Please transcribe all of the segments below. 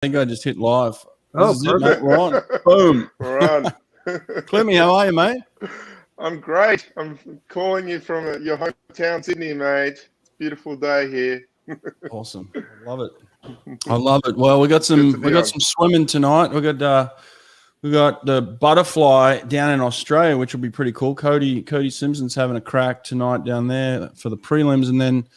think I just hit live. Oh, This is it, mate. We're on. Boom. We're on. Clemmy, how are you, mate? I'm great. I'm calling you from your hometown, Sydney, mate. It's a beautiful day here. Awesome. I love it. I love it. Well, we got some swimming tonight. We got the butterfly down in Australia, which will be pretty cool. Cody Simpson's having a crack tonight down there for the prelims, and then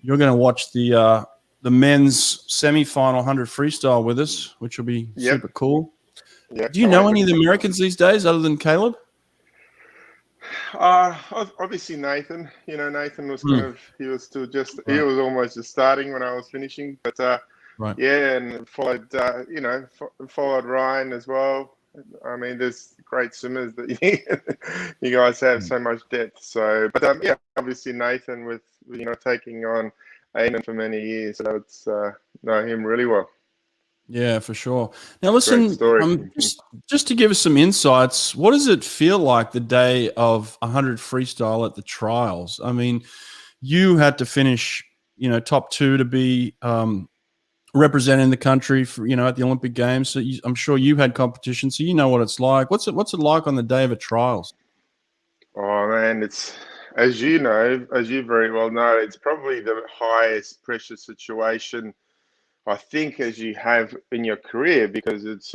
you're going to watch the men's semi-final 100 freestyle with us, which will be super cool. Yep. Do you know any of the Americans these days other than Caleb? Obviously Nathan. You know, Nathan was he was almost just starting when I was finishing, but yeah, and followed followed Ryan as well. I mean, there's great swimmers that you guys have so much depth. So, but yeah, obviously Nathan with taking on Aiden for many years, so it's know him really well. Yeah, for sure. Now, listen, just to give us some insights, what does it feel like the day of 100 freestyle at the trials? I mean, you had to finish, top 2 to be representing the country for, at the Olympic Games. So I'm sure you had competition, so you know what it's like. What's it like on the day of a trials? Oh man, it's as you very well know, it's probably the highest pressure situation I think as you have in your career, because it's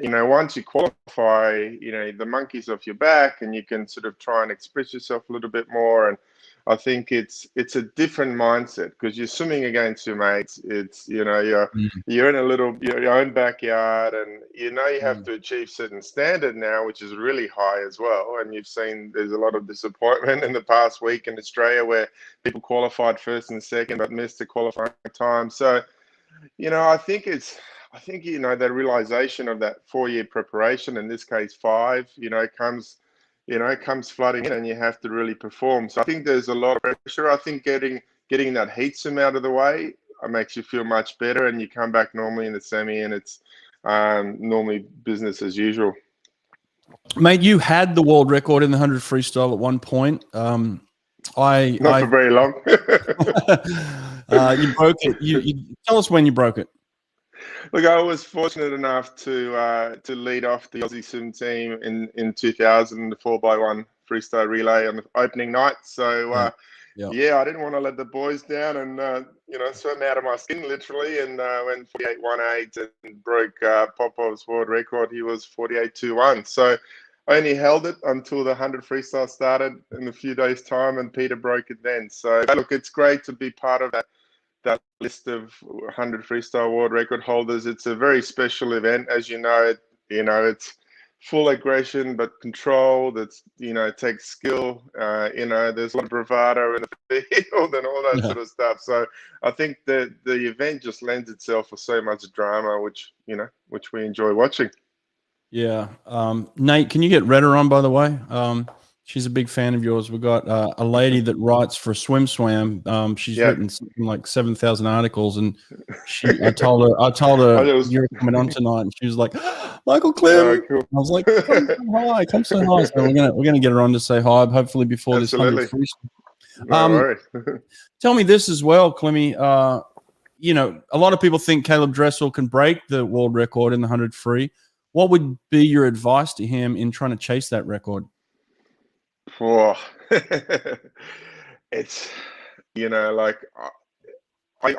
once you qualify, the monkey's off your back and you can sort of try and express yourself a little bit more. And I think it's a different mindset because you're swimming against your mates. It's you're in your own backyard, and you have to achieve certain standard now, which is really high as well. And you've seen there's a lot of disappointment in the past week in Australia where people qualified first and second but missed the qualifying time. So I think that realization of that 4-year preparation, in this case 5, comes flooding in, and you have to really perform. So I think there's a lot of pressure. I think getting that heat swim out of the way makes you feel much better, and you come back normally in the semi, and it's normally business as usual. Mate, you had the world record in the 100 freestyle at one point. Not for very long. You broke it. You tell us when you broke it. Look, I was fortunate enough to lead off the Aussie swim team in 2000, the 4x1 freestyle relay on the opening night. So I didn't want to let the boys down and swim out of my skin literally, and went 48.18 and broke Popov's world record. He was 48.21. So I only held it until the 100 freestyle started in a few days' time, and Peter broke it then. So look, it's great to be part of that list of 100 freestyle world record holders. It's a very special event, as you know. It's full aggression but controlled. It's it takes skill. There's a lot of bravado in the field and all that sort of stuff. So I think the event just lends itself for so much drama, which we enjoy watching. Yeah. Nate, can you get Retta on, by the way? She's a big fan of yours. We've got a lady that writes for Swim Swam. She's written something like 7,000 articles, and I told her you're coming on tonight, and she was like, "Michael Klim." Oh, cool. I was like, "Come say hi." So we're gonna get her on to say hi, hopefully before this 100 freestyle. Tell me this as well, Klimmy. A lot of people think Caleb Dressel can break the world record in the 100 free. What would be your advice to him in trying to chase that record? Oh, it's I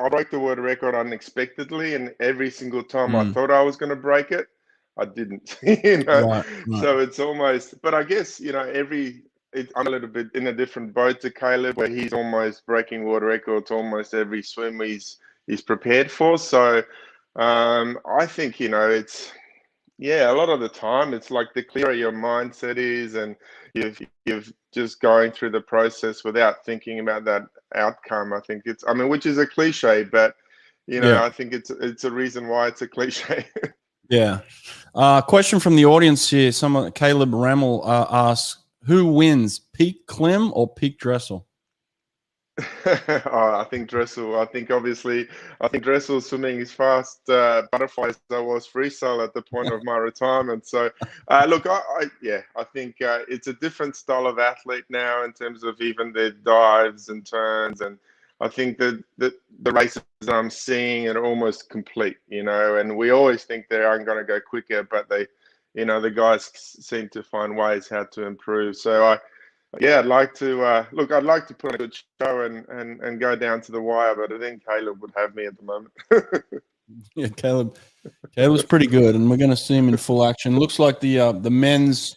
broke the world record unexpectedly, and every single time I thought I was going to break it, I didn't. Right. So it's almost, but I guess I'm a little bit in a different boat to Caleb, where he's almost breaking world records almost every swim he's prepared for. So I think it's. Yeah, a lot of the time it's like the clearer your mindset is, and you've just going through the process without thinking about that outcome. I think which is a cliche, but I think it's a reason why it's a cliche. Yeah. Question from the audience here. Caleb Rammel asks, who wins, Peak Klim or Peak Dressel? I think Dressel. I think Dressel swimming as fast butterflies as I was freestyle at the point of my retirement. So, look, I think it's a different style of athlete now in terms of even their dives and turns, and I think that the races I'm seeing are almost complete, you know, and we always think they aren't going to go quicker, but they, you know, the guys seem to find ways how to improve. So I'd like to look. I'd like to put on a good show and go down to the wire, but I think Caleb would have me at the moment. Yeah, Caleb's pretty good, and we're going to see him in full action. Looks like the men's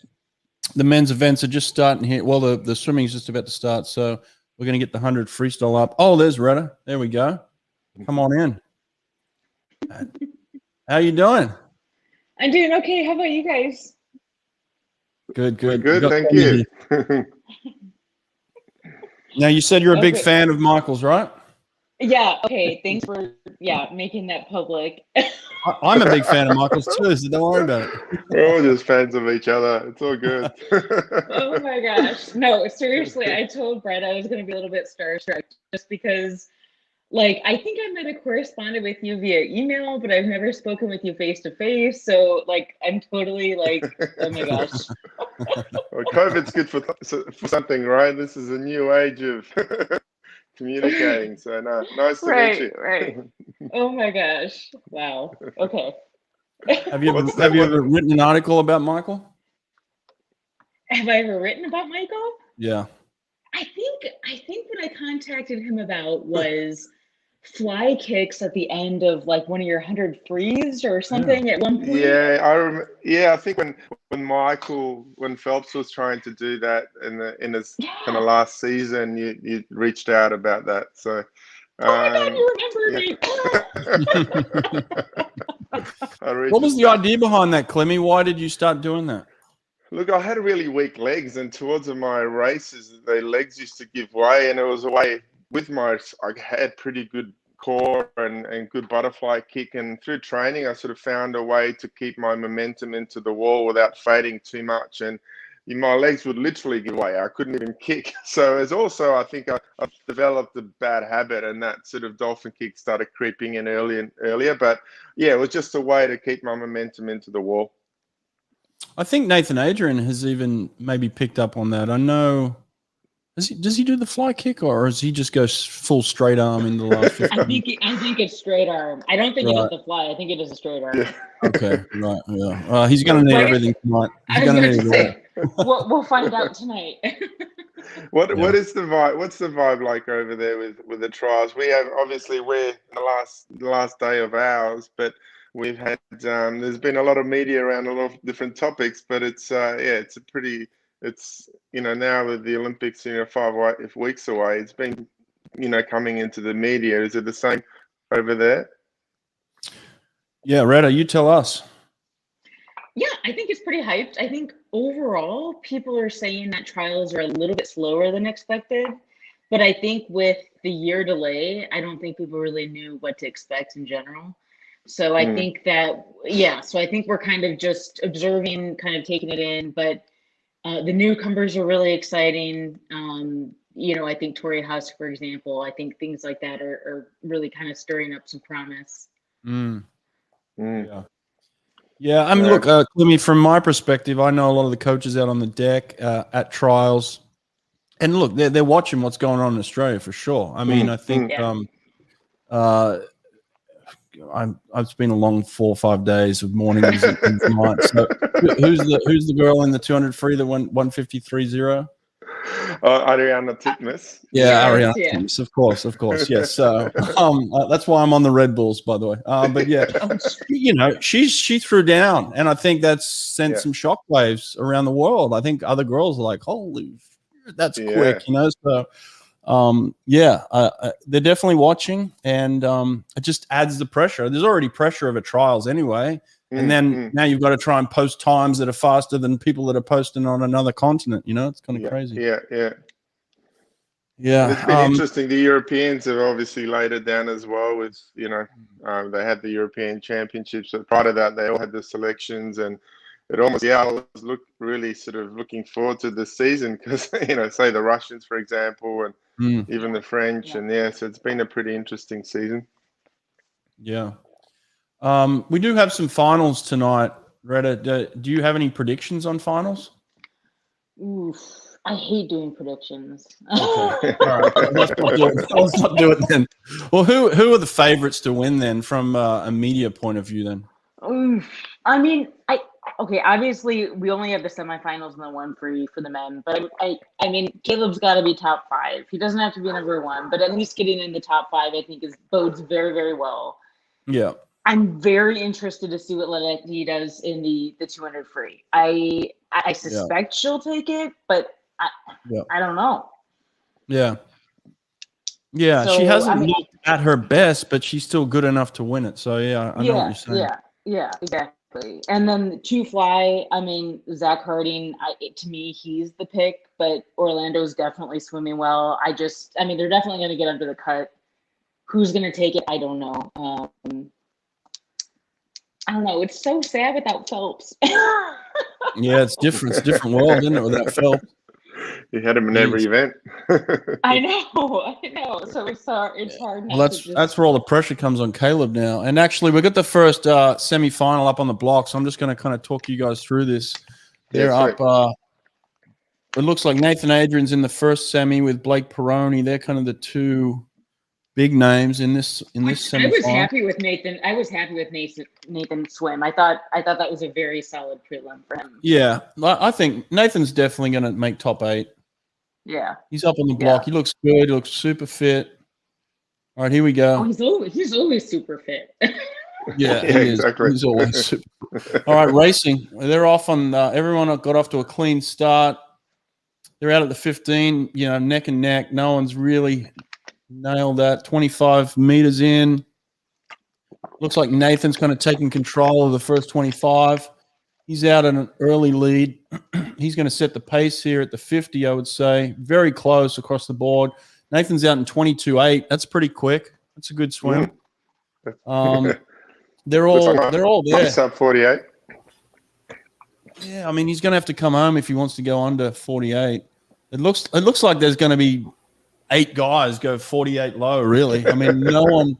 events are just starting here. Well, the swimming is just about to start, so we're going to get the 100 freestyle up. Oh, there's Retta. There we go. Come on in. How you doing? I'm doing okay. How about you guys? Good. Thank you. Now, you said you're a big fan of Michael's, right? Yeah. Okay. Thanks for making that public. I'm a big fan of Michael's too, so don't worry about it. We're all just fans of each other. It's all good. Oh my gosh. No, seriously, I told Brett I was going to be a little bit starstruck just because, like, I think I might have corresponded with you via email, but I've never spoken with you face to face. So, like, I'm totally like, oh my gosh. Well, COVID's good for something, right? This is a new age of communicating. So, no, nice to meet you. Right. Oh my gosh. Wow. Okay. Have you ever written an article about Michael? Have I ever written about Michael? Yeah. I think what I contacted him about was fly kicks at the end of like one of your 100 frees or something at one point. Yeah, I remember. Yeah, I think when Phelps was trying to do that in his kind of last season, you reached out about that. So. Oh my God, you remember me! What was the idea behind that, Clemmy? Why did you start doing that? Look, I had really weak legs, and towards my races, the legs used to give way, and it was a way with I had pretty good core and good butterfly kick, and through training, I sort of found a way to keep my momentum into the wall without fading too much, and my legs would literally give way. I couldn't even kick. So it's also, I think I've developed a bad habit, and that sort of dolphin kick started creeping in earlier. But yeah, it was just a way to keep my momentum into the wall. I think Nathan Adrian has even maybe picked up on that. I know. Does he do the fly kick, or does he just go full straight arm in the last 15? I think it's straight arm. I don't think it is the fly. I think it is a straight arm. Yeah. Okay, right, yeah. He's going to need everything tonight. He's going to need it all. We'll find out tonight. What is the vibe? What's the vibe like over there with the trials? We have obviously we're in the last day of ours, but we've had there's been a lot of media around a lot of different topics, but it's now with the Olympics 5 weeks away, it's been coming into the media. Is it the same over there? Yeah, Retta, you tell us. Yeah, I think it's pretty hyped. I think overall people are saying that trials are a little bit slower than expected, but I think with the year delay, I don't think people really knew what to expect in general. So I think that, so I think we're kind of just observing, kind of taking it in, but the newcomers are really exciting. I think Tori Husk, for example, I think things like that are really kind of stirring up some promise. Yeah. I mean, look, Clemmy, from my perspective, I know a lot of the coaches out on the deck at trials, and look, they're watching what's going on in Australia for sure. I mean, I think it's been a long 4 or 5 days of mornings and nights. So who's the girl in the 200 free that went 153.0? Ariana Titmus. Yeah, Ariana Titmus, of course. Yes. So that's why I'm on the Red Bulls, by the way. But yeah, she threw down, and I think that's sent some shockwaves around the world. I think other girls are like, holy, that's quick, So they're definitely watching, and it just adds the pressure. There's already pressure of trials anyway. And then now you've got to try and post times that are faster than people that are posting on another continent. It's kind of crazy. Yeah. Yeah. It's been interesting. The Europeans have obviously laid it down as well with, they had the European Championships. So prior to that, they all had the selections, and it almost, I was really sort of looking forward to this season because, say the Russians, for example, and even the French. And so it's been a pretty interesting season. Yeah. We do have some finals tonight. Retta, do you have any predictions on finals? Oof. I hate doing predictions. Okay. All right. Let's not do it then. Well, who are the favorites to win then from a media point of view then? I mean, okay, obviously we only have the semifinals and the one for the men, but I mean, Caleb's got to be top 5. He doesn't have to be number 1, but at least getting in the top 5, I think, bodes very, very well. Yeah. I'm very interested to see what Ledecky does in the 200 free. I suspect she'll take it, but I don't know. Yeah. Yeah, so, she hasn't looked at her best, but she's still good enough to win it. So, yeah, I know what you're saying. Yeah, exactly. And then 2 fly, I mean, Zach Harding, to me, he's the pick, but Orlando's definitely swimming well. I mean, they're definitely going to get under the cut. Who's going to take it? I don't know. I don't know. It's so sad without Phelps. Yeah, it's different. It's a different world, isn't it, without Phelps? You had him in every event. I know. So it's hard. Well, that's where all the pressure comes on Caleb now. And actually, we got the first semi-final up on the block, so I'm just going to kind of talk you guys through this. They're up. It looks like Nathan Adrian's in the first semi with Blake Peroni. They're kind of the 2 big names in this semi-final. I was happy with Nathan. I was happy with Nathan's swim. I thought that was a very solid prelim for him. Yeah, I think Nathan's definitely going to make top 8. Yeah, he's up on the block. Yeah. He looks good. He looks super fit. All right, here we go. Oh, he's always super fit. Yeah, exactly. He's always super fit. All right, racing. They're off on. Everyone got off to a clean start. They're out at the 15. You know, neck and neck. No one's really nailed that. 25 meters in. Looks like Nathan's kind of taking control of the first 25. He's out in an early lead. He's going to set the pace here at the 50, I would say. Very close across the board. Nathan's out in 22.8. That's pretty quick. That's a good swim. They're all there. Sub 48. Yeah, I mean, he's going to have to come home if he wants to go under 48. It looks like there's going to be 8 guys go 48 low, really. I mean, no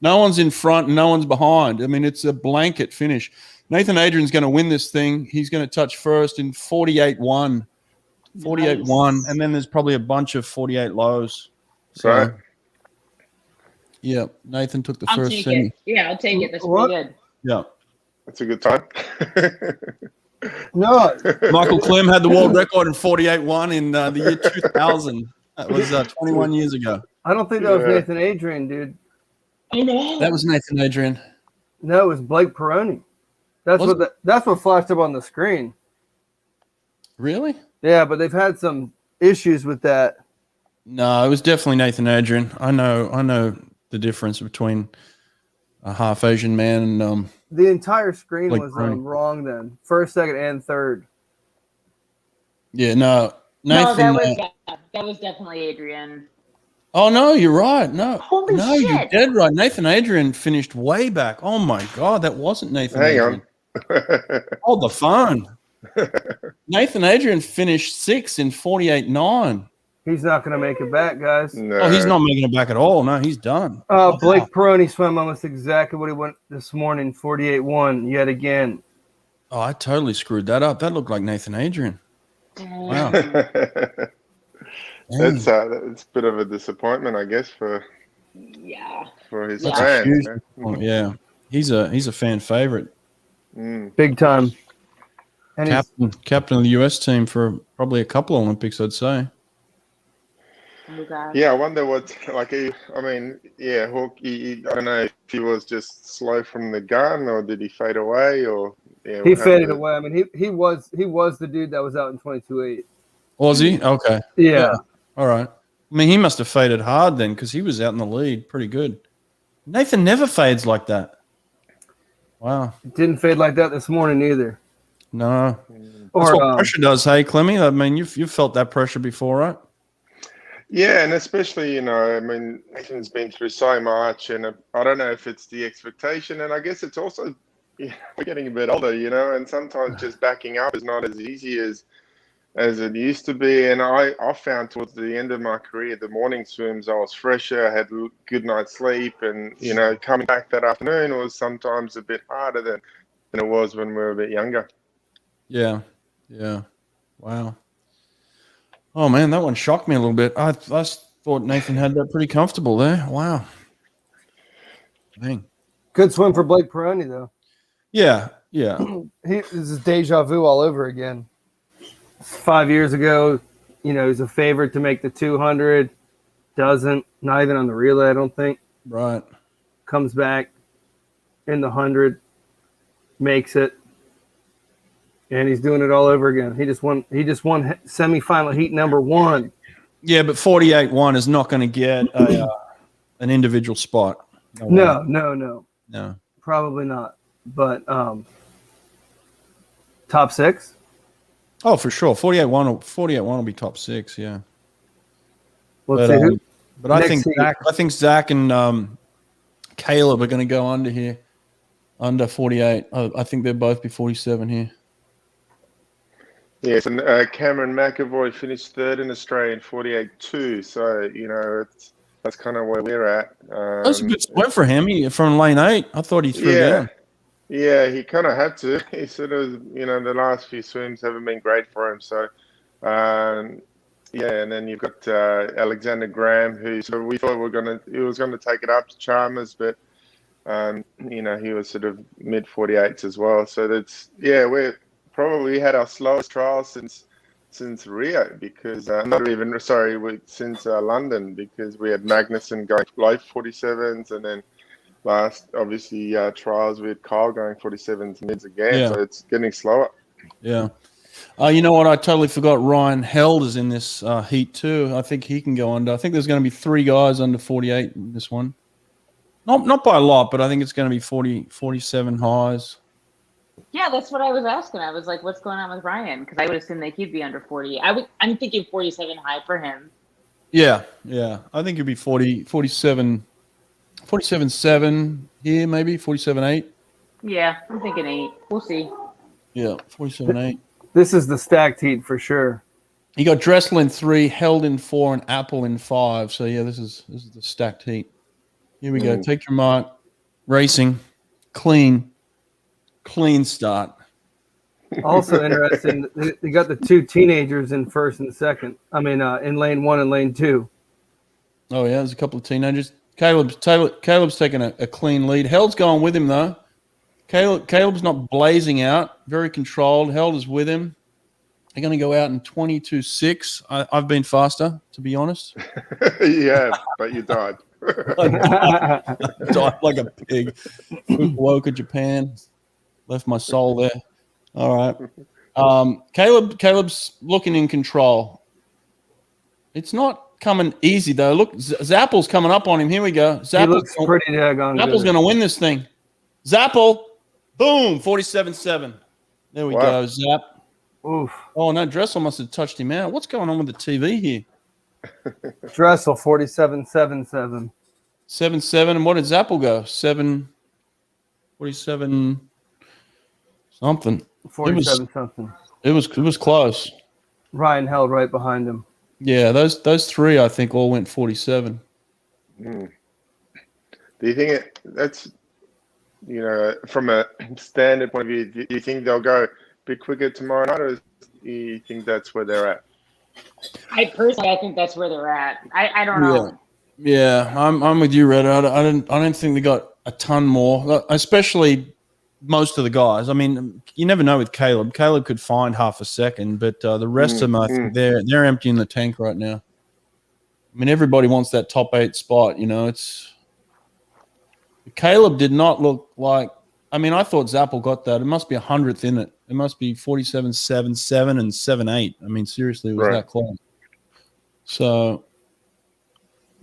one's in front and no one's behind. I mean, it's a blanket finish. Nathan Adrian's going to win this thing. He's going to touch first in 48.1. 48.1. And then there's probably a bunch of 48 lows. So, right. Yeah, Nathan took the I'll first semi. Yeah, I'll take it. That's pretty good. Yeah. That's a good time. No. Michael Klim had the world record in 48.1 in the year 2000. That was 21 years ago. I don't think that was Nathan Adrian, dude. I know. That was Nathan Adrian. No, it was Blake Peroni. That's what flashed up on the screen. Really? Yeah, but they've had some issues with that. No, it was definitely Nathan Adrian. I know the difference between a half Asian man and the entire screen Blake was Peroni. wrong then. First, second, and third. Yeah, no. Nathan, that was definitely Adrian. Oh no, you're right. No, Holy shit. You're dead right. Nathan Adrian finished way back. Oh my God, that wasn't Nathan Adrian. Hold the phone. Nathan Adrian finished 6 in 48.9. He's not going to make it back, guys. No. Oh, he's not making it back at all. No, he's done. Blake Peroni swam almost exactly what he went this morning, 48.1 yet again. Oh, I totally screwed that up. That looked like Nathan Adrian. Wow. That's a bit of a disappointment, I guess, for his fans. Yeah, he's a fan favorite. Big time. And captain of the US team for probably a couple of Olympics, I'd say. Yeah, I wonder what, Hawke, I don't know if he was just slow from the gun or did he fade away or... Yeah, he faded away. I mean, he was the dude that was out in 22.8. Was he? Okay. Yeah. All right. I mean, he must have faded hard then because he was out in the lead pretty good. Nathan never fades like that. Wow. Didn't fade like that this morning either. No. That's what pressure does, hey, Clemmy? I mean, you've felt that pressure before, right? Yeah, and especially, I mean, Nathan's been through so much, and I don't know if it's the expectation, and I guess it's also, we're getting a bit older, and sometimes just backing up is not as easy as it used to be. And I found towards the end of my career, the morning swims, I was fresher, I had a good night's sleep, and, coming back that afternoon was sometimes a bit harder than it was when we were a bit younger. Yeah. Yeah. Wow. Oh man, that one shocked me a little bit. I thought Nathan had that pretty comfortable there. Wow. Dang. Good swim for Blake Peroni, though. Yeah, yeah. This is deja vu all over again. 5 years ago, he's a favorite to make the 200. Doesn't, not even on the relay, I don't think. Right. Comes back in the 100, makes it, and he's doing it all over again. He just won semifinal heat number 1. Yeah, but 48-1 is not going to get an individual spot. No. Probably not. But top 6? Oh, for sure. 48-1 will be top 6, yeah. Let's see who. But I think Zach and Caleb are going to go under here, under 48. I think they'll both be 47 here. Yes, and Cameron McAvoy finished 3rd in Australia in 48.2. So that's kind of where we're at. That was a good swim for him. From lane 8, I thought he threw down. Yeah, he kind of had to. He sort of, the last few swims haven't been great for him. So, and then you've got Alexander Graham, who sort of we thought he was gonna take it up to Chalmers, but he was sort of mid 48s as well. So we probably had our slowest trial since Rio, because since London, because we had Magnussen going low 47s, and then last obviously trials with Kyle going 47s mids again. So it's getting slower. Yeah. You know what? I totally forgot. Ryan Held is in this heat too. I think he can go under. I think there's going to be 3 guys under 48 in this one. Not by a lot, but I think it's going to be 47 highs. Yeah, that's what I was asking. I was like, what's going on with Ryan? Because I would assume that he'd be under 40. I'm thinking 47 high for him. Yeah. I think it'd be 47.7 here, maybe 47.8. Yeah, I'm thinking 8. We'll see. Yeah, 47.8. This is the stacked heat for sure. You got Dressel in 3, Held in 4, and Apple in 5. So yeah, this is the stacked heat. Here we go. Take your mark. Racing. Clean start. Also interesting, they got the 2 teenagers in 1st and 2nd. I mean, in lane 1 and lane 2. Oh yeah, there's a couple of teenagers. Caleb's taking a clean lead. Held's going with him though. Caleb's not blazing out. Very controlled. Held is with him. They're going to go out in 22.6. I've been faster, to be honest. Yeah, but you died. Died like a pig. Fukuoka, Japan. Left my soul there. All right. Caleb's looking in control. It's not coming easy though. Look, Zappel's coming up on him. Here we go. He looks pretty daggone good. Zappel's going to win this thing. Zappel, boom, 47.7. There we go, Zapp. Oof. Oh no, Dressel must have touched him out. What's going on with the TV here? Dressel 47.77. 7.7, and what did Zappel go? 47 something. 47 something. It was close. Ryan Held right behind him. Yeah, those 3 I think all went 47. Do you think that's from a standard point of view, do you think they'll go a bit quicker tomorrow night, or do you think that's where they're at? I think that's where they're at. I don't know. Yeah, I'm with you, Red. I don't think they got a ton more, especially most of the guys. I mean, you never know with Caleb. Caleb could find half a second, but the rest of them, I think they're emptying the tank right now. I mean, everybody wants that top 8 spot. It's Caleb did not look like. I mean, I thought Zappel got that. It must be 100th in it. It must be 47.77 and 7.8. I mean, seriously, it was that close. So,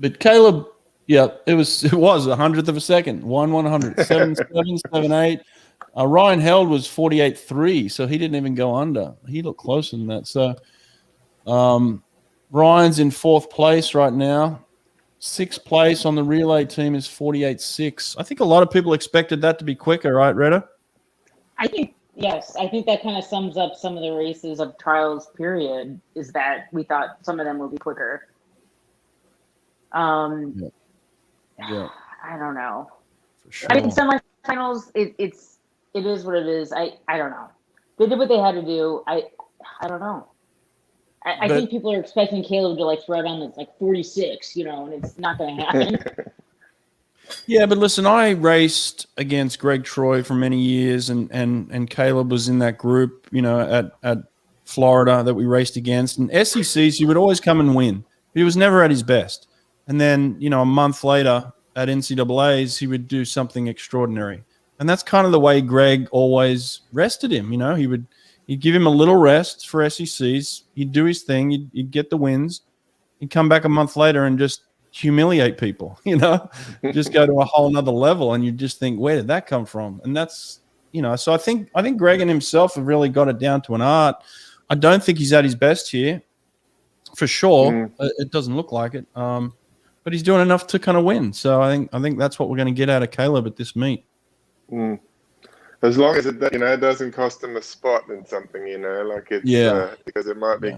but Caleb, yeah, it was 100th of a second. 1/100. 7.7, 7.8. Ryan Held was 48.3, so he didn't even go under. He looked closer than that. So, Ryan's in 4th place right now. 6th place on the relay team is 48.6. I think a lot of people expected that to be quicker, right, Retta? I think, yes. I think that kind of sums up some of the races of trials period, is that we thought some of them would be quicker. Yeah. I don't know. For sure. I mean, semifinals, it is what it is. I don't know. They did what they had to do. I don't know. I think people are expecting Caleb to like throw down that's like 46, you know, and it's not going to happen. Yeah, but listen, I raced against Greg Troy for many years, and Caleb was in that group, you know, at Florida that we raced against. And SECs, he would always come and win. But he was never at his best. And then, you know, a month later at NCAAs, he would do something extraordinary. And that's kind of the way Greg always rested him. You know, he'd give him a little rest for SECs. He'd do his thing. He'd get the wins. He'd come back a month later and just humiliate people, you know, just go to a whole nother level. And you just think, where did that come from? And that's, you know, so I think Greg and himself have really got it down to an art. I don't think he's at his best here, for sure. It doesn't look like it. But he's doing enough to kind of win. So I think that's what we're going to get out of Caleb at this meet. As long as it, you know, it doesn't cost him a spot in something, you know, like it's because it might be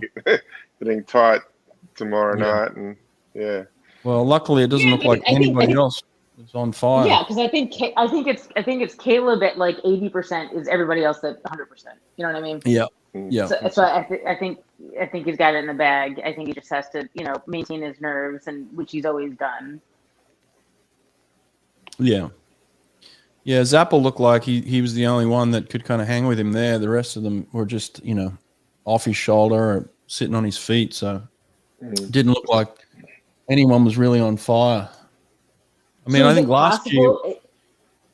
getting tight tomorrow night, and Well, luckily it doesn't look like anybody else is on fire. Yeah, because I think it's Caleb at like 80% is everybody else at 100%. You know what I mean? Yeah. So I think he's got it in the bag. I think he just has to, you know, maintain his nerves, and which he's always done. Yeah. Yeah, Zappel looked like he was the only one that could kind of hang with him there. The rest of them were just, you know, off his shoulder or sitting on his feet. So it didn't look like anyone was really on fire. I mean, I think last year.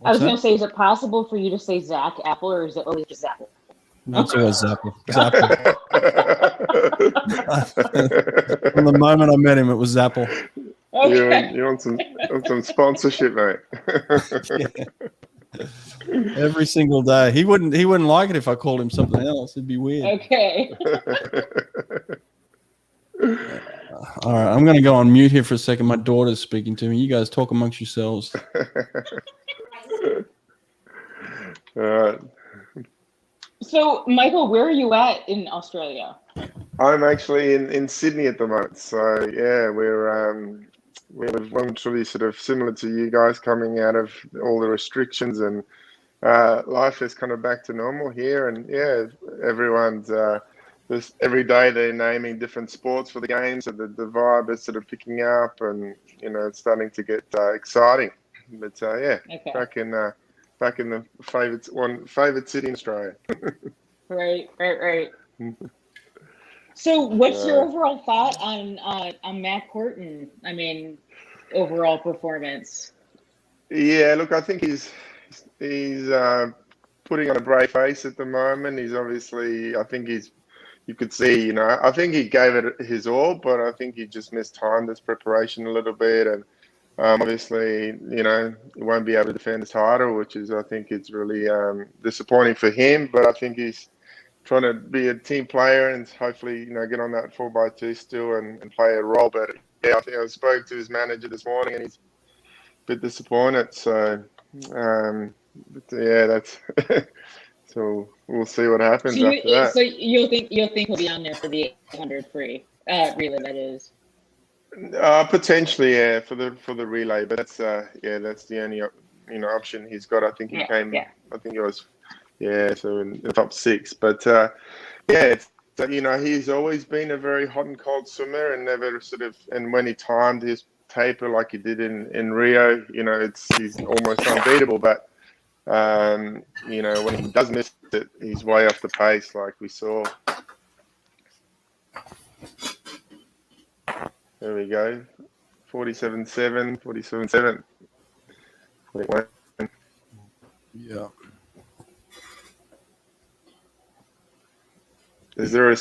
I was going to say, is it possible for you to say Zach Apple, or is it always just Zappel? No, it's always Zappel. From the moment I met him, it was Zappel. Okay. You want some sponsorship, mate? Every single day. He wouldn't like it if I called him something else. It'd be weird. Okay. All right, I'm going to go on mute here for a second. My daughter's speaking to me. You guys talk amongst yourselves. All right. So, Michael, where are you at in Australia? I'm actually in Sydney at the moment. So, yeah, we're literally sort of similar to you guys, coming out of all the restrictions, and life is kind of back to normal here. And yeah, everyone's just every day they're naming different sports for the games, so the vibe is sort of picking up, and you know, it's starting to get exciting. But back in the favorite city in Australia. Right. So, what's your overall thought on Matt Corton? I mean, overall performance. Yeah, look, I think he's putting on a brave face at the moment. He's obviously, you could see, you know, I think he gave it his all, but I think he just mistimed his preparation a little bit, and obviously, you know, he won't be able to defend his title, which is, I think, it's really disappointing for him. But I think he's trying to be a team player and hopefully, you know, get on that 4x2 still and play a role. But yeah, I think I spoke to his manager this morning and he's a bit disappointed. So yeah, that's so we'll see what happens after that. So you'll think he'll be on there for the 800 free relay, that is. Potentially, yeah, for the relay, but that's the only option he's got. I think he came. Yeah. I think it was. Yeah, so in the top 6. But it's, you know, he's always been a very hot and cold swimmer, and never and when he timed his taper like he did in Rio, you know, he's almost unbeatable. But you know, when he does miss it, he's way off the pace, like we saw. There we go, 47.7, 47.7. Yeah. Is there a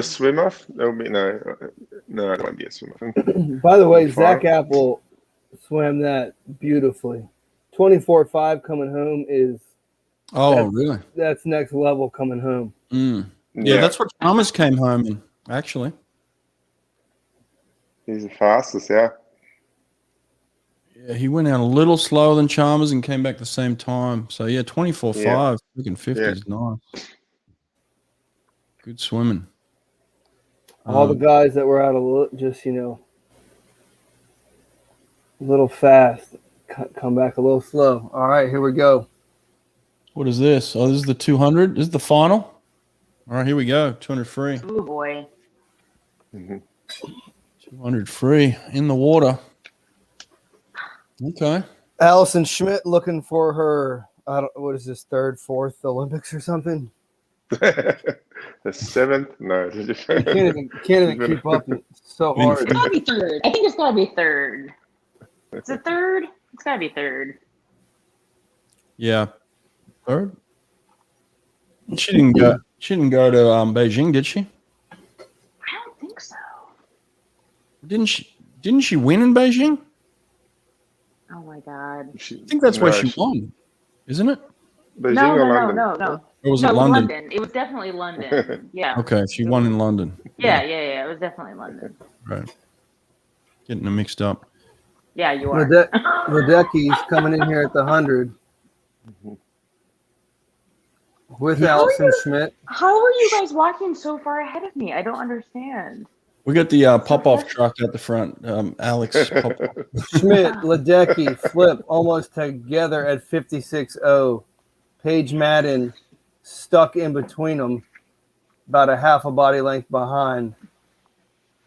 swim off? There'll be no, it won't be a swim off. By the way, Zach Apple swam that beautifully. 24.5 coming home is. Oh, really? That's next level coming home. Yeah, that's what Thomas came home in, actually. He's the fastest, yeah. Yeah, he went out a little slower than Chalmers and came back the same time. So yeah, 24.5, freaking 50 is nice. Good swimming. All the guys that were out of just, you know, a little fast, come back a little slow. All right, here we go. What is this? Oh, this is the 200. This is the final. All right, here we go. 200 free. Oh boy. 200 free in the water. Okay. Allison Schmidt looking for her, I don't, what is this, third, fourth Olympics or something? The 7th? No. Can't even keep up. It's so hard. It's gotta be third. I think it's gotta be third. Is it third? It's gotta be third. Yeah. Third? She didn't go. She didn't go to Beijing, did she? I don't think so. Didn't she? Didn't she win in Beijing? Oh my god. I think that's where she won, isn't it? Beijing or London? No. Or was it London? It was definitely London. Yeah. Okay, she won in London. Yeah. It was definitely London. Right. Getting them mixed up. Yeah, you are. Radecki's coming in here at the 100 with Allison Schmidt. How are you guys walking so far ahead of me? I don't understand. We got the pop-off truck at the front. Alex. Schmidt, Ledecky, Flip, almost together at 56.0. Paige Madden stuck in between them, about a half a body length behind.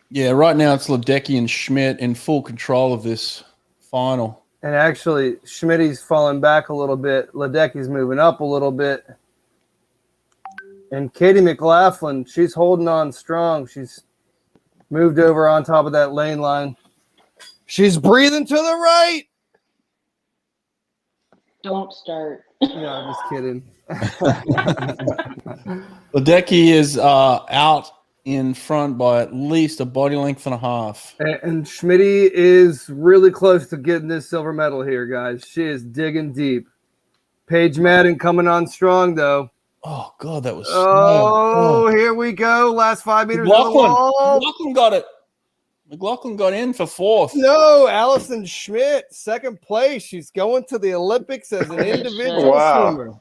Yeah, right now it's Ledecky and Schmidt in full control of this final. And actually, Schmidt's falling back a little bit. Ledecky's moving up a little bit. And Katie McLaughlin, she's holding on strong. She's moved over on top of that lane line. She's breathing to the right. Don't start. No, I'm just kidding. Ledecky is out in front by at least a body length and a half. And Schmidt is really close to getting this silver medal here, guys. She is digging deep. Paige Madden coming on strong, though. Oh, God, that was Here we go. Last 5 meters. McLaughlin got it. McLaughlin got in for fourth. No, Allison Schmidt, second place. She's going to the Olympics as an individual swimmer.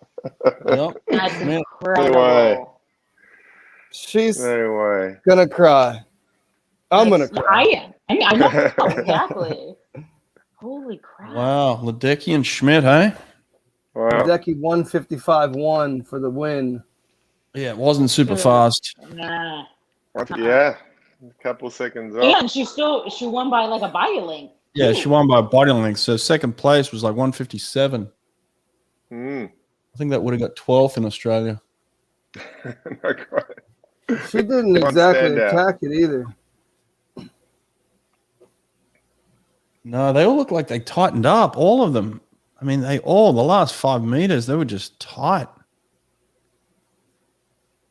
Yep. That's No incredible. way. She's No way. gonna cry. I'm gonna cry. I am. I know exactly. Holy crap! Wow, Ledecky and Schmidt, hey? Wow. Ledecky 155.1 for the win. Yeah, it wasn't super fast. Nah. Yeah. A couple seconds off. And she won by like a body length. Yeah, she won by a body length. So second place was like 157. Mm. I think that would have got 12th in Australia. No, quite. She didn't exactly attack it either. No, they all look like they tightened up, all of them. I mean, the last 5 meters, they were just tight.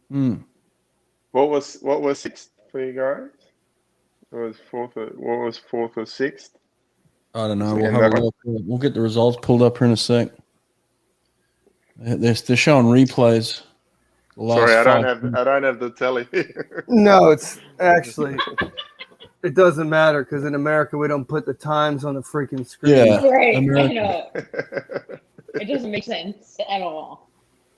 What was sixth for you guys? What was fourth or sixth? I don't know. We'll have a look. We'll get the results pulled up here in a sec. They're showing replays. Sorry, I don't have the telly. No, it's actually it doesn't matter because in America we don't put the times on the freaking screen. Yeah, Right. America. I know. It doesn't make sense at all.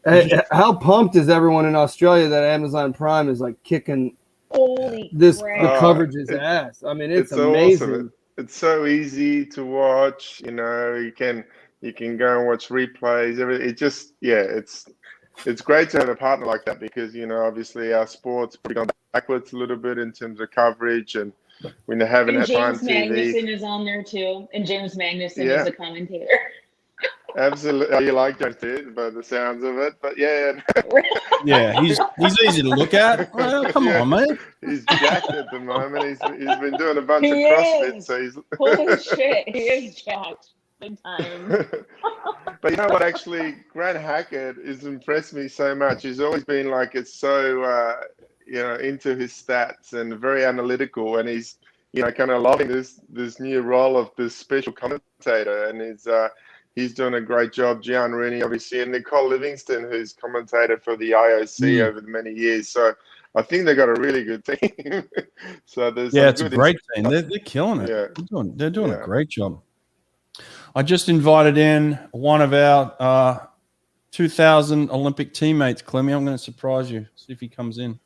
Hey, how pumped is everyone in Australia that Amazon Prime is like kicking the coverage's ass? I mean, it's amazing. Awesome. It's so easy to watch. You know, you can go and watch replays. It's great to have a partner like that because obviously our sport's pretty gone backwards a little bit in terms of coverage, and we haven't had time TV. James Magnuson is on there too, and James Magnuson is a commentator. Absolutely, you like James too, by the sounds of it. But yeah, he's easy to look at. Well, come on, mate. He's jacked at the moment. He's been doing a bunch of CrossFit, so he's holy shit, he is jacked. Big time. But you know what? Actually, Grant Hackett has impressed me so much. He's always been like it's so into his stats and very analytical, and he's kind of loving this new role of this special commentator, and he's doing a great job. Gian Rooney, obviously, and Nicole Livingston, who's commentated for the IOC over the many years. So I think they've got a really good team. So it's a great team. They're killing it. Yeah. They're doing a great job. I just invited in one of our 2000 Olympic teammates, Clemmy. I'm going to surprise you. See if he comes in.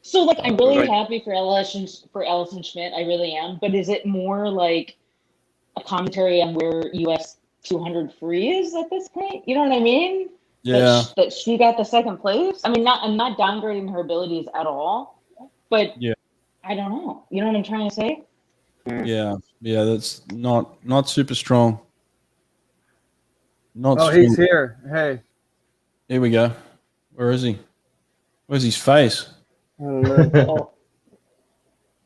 So, I'm really happy for Allison Schmidt. I really am. But is it more like a commentary on where US 200 free is at this point? You know what I mean? that she got the second place. I mean, I'm not downgrading her abilities at all, but I don't know. You know what I'm trying to say? Yeah, that's not super strong. Not strong. He's here. Hey. Here we go. Where is he? Where's his face? I don't know.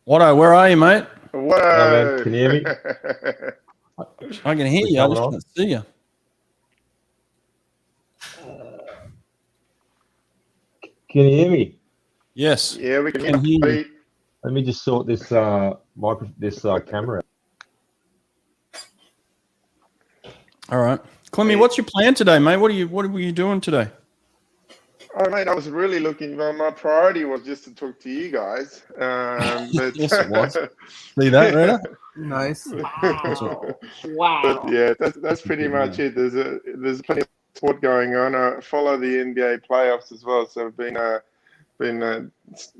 Watto, where are you, mate? Whoa. Can you hear me? I can hear you. I just can't see you. Can you hear me? Yes. Yeah, we can hear you. Let me just sort this camera out. All right. Klimmy, what's your plan today, mate? What were you doing today? Oh, mate, I was really looking. My priority was just to talk to you guys. But, yes, it was. See that, Rita? Nice. Wow. But yeah, that's pretty much it. There's plenty of sport going on. I follow the NBA playoffs as well, so I've been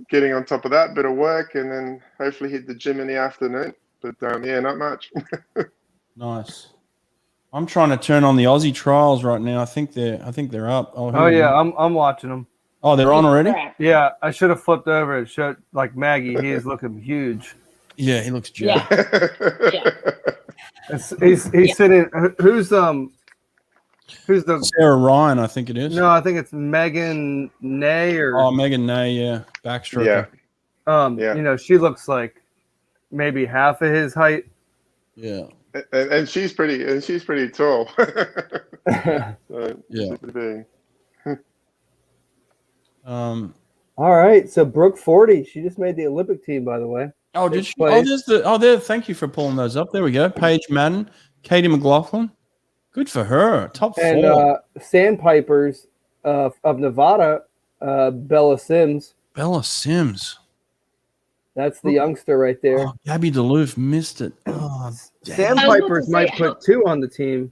getting on top of that bit of work, and then hopefully hit the gym in the afternoon. But yeah, not much. Nice. I'm trying to turn on the Aussie trials right now. I think they're up. Oh yeah, I'm watching them. Oh, they're on already? Yeah, I should have flipped over. It showed like Maggie. He's looking huge. Yeah, he looks jacked. Yeah. He's sitting. Who's the Sarah Ryan? I think it is. No, I think it's Megan Nay or Megan Nay. Yeah, backstroker. Yeah. You know, she looks like maybe half of his height. Yeah. And she's pretty tall. So, yeah. All right. So Brooke 40, she just made the Olympic team, by the way. Oh, did she? There. Thank you for pulling those up. There we go. Paige Madden, Katie McLaughlin. Good for her. Top 4. And Sandpipers of Nevada, Bella Sims. Bella Sims. That's the youngster right there. Oh, Gabby DeLoof missed it. Oh, Sandpipers might put 2 on the team.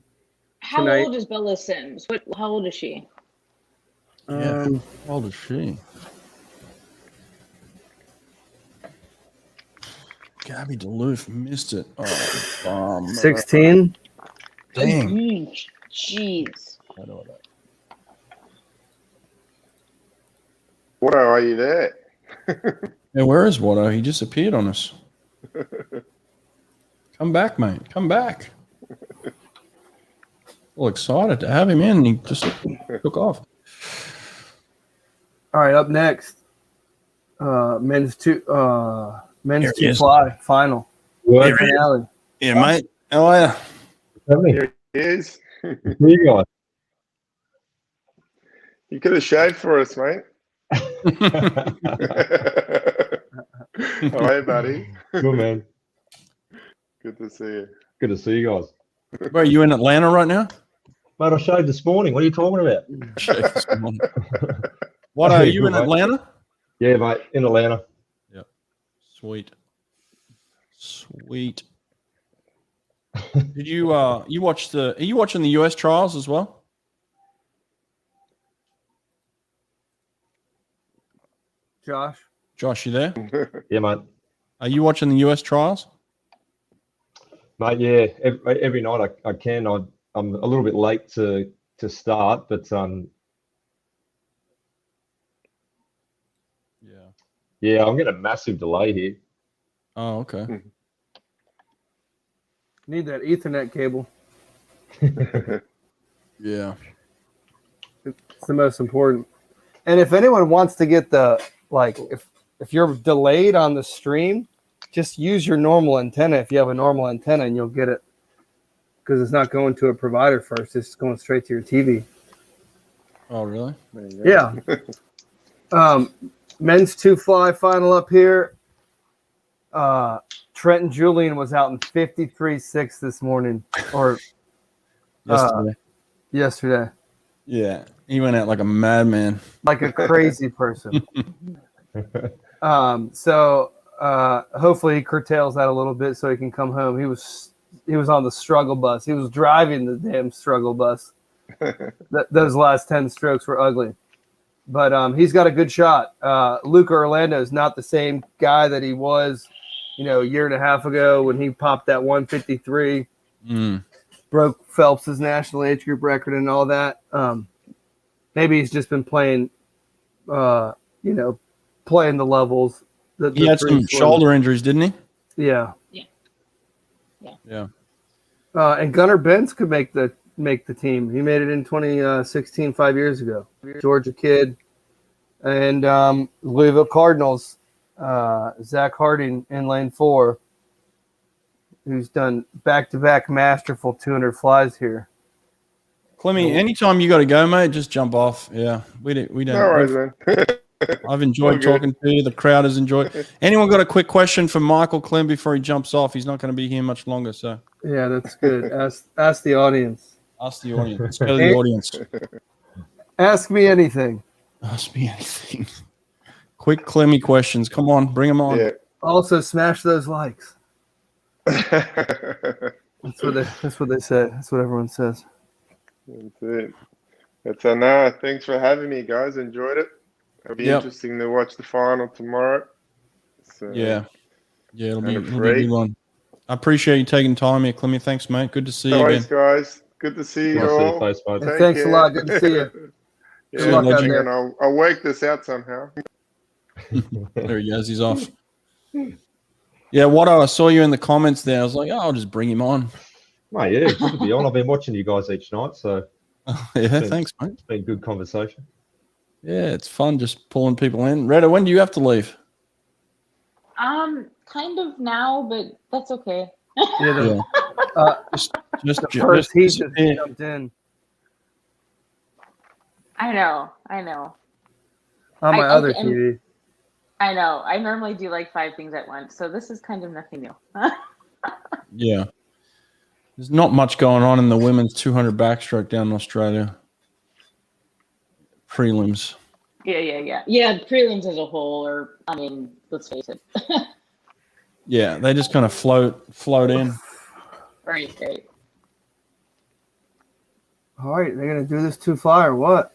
How tonight. old is Bella Sims? How old is she? Yeah. How old is she? Gabby DeLoof missed it. Oh, 16. Dang. Jeez. What are you there? Yeah, where is Watto? He disappeared on us. Come back, mate. Come back. Well, excited to have him in. He just took off. All right, up next, men's two fly final. Finale. Yeah, mate. How are you? Here he is. Here you go. You could have shaved for us, mate. Hi, buddy. Good, man. Good to see you. Good to see you guys. Where are you in Atlanta right now? Mate, I shaved this morning. What are you talking about? What are you in Atlanta? Yeah, mate, in Atlanta. Yeah. Sweet. Did you are you watching the US trials as well? Josh, you there? Yeah, mate. Are you watching the US trials? Mate, yeah. Every night I can. I'm a little bit late to start, but yeah, I'm getting a massive delay here. Oh, okay. Need that Ethernet cable. Yeah. It's the most important. And if anyone wants to get if you're delayed on the stream, just use your normal antenna if you have a normal antenna and you'll get it. Because it's not going to a provider first. It's going straight to your TV. Oh, really? Yeah. Men's 2-fly final up here. Trenton Julian was out in 53.6 this morning. Or yesterday. Yeah. He went out like a madman. Like a crazy person. So hopefully he curtails that a little bit so he can come home. He was on the struggle bus. He was driving the damn struggle bus. Those last 10 strokes were ugly. But he's got a good shot. Luca Orlando is not the same guy that he was, a year and a half ago when he popped that 153, broke Phelps's national age group record and all that. maybe he's just been playing, playing the levels. He had some shoulder injuries, didn't he? Yeah. Yeah. And Gunnar Benz could make the team. He made it in 2016, 5 years ago. Georgia kid. And Louisville Cardinals, Zach Harding in lane 4, who's done back-to-back masterful 200 flies here. Clemmy, anytime you got to go, mate, just jump off. Yeah, we don't. No worries, man. I've enjoyed talking to you. The crowd has enjoyed. Anyone got a quick question for Michael Klim before he jumps off? He's not going to be here much longer, so. Yeah, that's good. Ask the audience. Ask the audience. Let's go to the audience. Ask me anything. Ask me anything. Quick Clemmy questions. Come on, bring them on. Yeah. Also, smash those likes. That's what they say. That's what everyone says. That's it. That's enough. Thanks for having me, guys. Enjoyed it. It'll be interesting to watch the final tomorrow. So, yeah, it'll be a good one. I appreciate you taking time here, Clemmy. Thanks, mate. Good to see you again. Thanks, guys. Good to see you all. Thanks a lot. Good to see you. Good luck out there. I'll work this out somehow. There he goes. He's off. Yeah, Watto, I saw you in the comments there. I was like, I'll just bring him on. Mate, yeah, good to be on. I've been watching you guys each night, so thanks, mate. It's been good conversation. Yeah, it's fun just pulling people in. Retta, when do you have to leave? Kind of now, but that's okay. Just first he just jumped in. I know. On my other TV. I know. I normally do like 5 things at once, so this is kind of nothing new. Yeah. There's not much going on in the women's 200 backstroke down in Australia. Prelims. Yeah. Yeah, prelims as a whole, let's face it. Yeah, they just kind of float in. Right. All right, they're gonna do this 2-fly or what?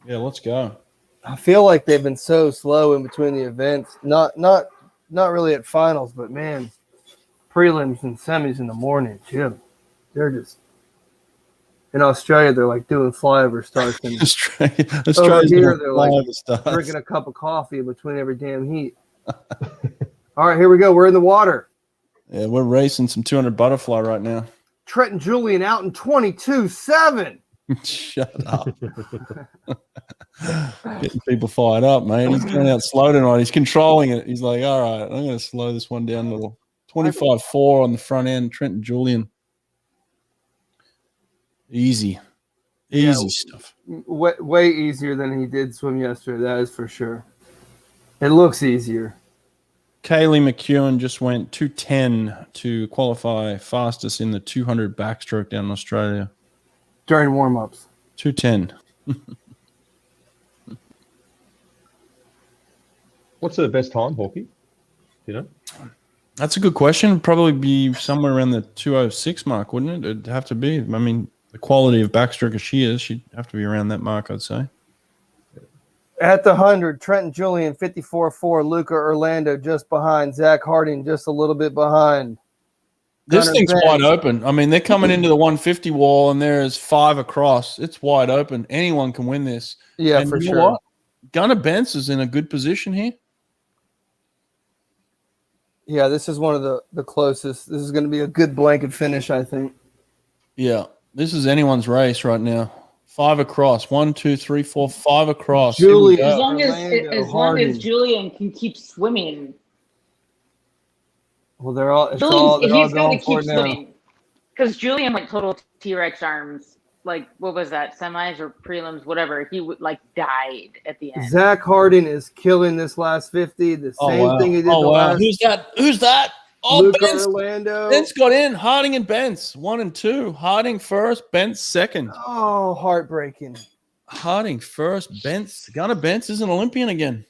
Yeah, let's go. I feel like they've been so slow in between the events. Not really at finals, but man, prelims and semis in the morning, Jim. They're just in Australia. They're like doing flyover starts. And over here, they're like drinking a cup of coffee in between every damn heat. All right, here we go. We're in the water. Yeah, we're racing some 200 butterfly right now. Trent and Julian out in 22.7. Shut up. Getting people fired up, man. He's going out slow tonight. He's controlling it. He's like, all right, I'm going to slow this one down a little. 25.4 on the front end. Trent and Julian. Easy stuff. Way easier than he did swim yesterday. That is for sure. It looks easier. Kaylee McEwen just went 2:10 to qualify fastest in the 200 backstroke down in Australia. During warm-ups. 2:10. What's the best time, Hawke? You know? That's a good question. Probably be somewhere around the 2:06 mark, wouldn't it? It'd have to be. I mean, the quality of backstroke as she is, she'd have to be around that mark, I'd say. At the 100, Trent Julian, 54.4. Luca Orlando just behind. Zach Harding just a little bit behind. This thing's wide open. I mean, they're coming into the 150 wall, and there's 5 across. It's wide open. Anyone can win this. Yeah, and for sure. Gunnar Benz is in a good position here. Yeah, this is one of the closest. This is going to be a good blanket finish, I think. Yeah, this is anyone's race right now. 5 across. 1, 2, 3, 4, 5 across. Julian, as long as Julian can keep swimming. Well, they're all going for it now. Because Julian went total T-Rex arms. Like, what was that? Semis or prelims, whatever. He died at the end. Zach Harding is killing this last 50. The same thing he did last. Who's that? Oh, Luca Orlando. Benz got in. Harding and Benz. 1 and 2. Harding first. Benz second. Oh, heartbreaking. Harding first. Benz. Gunnar Benz is an Olympian again.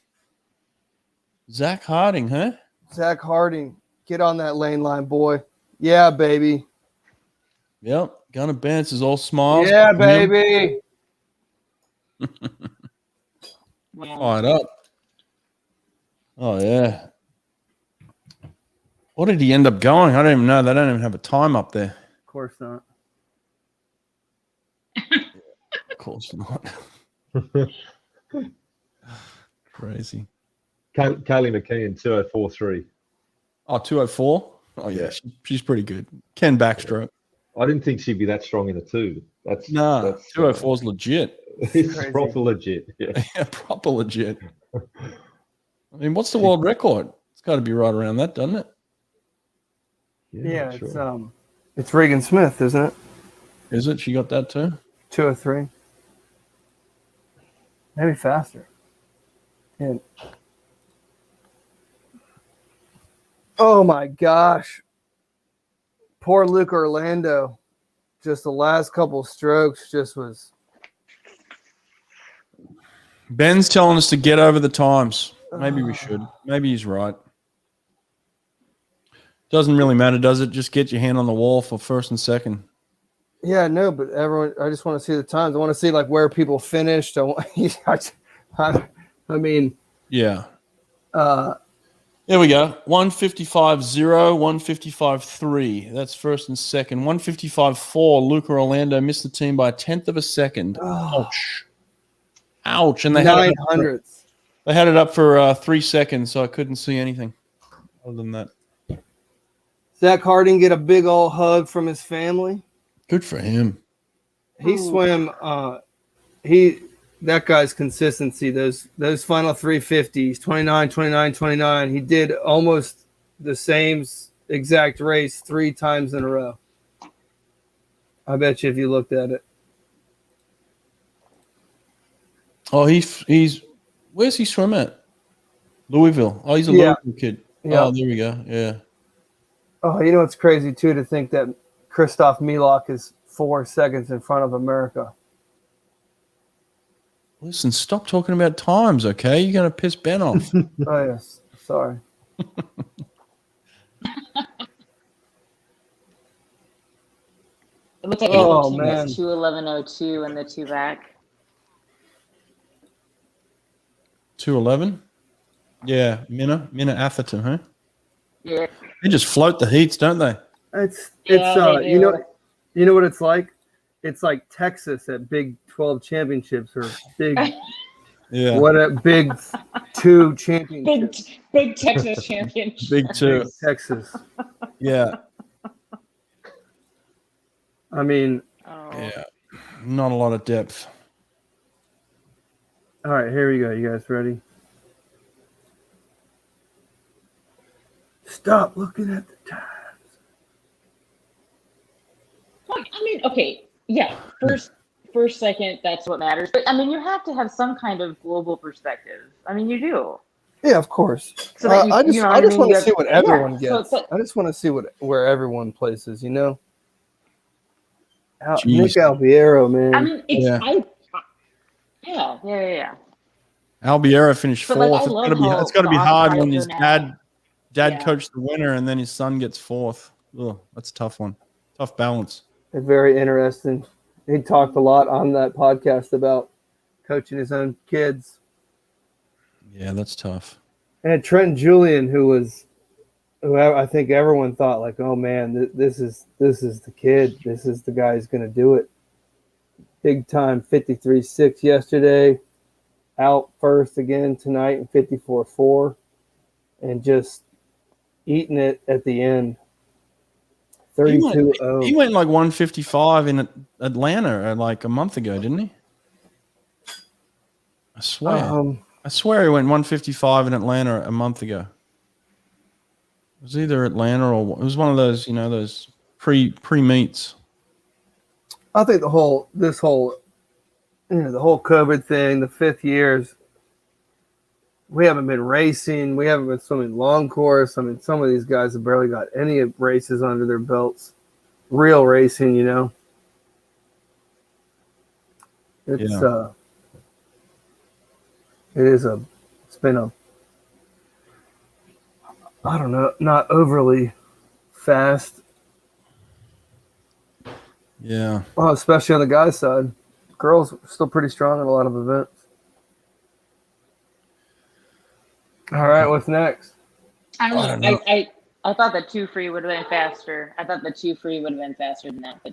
Zach Harding, huh? Zach Harding. Get on that lane line, boy. Yeah, baby. Yep. Gunnar Benz is all smiles. Yeah, baby. Fired up. Oh, yeah. What did he end up going? I don't even know. They don't even have a time up there. Of course not. Of course not. Crazy. Kaylee McKeon, 2043. Oh, 204? Oh, yeah. She's pretty good. Ken backstroke. I didn't think she'd be that strong in the two. That's 204 is legit. It's proper legit. Yeah. Yeah, proper legit. I mean, what's the world record? It's got to be right around that, doesn't it? Yeah, it's Regan Smith, isn't it? Is it? She got that too? 203. Maybe faster. Yeah. Oh my gosh. Poor Luke Orlando. Just the last couple strokes just was. Ben's telling us to get over the times. Maybe we should. Maybe he's right. Doesn't really matter, does it? Just get your hand on the wall for first and second. Yeah, no, but everyone, I just want to see the times. I want to see like where people finished. I mean, yeah. There we go. 155.0, 155.3. That's first and second. 155.4. Luca Orlando missed the team by 1/10 of a second. Ouch. Ouch. And they had 900ths. They had it up for 3 seconds, so I couldn't see anything other than that. Zach Harding get a big old hug from his family. Good for him. He swam. That guy's consistency. Those final 350s, 29, 29, 29. He did almost the same exact race 3 times in a row. I bet you if you looked at it. Oh, he's where's he swim at? Louisville. Oh, he's a Louisville kid. Yeah. Oh, there we go. Yeah. Oh, you know what's crazy too to think that Christoph Milok is 4 seconds in front of America. Listen, stop talking about times, okay? You're going to piss Ben off. Oh, yes. Sorry. It looks like man. 2:11.02 in the 2 back. 2:11? Yeah, Minna Atherton, huh? Yeah. They just float the heats, don't they? It's you know what it's like? It's like Texas at Big 12 championships or big Big 2 championships. Big Texas championship. Big 2. Big Texas. Yeah. I mean, yeah. Not a lot of depth. All right, here we go. You guys ready? Stop looking at the times. I mean, okay, yeah. First, second, that's what matters. But I mean, you have to have some kind of global perspective. I mean, you do. Yeah, of course. So I just want to see what everyone gets. So I just want to see where everyone places. You know, Nick Albiero, man. I mean, yeah. Albiero finished 4th. It's got to be hard when his dad coached the winner and then his son gets 4th. Oh, that's a tough one. Tough balance. Very interesting. He talked a lot on that podcast about coaching his own kids. Yeah, that's tough. And Trent Julian, who I think everyone thought like, oh man, this is the kid. This is the guy who's going to do it. Big time 53.6 yesterday. Out first again tonight in 54.4. And just eating it at the end. 32.0. He went like 155 in Atlanta like a month ago, didn't he? I swear he went 155 in Atlanta a month ago. It was either Atlanta or it was one of those, those pre-meets. I think the whole COVID thing, the 5th years, we haven't been racing. We haven't been swimming long course. I mean, some of these guys have barely got any races under their belts. Real racing, It's been a, I don't know, not overly fast. Yeah. Well, especially on the guys' side. Girls are still pretty strong in a lot of events. All right, what's next? I don't know. I thought the 2 free would have been faster. I thought the 2 free would have been faster than that, but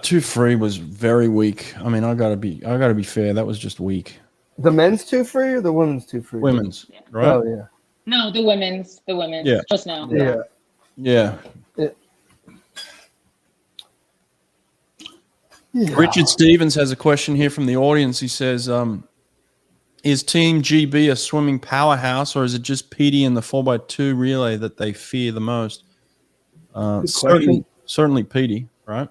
2 free was very weak. I mean, I gotta be fair. That was just weak. The men's 2 free or the women's 2 free? Women's, right? Oh yeah. No, the women's. Yeah. Just now. Yeah. Richard Stevens has a question here from the audience. He says, is Team GB a swimming powerhouse, or is it just PD and the 4x2 relay that they fear the most? Certainly PD, right?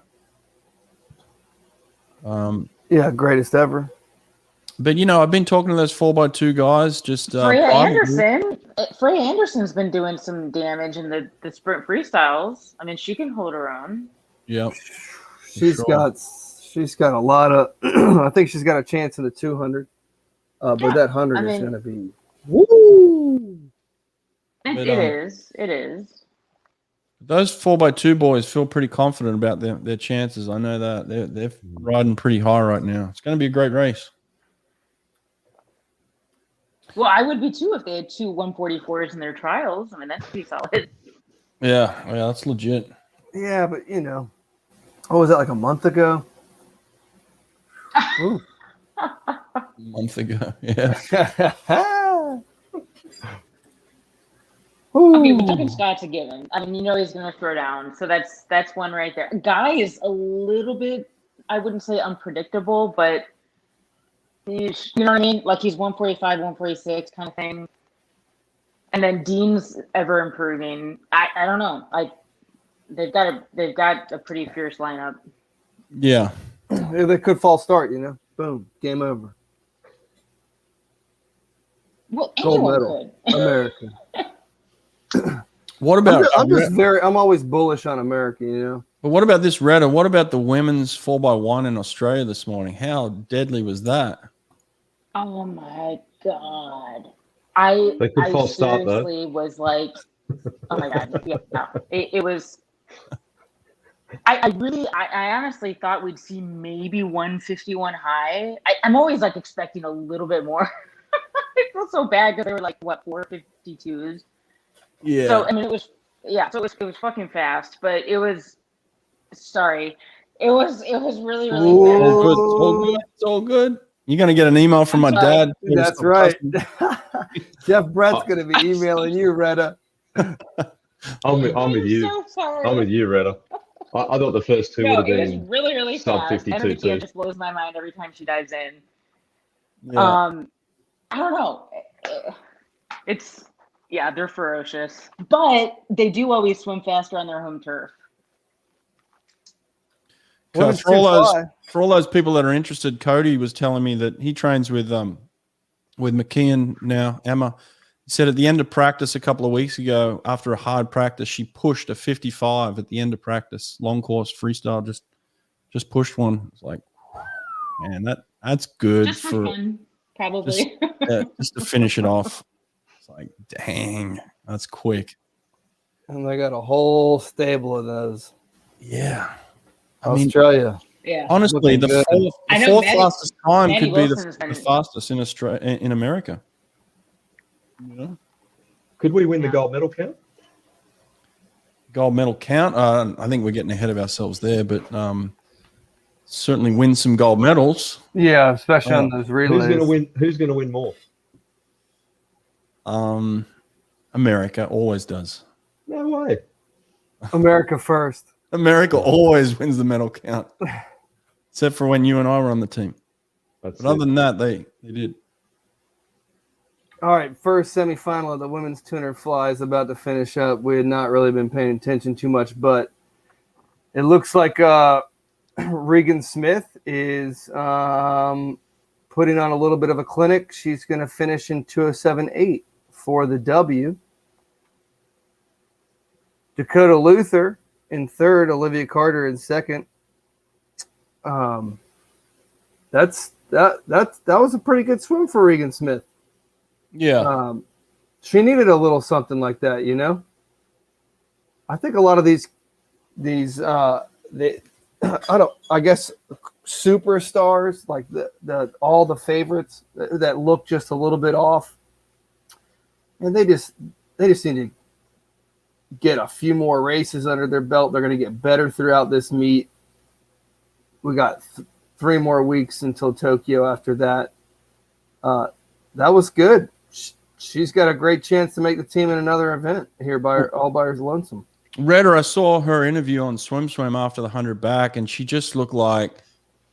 Yeah, greatest ever. But, I've been talking to those 4x2 guys. Just Freya Anderson's been doing some damage in the sprint freestyles. I mean, she can hold her own. Yeah. She's got a lot of I think she's got a chance in the 200. But that 100 is going to be woo. It is. Those 4x2 boys feel pretty confident about their chances. I know that they're riding pretty high right now. It's going to be a great race. Well, I would be too if they had 2 144s in their trials. I mean, that's pretty solid. Yeah, that's legit. Yeah, but what was that, like a month ago? A month ago, yeah. Okay, but Duncan Scott's a given. I mean, he's going to throw down. So that's one right there. Guy is a little bit, I wouldn't say unpredictable, but you know what I mean? Like he's 145, 146 kind of thing. And then Dean's ever improving. I don't know. They've got a pretty fierce lineup. Yeah. They could false start, Boom. Game over. Well, gold medal. Could. America. What about I'm always bullish on America, But what about this, Retta? What about the women's 4x1 in Australia this morning? How deadly was that? Oh my God. They could false start, though. Was like, oh my God. Yeah, no. It was. I honestly thought we'd see maybe 151 high. I'm always like expecting a little bit more. I feel so bad because they were like 452s. Yeah. So I mean, it was fucking fast, but it was. Sorry, it was really fast. It's all good. You're gonna get an email from my dad. That's right. Jeff Brett's gonna be emailing you, Retta. I'm with you. So sorry. I'm with you, Retta. I thought the first 2 would have been it was really sub fast. 52 too. Just blows my mind every time she dives in. Yeah. I don't know. They're ferocious, but they do always swim faster on their home turf. For all those people that are interested, Cody was telling me that he trains with McKeon now, Emma. He said at the end of practice a couple of weeks ago, after a hard practice, she pushed a 55 at the end of practice. Long course freestyle, just pushed one. It's like, man, that's good just for fun, probably. Just to finish it off. It's like, dang, that's quick. And they got a whole stable of those. Yeah. Australia. Yeah. Honestly, the fourth fastest time Maddie could be Wilson's the fastest in Australia, in America. Could we win the gold medal count? Gold medal count? I think we're getting ahead of ourselves there, but certainly win some gold medals. Yeah, especially on those relays. Who's going to win more? America always does. No way. America first. America always wins the medal count, except for when you and I were on the team. But other than that, they did. All right, first semifinal of the women's 200 fly is about to finish up. We had not really been paying attention too much, but it looks like Regan Smith is putting on a little bit of a clinic. She's going to finish in 207.8 for the W. Dakota Luther in third, Olivia Carter in second. That was a pretty good swim for Regan Smith. Yeah. She needed a little something like that, I think a lot of these I guess superstars, like all the favorites that look just a little bit off, and they just need to get a few more races under their belt. They're going to get better throughout this meet. we got 3 more weeks until Tokyo after that. That was good. She's got a great chance to make the team in another event here all by her lonesome. Redder, I saw her interview on Swim after the 100 back, and she just looked like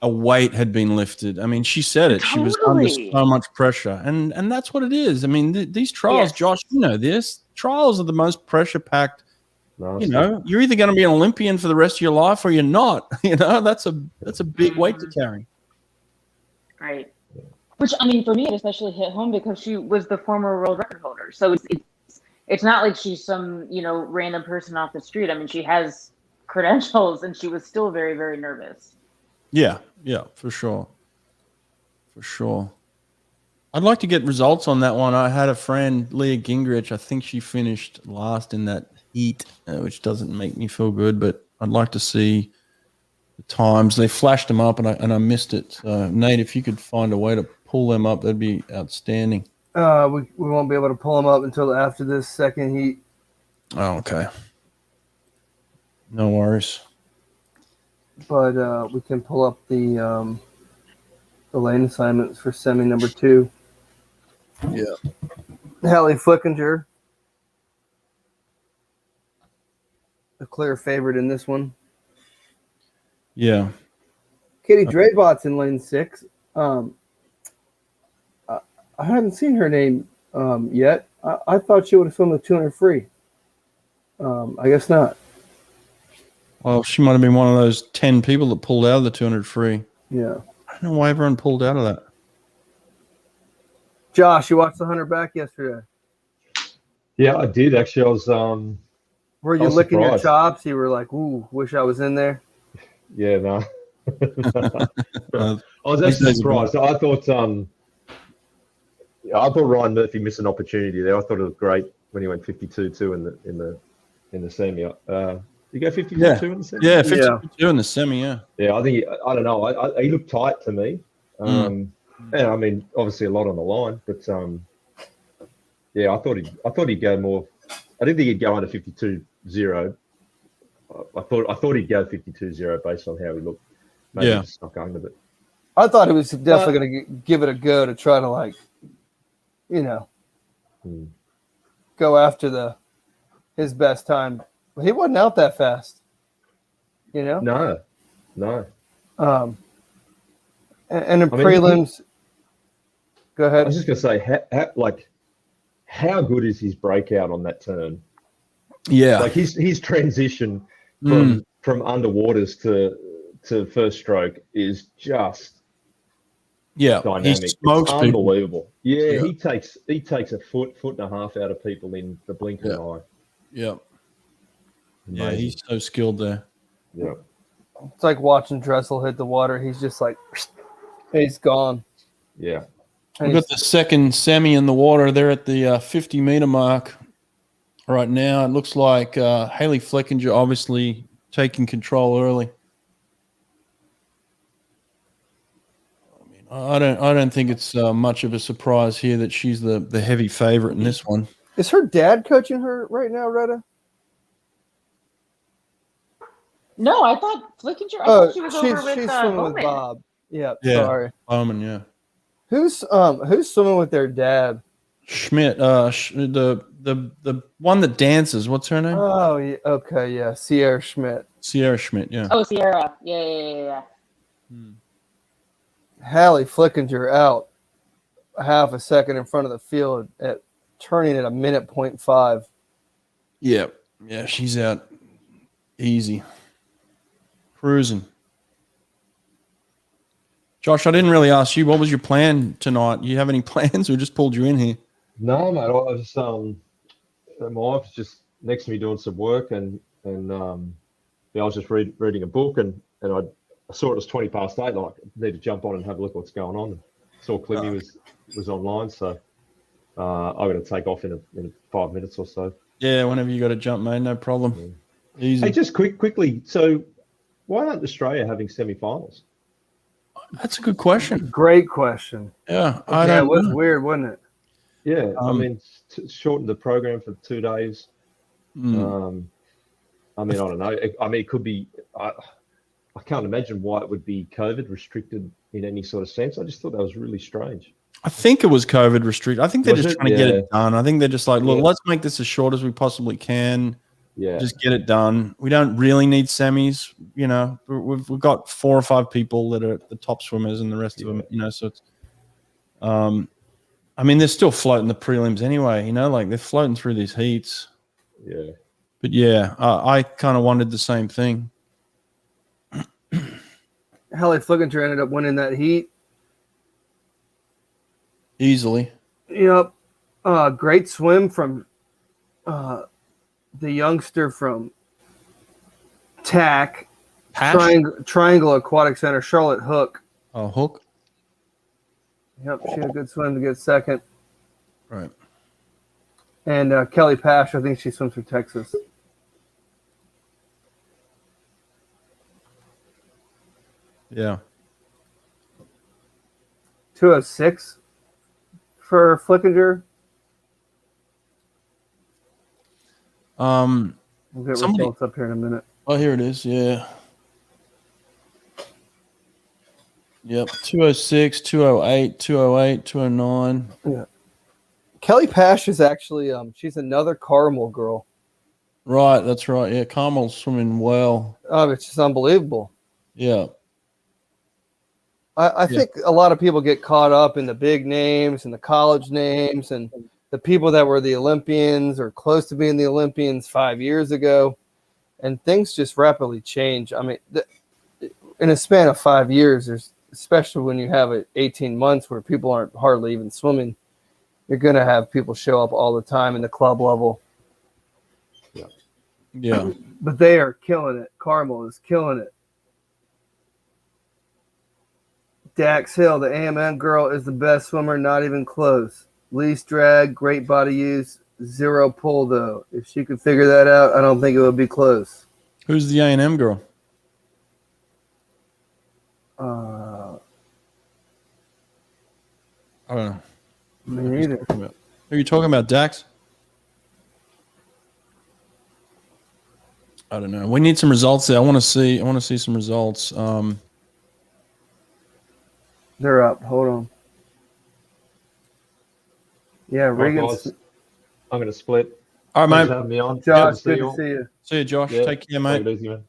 a weight had been lifted. I mean, she said it. She was under so much pressure, and that's what it is. I mean, these trials, Josh, you know this. Trials are the most pressure-packed. You know, you're either going to be an Olympian for the rest of your life or you're not. You know, that's a big weight to carry. Right. Which, I mean, for me, it especially hit home because she was the former world record holder. So it's not like she's some, you know, random person off the street. I mean, she has credentials, and she was still very, very nervous. Yeah, for sure. For sure. I'd like to get results on that one. I had a friend, Leah Gingrich. I think she finished last in that heat, which doesn't make me feel good, but I'd like to see the times. They flashed them up, and I missed it. So, Nate, if you could find a way to pull them up, that'd be outstanding. We won't be able to pull them up until after this second heat. Oh, okay. No worries. But we can pull up the lane assignments for semi number 2. Yeah. Hallie Flickinger, the clear favorite in this one. Yeah. Katie Drabot's in lane 6. I haven't seen her name yet. I thought she would have swum the 200 free. I guess not. Well, she might have been one of those 10 people that pulled out of the 200 free. Yeah. I don't know why everyone pulled out of that. Josh, you watched the 100 back yesterday? Yeah, I did actually. I was. Were you licking your chops? You were like, "Ooh, wish I was in there." Yeah, no. I was actually surprised. I thought Ryan Murphy missed an opportunity there. I thought it was great when he went 52-2 in the semi. You go 52-2 in the semi? Yeah, 52 in the semi. Yeah. Yeah, I think I don't know. He looked tight to me. And I mean, obviously a lot on the line, but yeah, I thought he'd go more. I didn't think he'd go under 52-0. I thought he'd go 52-0 based on how he looked. Maybe he just snuck under, but I thought he was definitely going to give it a go to try to, like, you know, go after his best time. But he wasn't out that fast, you know. No. And in prelims, go ahead. I was just going to say, how good is his breakout on that turn? Yeah, like his transition from underwaters to first stroke is just dynamic. It's unbelievable. Yeah, he takes a foot and a half out of people in the blink of an eye. Yeah. Yeah, he's so skilled there. Yeah. It's like watching Dressel hit the water. He's just like, he's gone. Yeah. We've got the second semi in the water. They're at the 50-meter mark right now. It looks like Haley Flickinger obviously taking control early. I mean, I don't think it's much of a surprise here that she's the heavy favorite in this one. Is her dad coaching her right now, Retta? No, I thought Flickinger. I thought she was over with she's Bowman. swimming with Bob. Yeah, Yeah, sorry. Bowman, yeah. Who's swimming with their dad? Schmidt, the one that dances. What's her name? Oh, yeah, okay, yeah, Sierra Schmidt. Sierra Schmidt, yeah. Oh, Sierra. Yeah. Hallie Flickinger out half a second in front of the field at turning at a minute 0.5. Yeah, she's out easy. Cruising. Josh, I didn't really ask you, what was your plan tonight? You have any plans? We just pulled you in here. No, mate. I was my wife was just next to me doing some work, and I was just reading a book, and I saw it was 20 past 8. Like, I need to jump on and have a look what's going on. Saw Klimmy was online, so I'm going to take off in 5 minutes or so. Yeah, whenever you got to jump, mate, no problem. Yeah. Easy. Hey, just quickly. So, why aren't Australia having semi-finals? That's a good question. Great question. Yeah, it was weird, wasn't it? Yeah, I mean, shortened the program for 2 days. I mean, I don't know. I mean, it could be. I can't imagine why it would be COVID restricted in any sort of sense. I just thought that was really strange. I think it was COVID restricted. I think they're just trying to get it done. I think they're just like, look, let's make this as short as we possibly can. Yeah. Just get it done. We don't really need semis. You know, we've got 4 or 5 people that are the top swimmers, and the rest of them, you know. So it's, I mean, they're still floating the prelims anyway. You know, like they're floating through these heats. Yeah. But yeah, I kind of wondered the same thing. Hallie Flickinger ended up winning that heat easily. Yep. Great swim from the youngster from TAC, Triangle Aquatic Center, Charlotte Hawke. Oh, Hawke. Yep, she had a good swim to get second. Right. And Kelly Pash, I think she swims for Texas. Yeah. 206 for Flickinger. We'll get results up here in a minute. Oh, here it is. Yeah. Yep. 206, 208, 208, 209. Yeah. Kelly Pash is actually she's another Carmel girl. Right, that's right. Yeah, Carmel's swimming well. Oh, it's just unbelievable. Yeah. I think a lot of people get caught up in the big names and the college names and the people that were the Olympians or close to being the Olympians 5 years ago, and things just rapidly change. I mean, in a span of 5 years, there's, especially when you have 18 months where people aren't hardly even swimming, you're going to have people show up all the time in the club level. Yeah. But they are killing it. Carmel is killing it. Dax Hill, the AMN girl, is the best swimmer, not even close. Least drag, great body use, 0 pull, though. If she could figure that out, I don't think it would be close. Who's the A&M girl? I I don't know. Me neither. Are you talking about Dax? I don't know. We need some results there. I want to see some results. They're up. Hold on. Yeah, Regan's. I'm going to split. All right, mate. Have me on. Josh, good to see you. See you, Josh. Yeah. Take care, mate. Take it easy, man.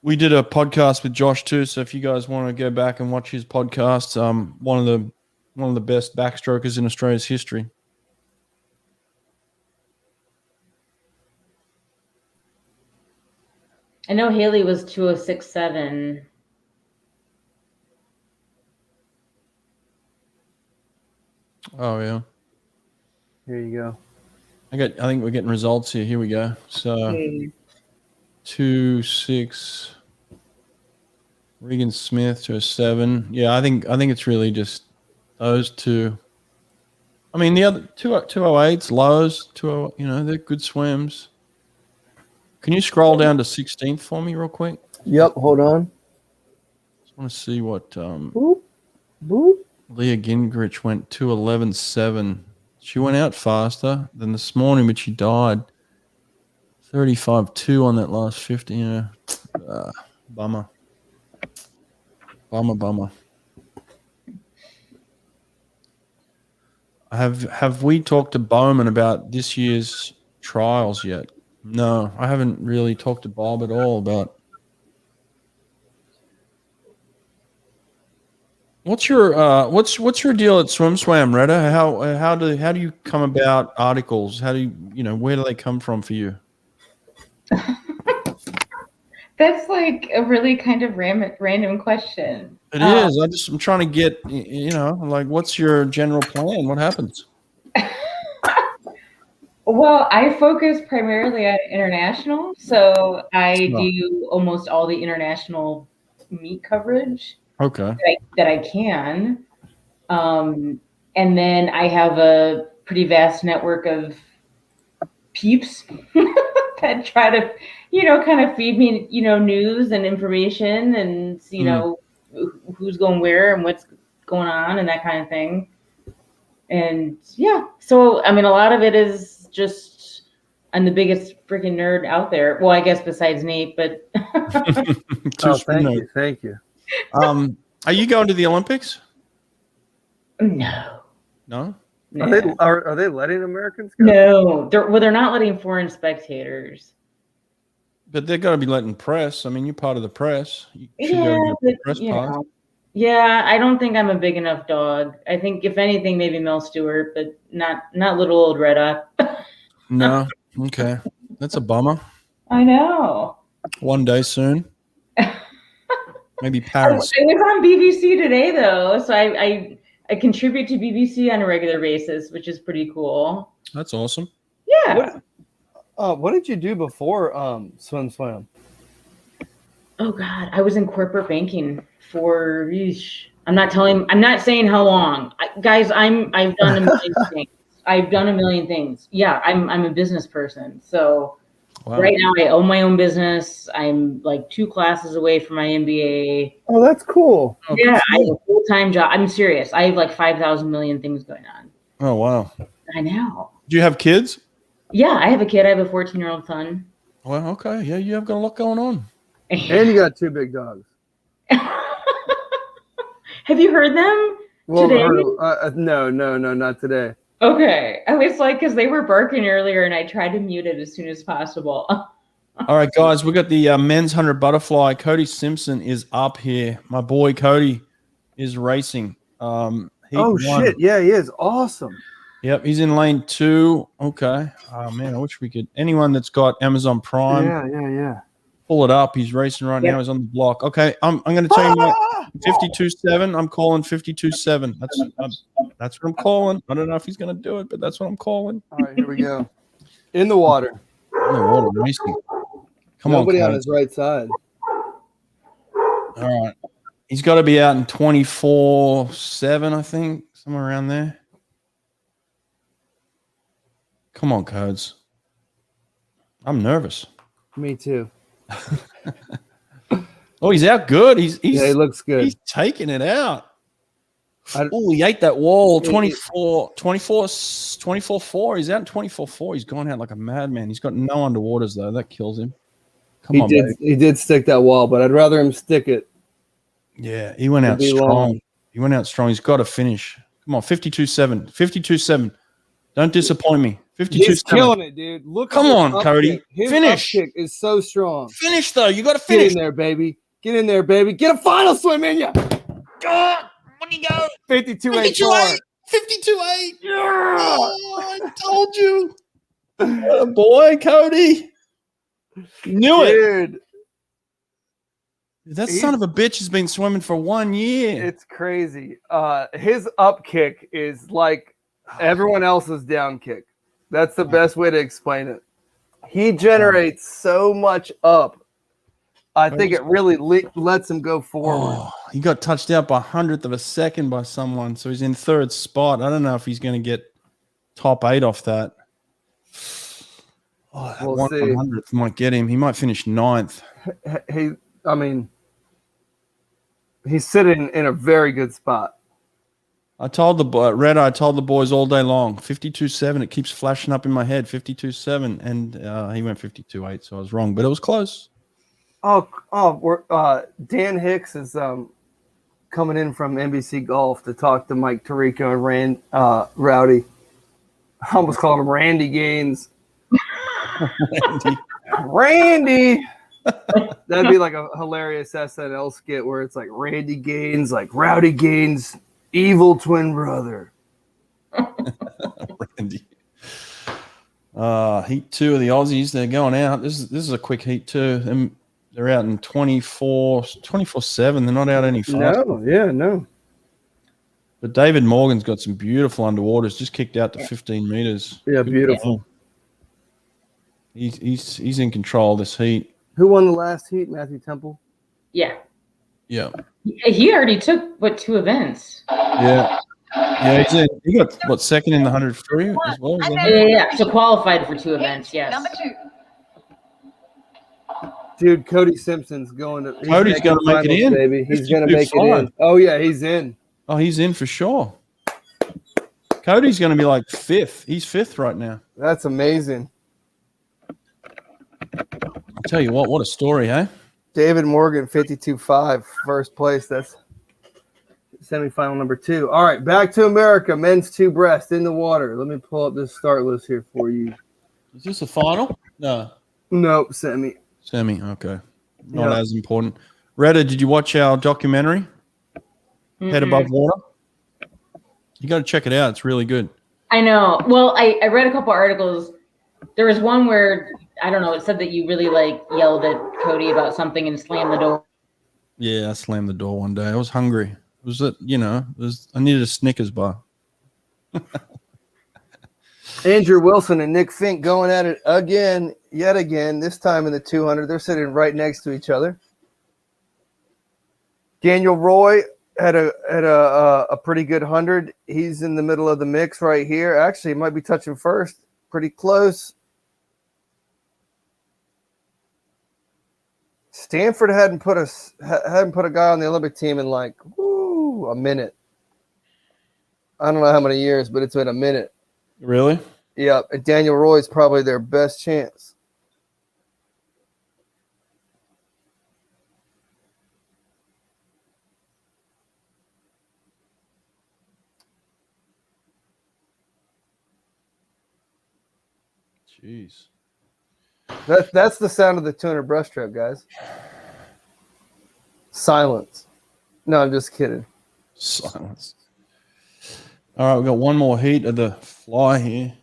We did a podcast with Josh too, so if you guys want to go back and watch his podcast, one of the best backstrokers in Australia's history. I know Haley was 206.7. Oh yeah. Here you go. I think we're getting results here. Here we go. So 2.6. Regan Smith to a 7. Yeah, I think it's really just those two. I mean, the other 208s, lows, 20, you know, they're good swims. Can you scroll down to 16th for me real quick? Yep, hold on. Just want to see what Boop. Boop. Leah Gingrich went 2:11.7. She went out faster than this morning, but she died 35.2 on that last 50. Yeah, bummer. Have we talked to Bowman about this year's trials yet? No, I haven't really talked to Bob at all about. What's your deal at SwimSwam, Retta? How do you come about articles? How do you where do they come from for you? That's like a really kind of random question. It is. I'm trying to get, like, what's your general plan? What happens? Well, I focus primarily on international, so I do almost all the international meet coverage. Okay. That I can. And then I have a pretty vast network of peeps that try to, kind of feed me, news and information and, who's going where and what's going on and that kind of thing. And yeah, so, I mean, a lot of it is just I'm the biggest freaking nerd out there. Well, I guess besides Nate, but. Thank you. Are you going to the Olympics? No. No. Are they letting Americans go? No, they're not letting foreign spectators. But they're going to be letting press. I mean, you're part of the press. Yeah, I don't think I'm a big enough dog. I think if anything, maybe Mel Stewart, but not little old Retta. No. Okay. That's a bummer. I know. One day soon. Maybe Paris. It was on BBC today, though, so I contribute to BBC on a regular basis, which is pretty cool. That's awesome. Yeah. What did you do before Swim? Oh God, I was in corporate banking for. I'm not saying how long, guys. I've done a million things. I've done a million things. Yeah, I'm a business person. So right now I own my own business. I'm like 2 classes away from my MBA. Oh, that's cool. Yeah, I have a full-time job. I'm serious. I have like 5,000 million things going on. Oh wow. I know. Do you have kids? Yeah, I have a kid. I have a 14-year-old son. Well, okay. Yeah, you have got a lot going on. And you got 2 big dogs. Have you heard them today? No, not today. Okay. I was like, because they were barking earlier and I tried to mute it as soon as possible. All right, guys, we got the men's 100 butterfly. Cody Simpson is up here. My boy Cody is racing. Shit. Yeah, he is awesome. Yep, he's in lane 2. Okay. Oh, man, I wish we could. Anyone that's got Amazon Prime. Yeah. Pull it up. He's racing right now. He's on the block. Okay, I'm going to tell you my 52.7. I'm calling 52.7. That's what I'm calling. I don't know if he's going to do it, but that's what I'm calling. All right, here we go. In the water. In the water, racing. Come Nobody on, on his right side. All right. He's got to be out in 24.7, I think, somewhere around there. Come on, Codes. I'm nervous. Me too. Oh, he's out good. He looks good. He's taking it out. Oh, he ate that wall. 24.4. He's out in 24.4. He's gone out like a madman. He's got no underwaters, though. That kills him. He did stick that wall, but I'd rather him stick it. Yeah, he went out strong. Long. He went out strong. He's got to finish. Come on, 52.7. 52.7. Don't disappoint me. 52.7. He's killing it, dude. Come on, Cody. His finish. Kick is so strong. Finish, though. You got to finish. Get in there, baby. Get in there, baby. Get a final swim in you. God, what do you go? 52.8. 52.8. Yeah. Oh, I told you. Oh, boy, Cody. Knew it. Dude. That son of a bitch has been swimming for 1 year. It's crazy. His up kick is like everyone else's down kick. That's the best way to explain it. He generates so much up. I think it really lets him go forward. Oh, he got touched out by 100th of a second by someone, so he's in 3rd spot. I don't know if he's going to get top 8 off that. Oh, that we'll 100th might get him. He might finish 9th. He's sitting in a very good spot. I told the boys all day long, 52.7. It keeps flashing up in my head, 52.7, and he went 52.8, so I was wrong, but it was close. Dan Hicks is coming in from NBC Golf to talk to Mike Tirico and Rowdy. I almost called him Randy Gaines. Randy. That'd be like a hilarious SNL skit where it's like Randy Gaines, like Rowdy Gaines, evil twin brother. Randy. Heat 2 of the Aussies, they're going out. This is a quick heat 2. They're out in 24.7. They're not out any faster. No. But David Morgan's got some beautiful underwaters, just kicked out to 15 meters. Yeah, beautiful. He's in control of this heat. Who won the last heat? Matthew Temple? Yeah. Yeah. He already took, 2 events? Yeah. Yeah, he got, 2nd in the 100 free as well? Yeah, so qualified for 2 events, yes. Number 2. Dude, Cody Simpson's going to... Cody's going to make it in. Baby. He's going to make it in. Oh, yeah, he's in. Oh, he's in for sure. Cody's going to be like 5th. He's 5th right now. That's amazing. I'll tell you what a story, hey? David Morgan, 52.5, first place. That's semifinal number 2. All right, back to America. Men's 2 breast in the water. Let me pull up this start list here for you. Is this a final? No. Nope, semi. Semi, okay. Not as important. Retta, did you watch our documentary? Head Above Water? You got to check it out. It's really good. I know. Well, I read a couple articles. There was one where, I don't know, it said that you really like yelled at Cody about something and slammed the door. Yeah, I slammed the door one day. I was hungry. It was I needed a Snickers bar. Andrew Wilson and Nick Fink going at it yet again, this time in the 200. They're sitting right next to each other. Daniel Roy had a pretty good 100. He's in the middle of the mix right here. Actually, he might be touching first. Pretty close. Stanford hadn't put a guy on the Olympic team in like a minute. I don't know how many years, but it's been a minute. Really? Yeah, and Daniel Roy's probably their best chance. Jeez. That's the sound of the 200 breaststroke, guys. Silence. No, I'm just kidding. Silence. All right, we've got one more heat of the fly here.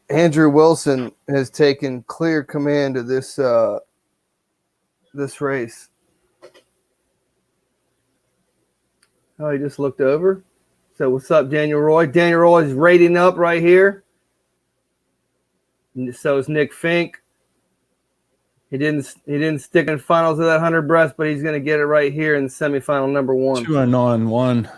Andrew Wilson has taken clear command of this race. Oh, he just looked over. So what's up, Daniel Roy? Daniel Roy is rating up right here. And so is Nick Fink. He didn't stick in finals of that 100 breast, but he's going to get it right here in semifinal number 1. 209.1.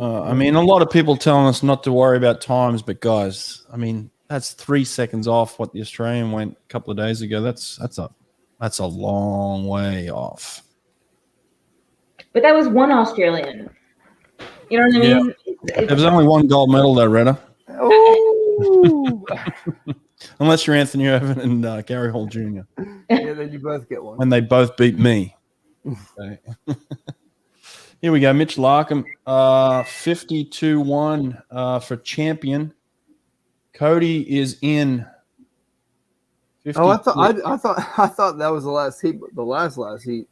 I mean, a lot of people telling us not to worry about times, but guys, I mean, that's 3 seconds off what the Australian went a couple of days ago. That's a long way off. But that was one Australian. You know what I mean? There was only one gold medal though, Retta. Oh. Unless you're Anthony Irvin and Gary Hall Jr. Yeah, then you both get one. When they both beat me. Okay. Here we go. Mitch Larkham, 52-1 for champion. Cody is in. 52. Oh, I thought that was the last heat, but the last heat.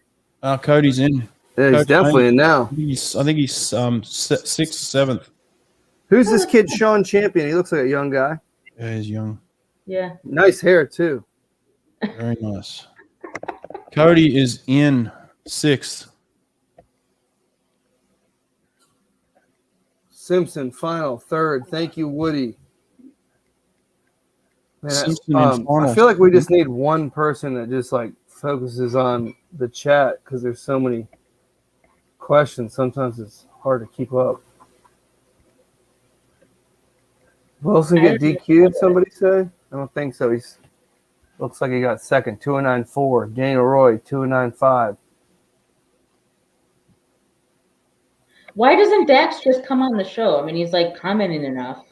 Cody's in. Yeah, he's definitely in now. I think he's 6th, 7th. Who's this kid, Sean Champion? He looks like a young guy. Yeah, he's young. Yeah. Nice hair too. Very nice. Cody is in 6th. Simpson final 3rd. Thank you, Woody. Man, I feel like we just need one person that just like focuses on the chat because there's so many questions. Sometimes it's hard to keep up. Wilson get DQ'd, somebody say? I don't think so. He's looks like he got second, 209.4. Daniel Roy, 209.5. Why doesn't Dax just come on the show? I mean, he's like commenting enough.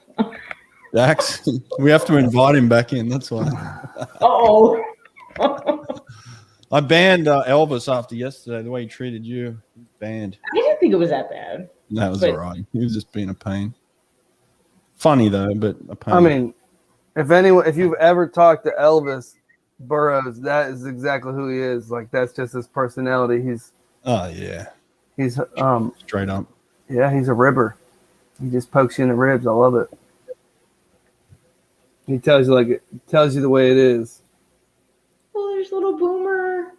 Dax, we have to invite him back in. That's why. Uh-oh. I banned Elvis after yesterday. The way he treated you, banned. I didn't think it was that bad. That was all right. He was just being a pain. Funny though, but a pain. I mean, if you've ever talked to Elvis Burrows, that is exactly who he is. Like that's just his personality. He's straight up. Yeah, he's a ribber. He just pokes you in the ribs. I love it. He tells you the way it is. Oh, there's little Boomer.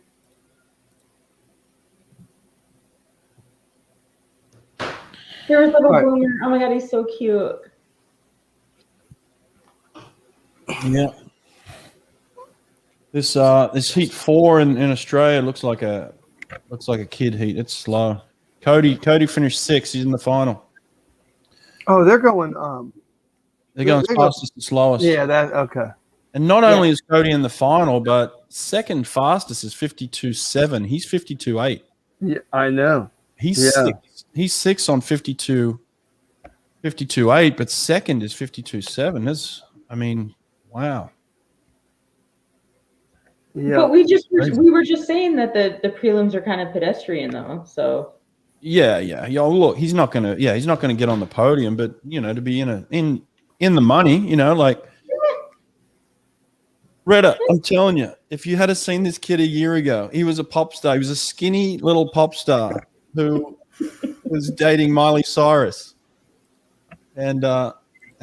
There's little Boomer. Oh my God, he's so cute. Yeah. This heat 4 in Australia looks like a kid heat. It's slow. Cody finished 6th. He's in the final. Oh, they're going. They're going fastest and slowest. Yeah, okay. And not only is Cody in the final, but second fastest is 52.7. He's 52.8. Yeah, I know. He's 6. He's 6 on 52.8, but second is 52.7. Wow. Yeah. But we were just saying that the prelims are kind of pedestrian though. So yeah. Look, he's not gonna get on the podium, but to be in the money, like Retta, I'm telling you, if you had seen this kid a year ago, he was a pop star. He was a skinny little pop star who was dating Miley Cyrus, and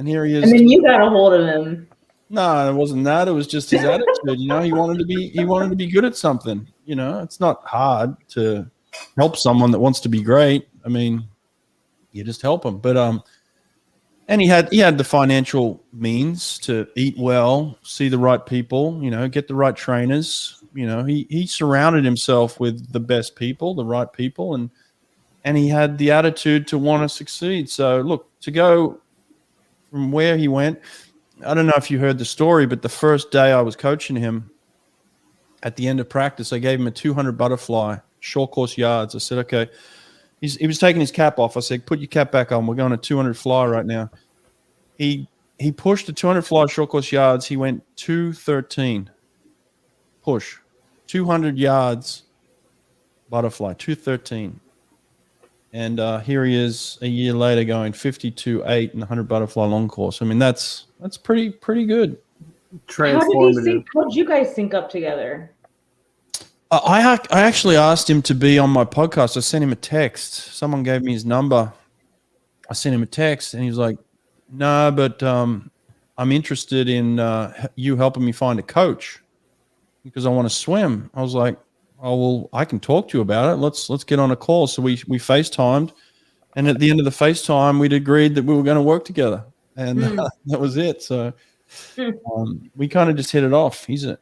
here he is. And then you got a hold of him. No, it wasn't that. It was just his attitude. He wanted to be good at something. It's not hard to help someone that wants to be great. I mean, you just help them. But and he had the financial means to eat well, see the right people, get the right trainers. He surrounded himself with the best people, the right people, and he had the attitude to want to succeed. So look, to go from where he went. I don't know if you heard the story, but the first day I was coaching him, at the end of practice, I gave him a 200 butterfly, short course yards. I said, okay. He was taking his cap off. I said, put your cap back on. We're going to 200 fly right now. He pushed the 200 fly short course yards. He went 213. Push. 200 yards butterfly, 213. And here he is a year later going 52.8 in the 100 butterfly long course. I mean, that's pretty good. Transformative. How did you guys sync up together? I actually asked him to be on my podcast. I sent him a text. Someone gave me his number. I sent him a text, and he was like, "No, but I'm interested in you helping me find a coach because I want to swim." I was like, "Oh well, I can talk to you about it. Let's get on a call." So we FaceTimed, and at the end of the FaceTime, we'd agreed that we were going to work together, and that was it. So we kind of just hit it off. He's a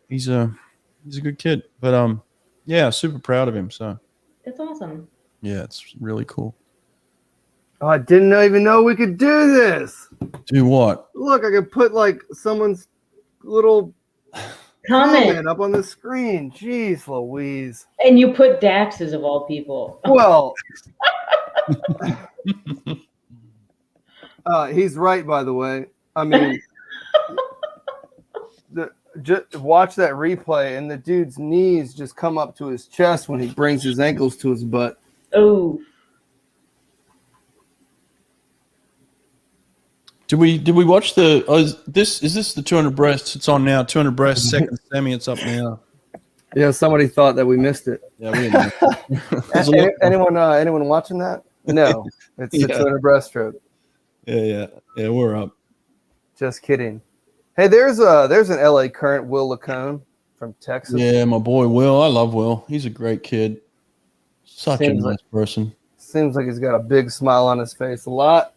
good kid, but yeah, super proud of him. So that's awesome. Yeah, it's really cool. Oh, I didn't even know we could do this. Do what? Look, I could put like someone's little comment up on the screen. Jeez Louise. And you put Dax's of all people. Well, he's right, by the way. I mean, just watch that replay, and the dude's knees just come up to his chest when he brings his ankles to his butt. Oh. Did we watch the? Is this the 200 breasts? It's on now. 200 breasts, second semi. It's up now. Yeah, somebody thought that we missed it. Yeah, we didn't. Anyone watching that? No, it's the 200 breaststroke. Yeah, we're up. Just kidding. Hey, there's an LA Current, Will Lacone from Texas. Yeah, my boy Will. I love Will. He's a great kid. Such a nice person. Seems like he's got a big smile on his face. A lot.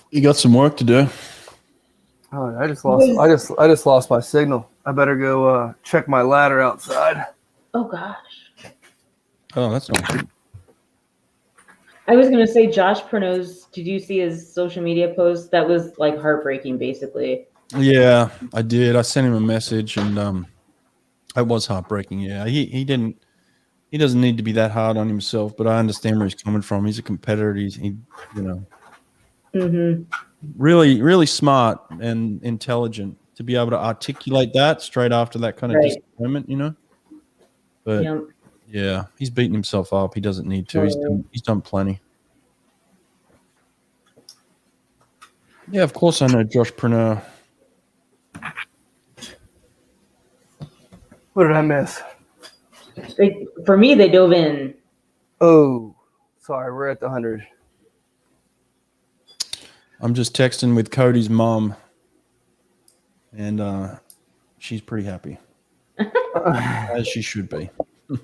You got some work to do. Oh, I just lost my signal. I better go check my ladder outside. Oh gosh. Oh, that's not good. I was gonna say Josh Perno's. Did you see his social media post? That was like heartbreaking, basically. Yeah, I did. I sent him a message, and it was heartbreaking. Yeah, he doesn't need to be that hard on himself, but I understand where he's coming from. He's a competitor. Really, really smart and intelligent to be able to articulate that straight after that kind of disappointment, But yeah, he's beating himself up. He doesn't need to. He's done plenty. Yeah, of course I know Josh Purnell. What did I miss? For me, they dove in. Oh, sorry, we're at the 100. I'm just texting with Cody's mom, and she's pretty happy, as she should be.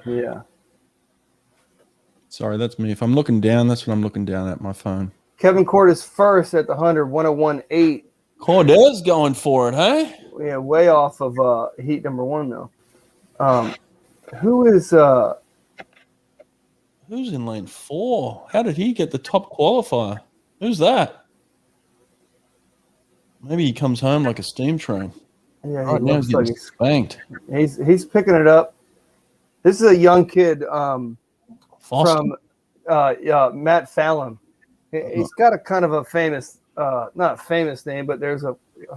Yeah. Sorry, that's me. If I'm looking down, that's what I'm looking down at my phone. Kevin Cord is first at the 100, 101.8. Cordell's going for it, hey? Yeah, way off of heat number 1 though. Who's in lane 4? How did he get the top qualifier? Who's that? Maybe he comes home like a steam train. Yeah, right now he's getting spanked. He's picking it up. This is a young kid from Matt Fallon. He's got a kind of a famous, not famous name, but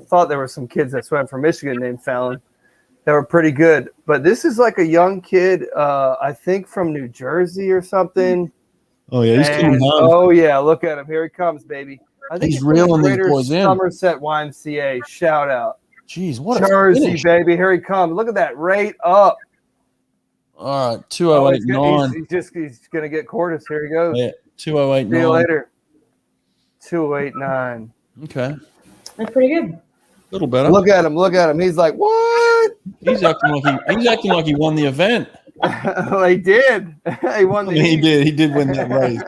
thought there were some kids that swam from Michigan named Fallon that were pretty good. But this is like a young kid, I think from New Jersey or something. Oh, yeah, he's coming home. Oh, yeah, look at him. Here he comes, baby. I think he's reeling these Greater boys in. Somerset YMCA. Shout out. Jeez, what Jersey, a finish. baby. Here he comes. Look at that rate up. All right, 208.9. He's going to get Cordis. Here he goes. Yeah, 208.9. See you later. 208.9. Okay. That's pretty good. A little better. Look at him. He's like, what? He's acting like he won the event. Well, he did. He won the He did win that race.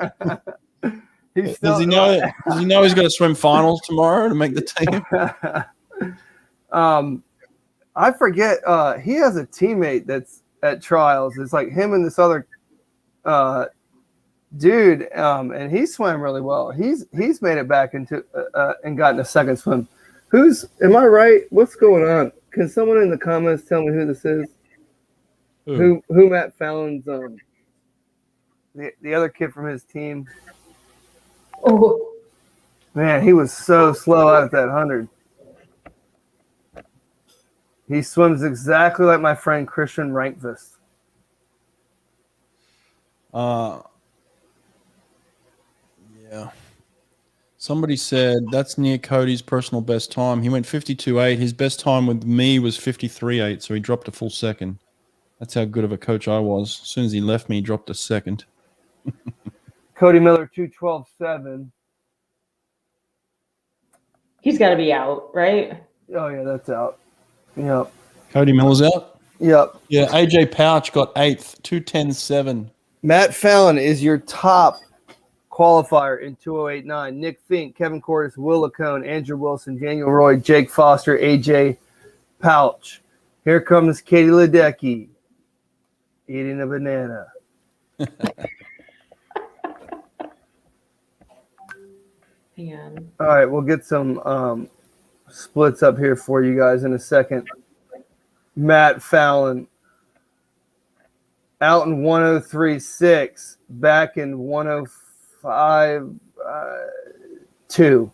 Does he know he's got to swim finals tomorrow to make the team? I forget. He has a teammate that's at trials. It's like him and this other dude, and he swam really well. He's made it back into and gotten a second swim. Am I right? What's going on? Can someone in the comments tell me who this is? Who Matt Fallon's the other kid from his team? Oh man, he was so slow out at that 100. He swims exactly like my friend Christian Rankvist. Yeah. Somebody said that's near Cody's personal best time. He went 52.8. His best time with me was 53.8, so he dropped a full second. That's how good of a coach I was. As soon as he left me, he dropped a second. Cody Miller, 212.7. He's got to be out, right? Oh, yeah, that's out. Yep. Cody Miller's out? Yep. Yeah, AJ Pouch got 8th, 210.7. Matt Fallon is your top qualifier in 208.9. Nick Fink, Kevin Cordis, Will Lacone, Andrew Wilson, Daniel Roy, Jake Foster, AJ Pouch. Here comes Katie Ledecky eating a banana. Man. All right, we'll get some splits up here for you guys in a second. Matt Fallon out in 103.6, back in 105.2.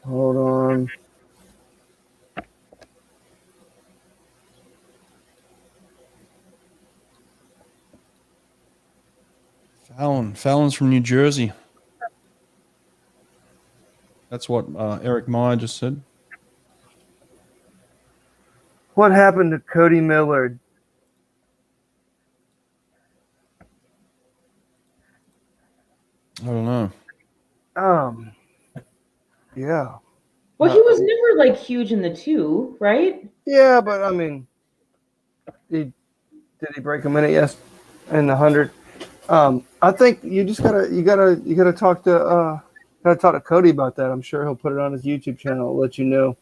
Hold on. Fallon's from New Jersey. That's what Eric Meyer just said. What happened to Cody Miller? I don't know. Yeah. Well, he was never like huge in the 2, right? Yeah, but I mean, did he break a minute? Yes, in the 100. I think you just gotta talk to Cody about that. I'm sure he'll put it on his YouTube channel, let you know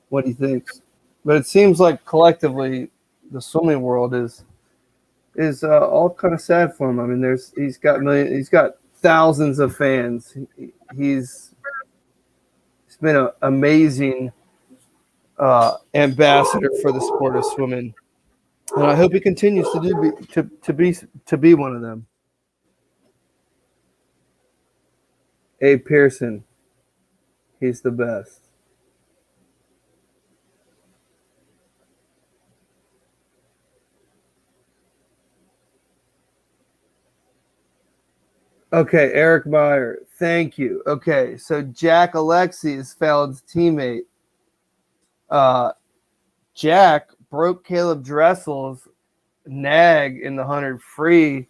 what he thinks. But it seems like collectively, the swimming world is all kind of sad for him. I mean, he's got thousands of fans. He's been an amazing ambassador for the sport of swimming, and I hope he continues to be one of them. Abe Pearson, he's the best. Okay, Eric Meyer, thank you. Okay, so Jack Alexi is Fallon's teammate. Jack broke Caleb Dressel's nag in the 100 free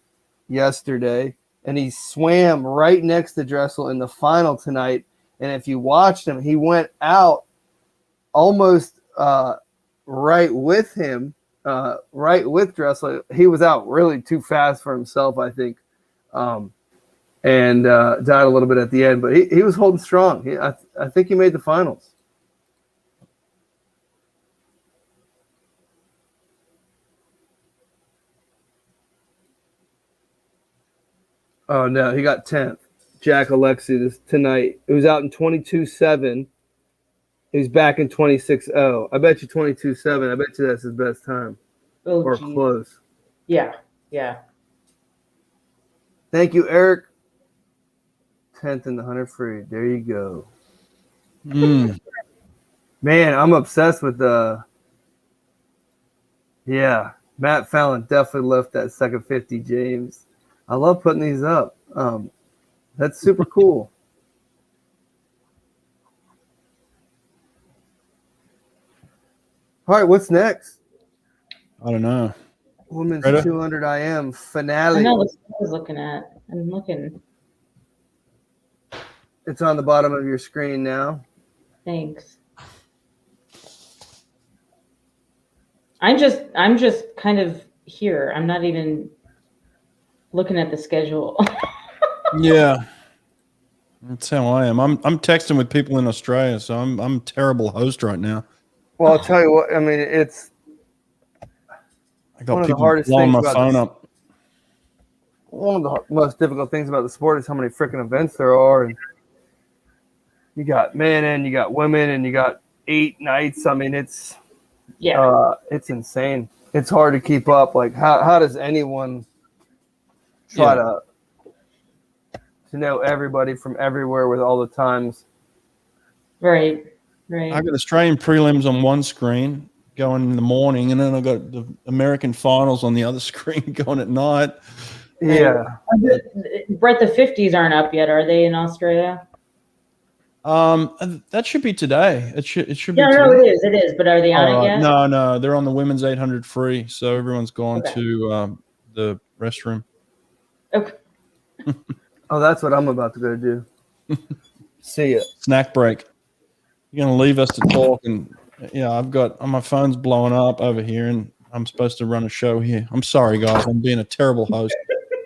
yesterday, and he swam right next to Dressel in the final tonight. And if you watched him, he went out almost right with him, right with Dressel. He was out really too fast for himself, I think. And died a little bit at the end, but he was holding strong. I think he made the finals. Oh, no, he got 10th. Jack Alexi tonight. It was out in 22.7. He's back in 26.0. I bet you 22.7. I bet you that's his best time. Oh, or geez. Close. Yeah, yeah. Thank you, Eric. 10th in the 100 free. There you go. Mm. Man, I'm obsessed with Matt Fallon definitely left that second 50, James. I love putting these up. That's super cool. All right, what's next? I don't know. Women's Greta? 200 IM finale. I know what I was looking at. I'm looking. It's on the bottom of your screen now. Thanks. I'm just kind of here. I'm not even looking at the schedule. Yeah. That's how I am. I'm texting with people in Australia, so I'm a terrible host right now. Well, I'll tell you what, I mean, it's I got one of the people hardest blowing things my about phone this. up. One of the most difficult things about the sport is how many freaking events there are. And you got men and you got women and you got 8 nights. I mean, it's insane. It's hard to keep up. Like, how does anyone try to know everybody from everywhere with all the times? Right. I got Australian prelims on one screen going in the morning, and then I got the American finals on the other screen going at night. Yeah. Brett, the 50s aren't up yet, are they, in Australia? That should be today. It should be. Yeah, no, it is. But are they on it yet? No, they're on the women's 800 free, so everyone's gone to the restroom. Okay. Oh, that's what I'm about to go do. See ya. Snack break. You're gonna leave us to talk, and I've got my phone's blowing up over here, and I'm supposed to run a show here. I'm sorry, guys. I'm being a terrible host.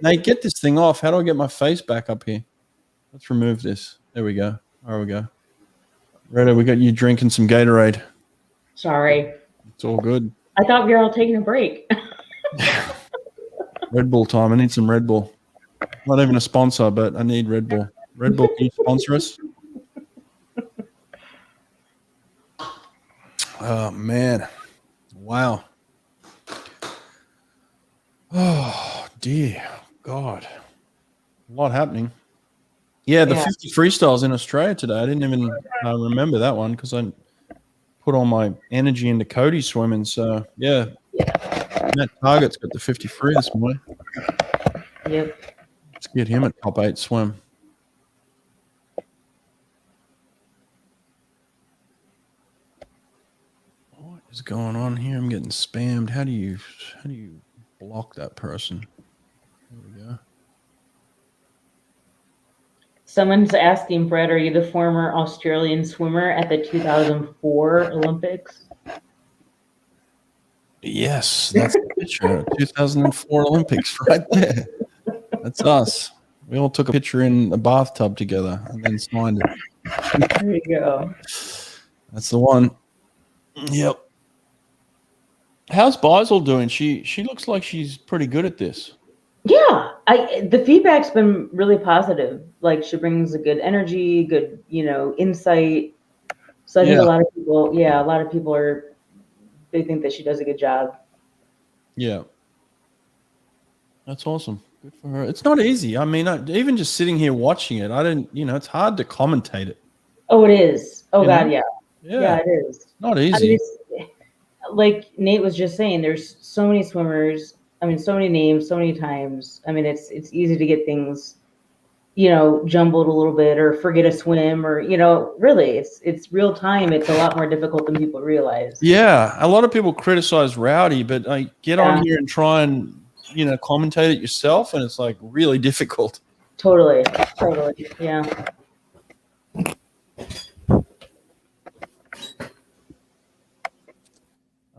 Nate, get this thing off. How do I get my face back up here? Let's remove this. There we go. There we go. Retta, we got you drinking some Gatorade. Sorry. It's all good. I thought we were all taking a break. Red Bull time. I need some Red Bull. Not even a sponsor, but I need Red Bull. Red Bull, can you sponsor us? Oh, man. Wow. Oh, dear God. A lot happening. Yeah, the 50 freestyles in Australia today. I didn't even remember that one because I put all my energy into Cody swimming. So, Matt Target's got the 50 free this morning. Yep. Let's get him at top 8 swim. What is going on here? I'm getting spammed. How do you block that person? There we go. Someone's asking, Brett, are you the former Australian swimmer at the 2004 Olympics? Yes, that's the picture. 2004 Olympics right there. That's us. We all took a picture in a bathtub together and then signed it. There you go. That's the one. Yep. How's Beisel doing? She looks like she's pretty good at this. Yeah, the feedback's been really positive. Like, she brings a good energy, good, insight. So I think a lot of people they think that she does a good job. Yeah. That's awesome. Good for her. It's not easy. I mean, even just sitting here watching it, it's hard to commentate it. Oh, it is. Oh, God, yeah. Yeah, it is. Not easy. I mean, like Nate was just saying, there's so many swimmers. I mean, so many names, so many times. I mean, it's easy to get things, jumbled a little bit or forget a swim or, really it's real time. It's a lot more difficult than people realize. Yeah. A lot of people criticize Rowdy, but get on here and try and, commentate it yourself. And it's like really difficult. Totally. Yeah.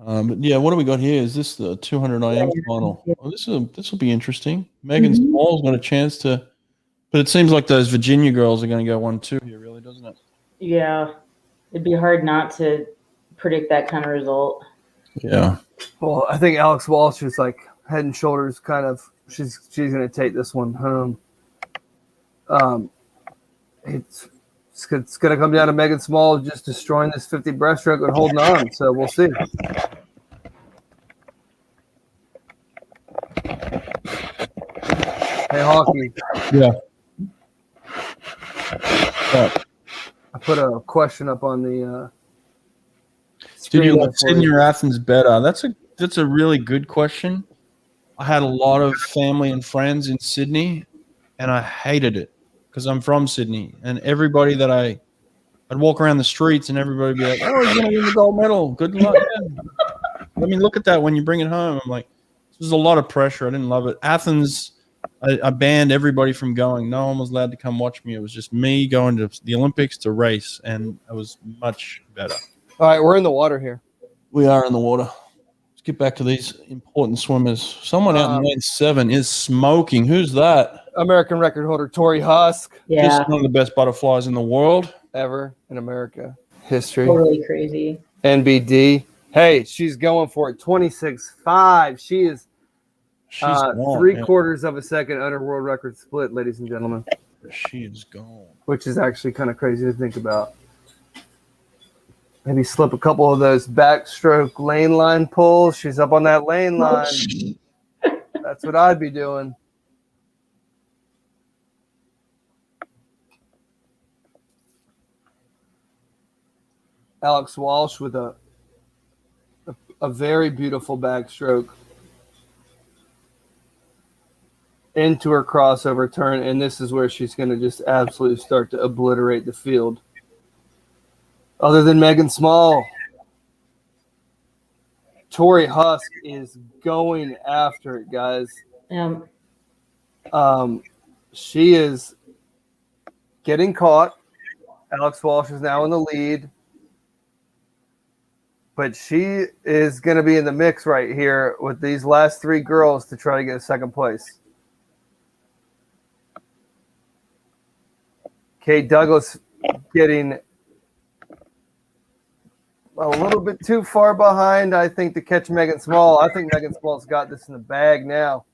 But what do we got here? Is this the 200 IM final? Oh, this will be interesting. Megan Small's got a chance to, but it seems like those Virginia girls are going to go 1-2 here, really, doesn't it? Yeah, it'd be hard not to predict that kind of result. Yeah. Well, I think Alex Walsh is like head and shoulders kind of. She's going to take this one home. It's going to come down to Megan Small just destroying this 50 breaststroke and holding on. So we'll see. Hey, Hawke. Yeah. I put a question up on the Did you like Sydney or Athens better? That's a really good question. I had a lot of family and friends in Sydney, and I hated it because I'm from Sydney, and everybody that I'd walk around the streets and everybody would be like, "Oh, he's going to win the gold medal. Good luck." Yeah. Let me look at that when you bring it home. I'm like, this was a lot of pressure. I didn't love it. Athens, I banned everybody from going. No one was allowed to come watch me. It was just me going to the Olympics to race, and it was much better. All right, we're in the water here. We are in the water. Let's get back to these important swimmers. Someone out in lane 7 is smoking. Who's that? American record holder Tori Husk. Yeah. Just one of the best butterflies in the world. Ever in America history. Totally crazy. NBD. Hey, she's going for it. 26.5. She is 3/4 of a second under world record split, ladies and gentlemen. She is gone. Which is actually kind of crazy to think about. Maybe slip a couple of those backstroke lane line pulls. She's up on that lane line. That's what I'd be doing. Alex Walsh with a very beautiful backstroke into her crossover turn, and this is where she's going to just absolutely start to obliterate the field. Other than Megan Small, Tori Husk is going after it, guys. She is getting caught. Alex Walsh is now in the lead. But she is going to be in the mix right here with these last 3 girls to try to get a second place. Kate Douglas getting a little bit too far behind, I think, to catch Megan Small. I think Megan Small's got this in the bag now.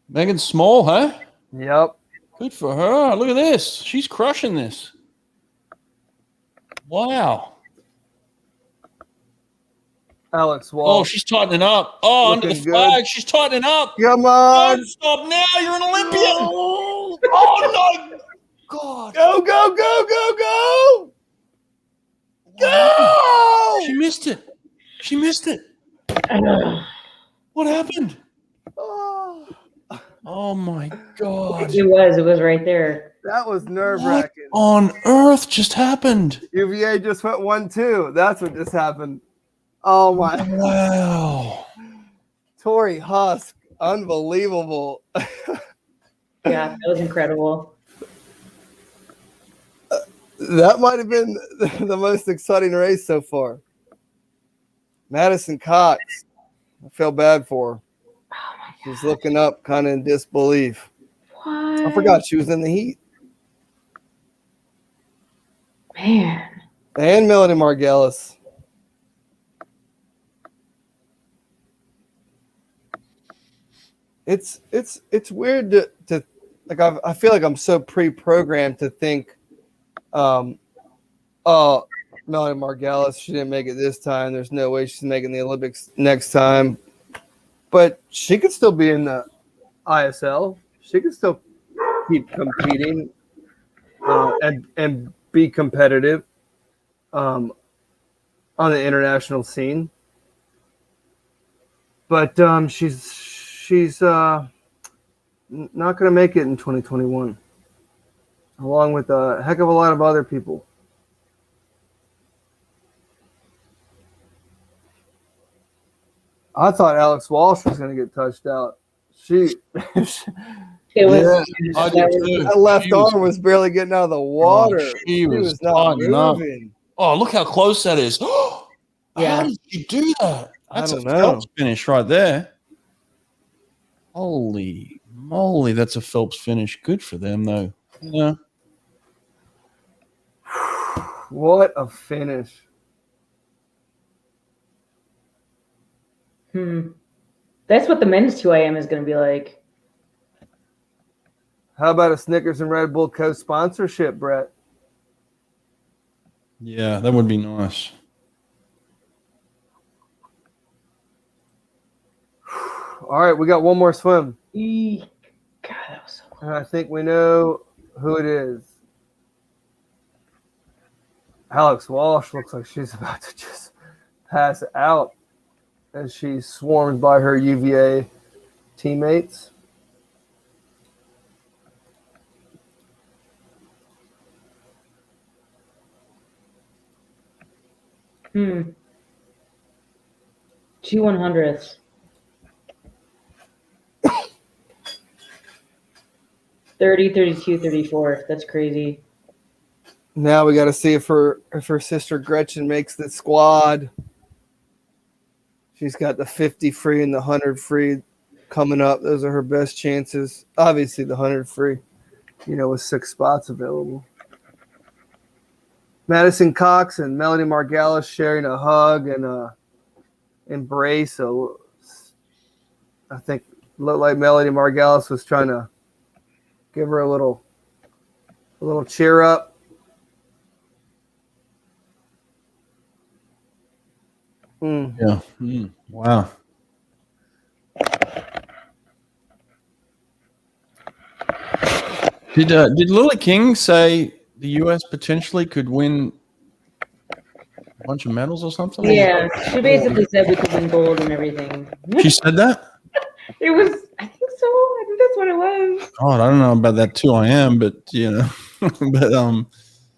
Megan Small, huh? Yep. Good for her. Look at this. She's crushing this. Wow. Alex Wall. Oh, she's tightening up. Oh, under the flag. She's tightening up. Come on. Don't stop now. You're an Olympian. Oh, no. God. Go, go, go, go, go. Go! She missed it. She missed it. What happened? Oh my God. It was right there. That was nerve-wracking. What on earth just happened? UVA just went 1-2. That's what just happened. Oh my. Wow. Tori Husk. Unbelievable. Yeah, that was incredible. That might have been the most exciting race so far. Madison Cox. I feel bad for her. Oh my God. She's looking up kind of in disbelief. What? I forgot she was in the heat. Man. And Melanie Margulis. It's weird to like I feel like I'm so pre-programmed to think Melanie Margulis, she didn't make it this time. There's no way she's making the Olympics next time. But she could still be in the ISL. She could still keep competing and be competitive on the international scene. But she's not going to make it in 2021, along with a heck of a lot of other people. I thought Alex Walsh was going to get touched out. That left arm was barely getting out of the water. She was not moving. Oh, look how close that is. Yeah. How did you do that? That's I don't a know. Phelps finish right there. Holy moly, that's a Phelps finish. Good for them, though. Yeah. What a finish. That's what the men's 2 AM is going to be like. How about a Snickers and Red Bull co-sponsorship, Brett? Yeah, that would be nice. All right, we got one more swim. God, that was so close. And I think we know who it is. Alex Walsh looks like she's about to just pass out as she's swarmed by her UVA teammates. Two 100ths. 30, 32, 34. That's crazy. Now we got to see if her sister Gretchen makes the squad. She's got the 50 free and the 100 free coming up. Those are her best chances. Obviously, the 100 free, with 6 spots available. Madison Cox and Melody Margalis sharing a hug and a embrace. So I think looked like Melody Margalis was trying to give her a little cheer up. Yeah. Wow. Did Lily King say the U.S. potentially could win a bunch of medals or something? Yeah, she basically said we could win gold and everything. She said that? It was, I think so. I think that's what it was. God, I don't know about that 2IM, but but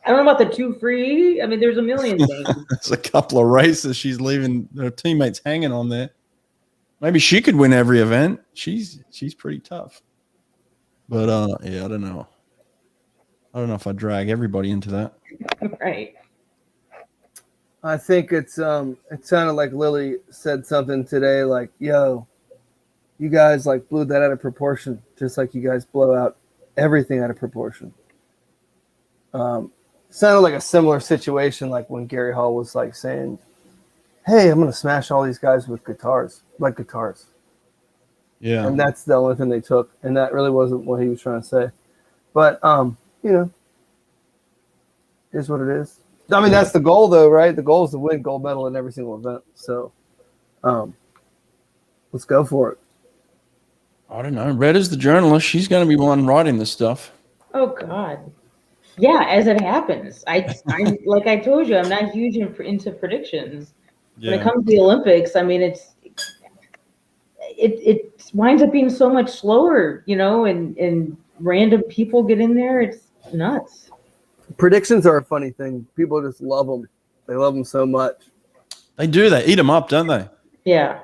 I don't know about the 2 free. I mean, there's a million things. There's a couple of races she's leaving her teammates hanging on there. Maybe she could win every event. She's pretty tough. But yeah, I don't know. I don't know if I drag everybody into that. Right. I think it sounded like Lily said something today like, yo, you guys like blew that out of proportion, just like you guys blow out everything out of proportion. Sounded like a similar situation like when Gary Hall was like saying, hey, I'm going to smash all these guys with guitars. Yeah. And that's the only thing they took. And that really wasn't what he was trying to say. But, is what it is. I mean, that's the goal, though, right? The goal is to win gold medal in every single event. So, let's go for it. I don't know. Red is the journalist. She's going to be one writing this stuff. Oh, God. Yeah, as it happens. I like I told you, I'm not huge into predictions. Yeah. When it comes to the Olympics, I mean, it winds up being so much slower, and random people get in there. It's nuts. Predictions are a funny thing. People just love them. They love them so much. They do. They eat them up, don't they? Yeah.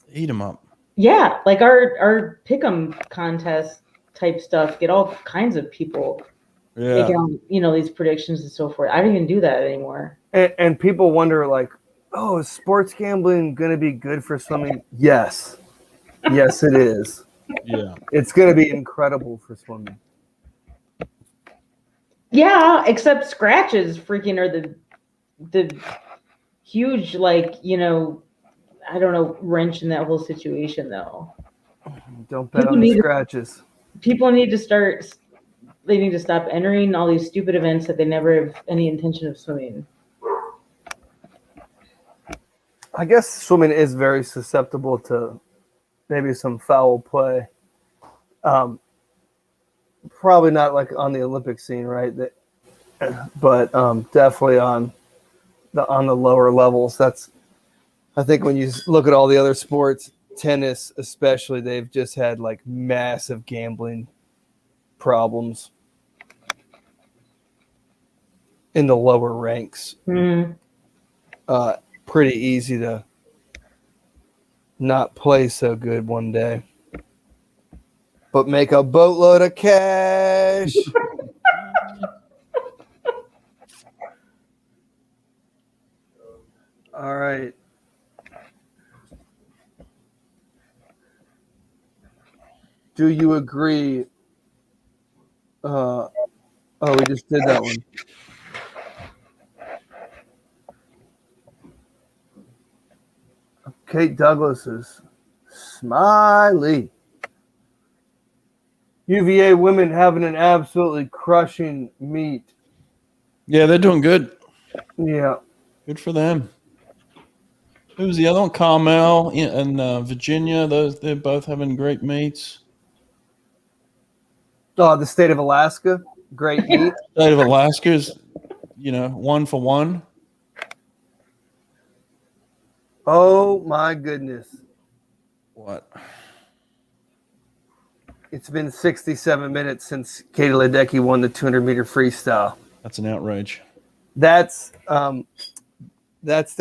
They eat them up. Yeah, like our pick'em contest type stuff get all kinds of people. Yeah. Making, these predictions and so forth. I don't even do that anymore. And people wonder, like, oh, is sports gambling going to be good for swimming? Yes. Yes, it is. Yeah. It's going to be incredible for swimming. Yeah, except scratches freaking are the huge, like, I don't know, wrench in that whole situation, though. Don't bet on the scratches. People need to start... They need to stop entering all these stupid events that they never have any intention of swimming. I guess swimming is very susceptible to maybe some foul play. Probably not like on the Olympic scene, right? But definitely on the lower levels. I think when you look at all the other sports, tennis especially, they've just had like massive gambling problems in the lower ranks. Pretty easy to not play so good one day, but make a boatload of cash. All right. Do you agree? We just did that one. Kate Douglas is smiley. UVA women having an absolutely crushing meet. Yeah, they're doing good. Yeah. Good for them. Who was the other one? Carmel and Virginia. They're both having great meets. Oh, the state of Alaska. Great meet. State of Alaska is 1 for 1. Oh my goodness. What? It's been 67 minutes since Katie Ledecky won the 200-meter freestyle. That's an outrage. That's the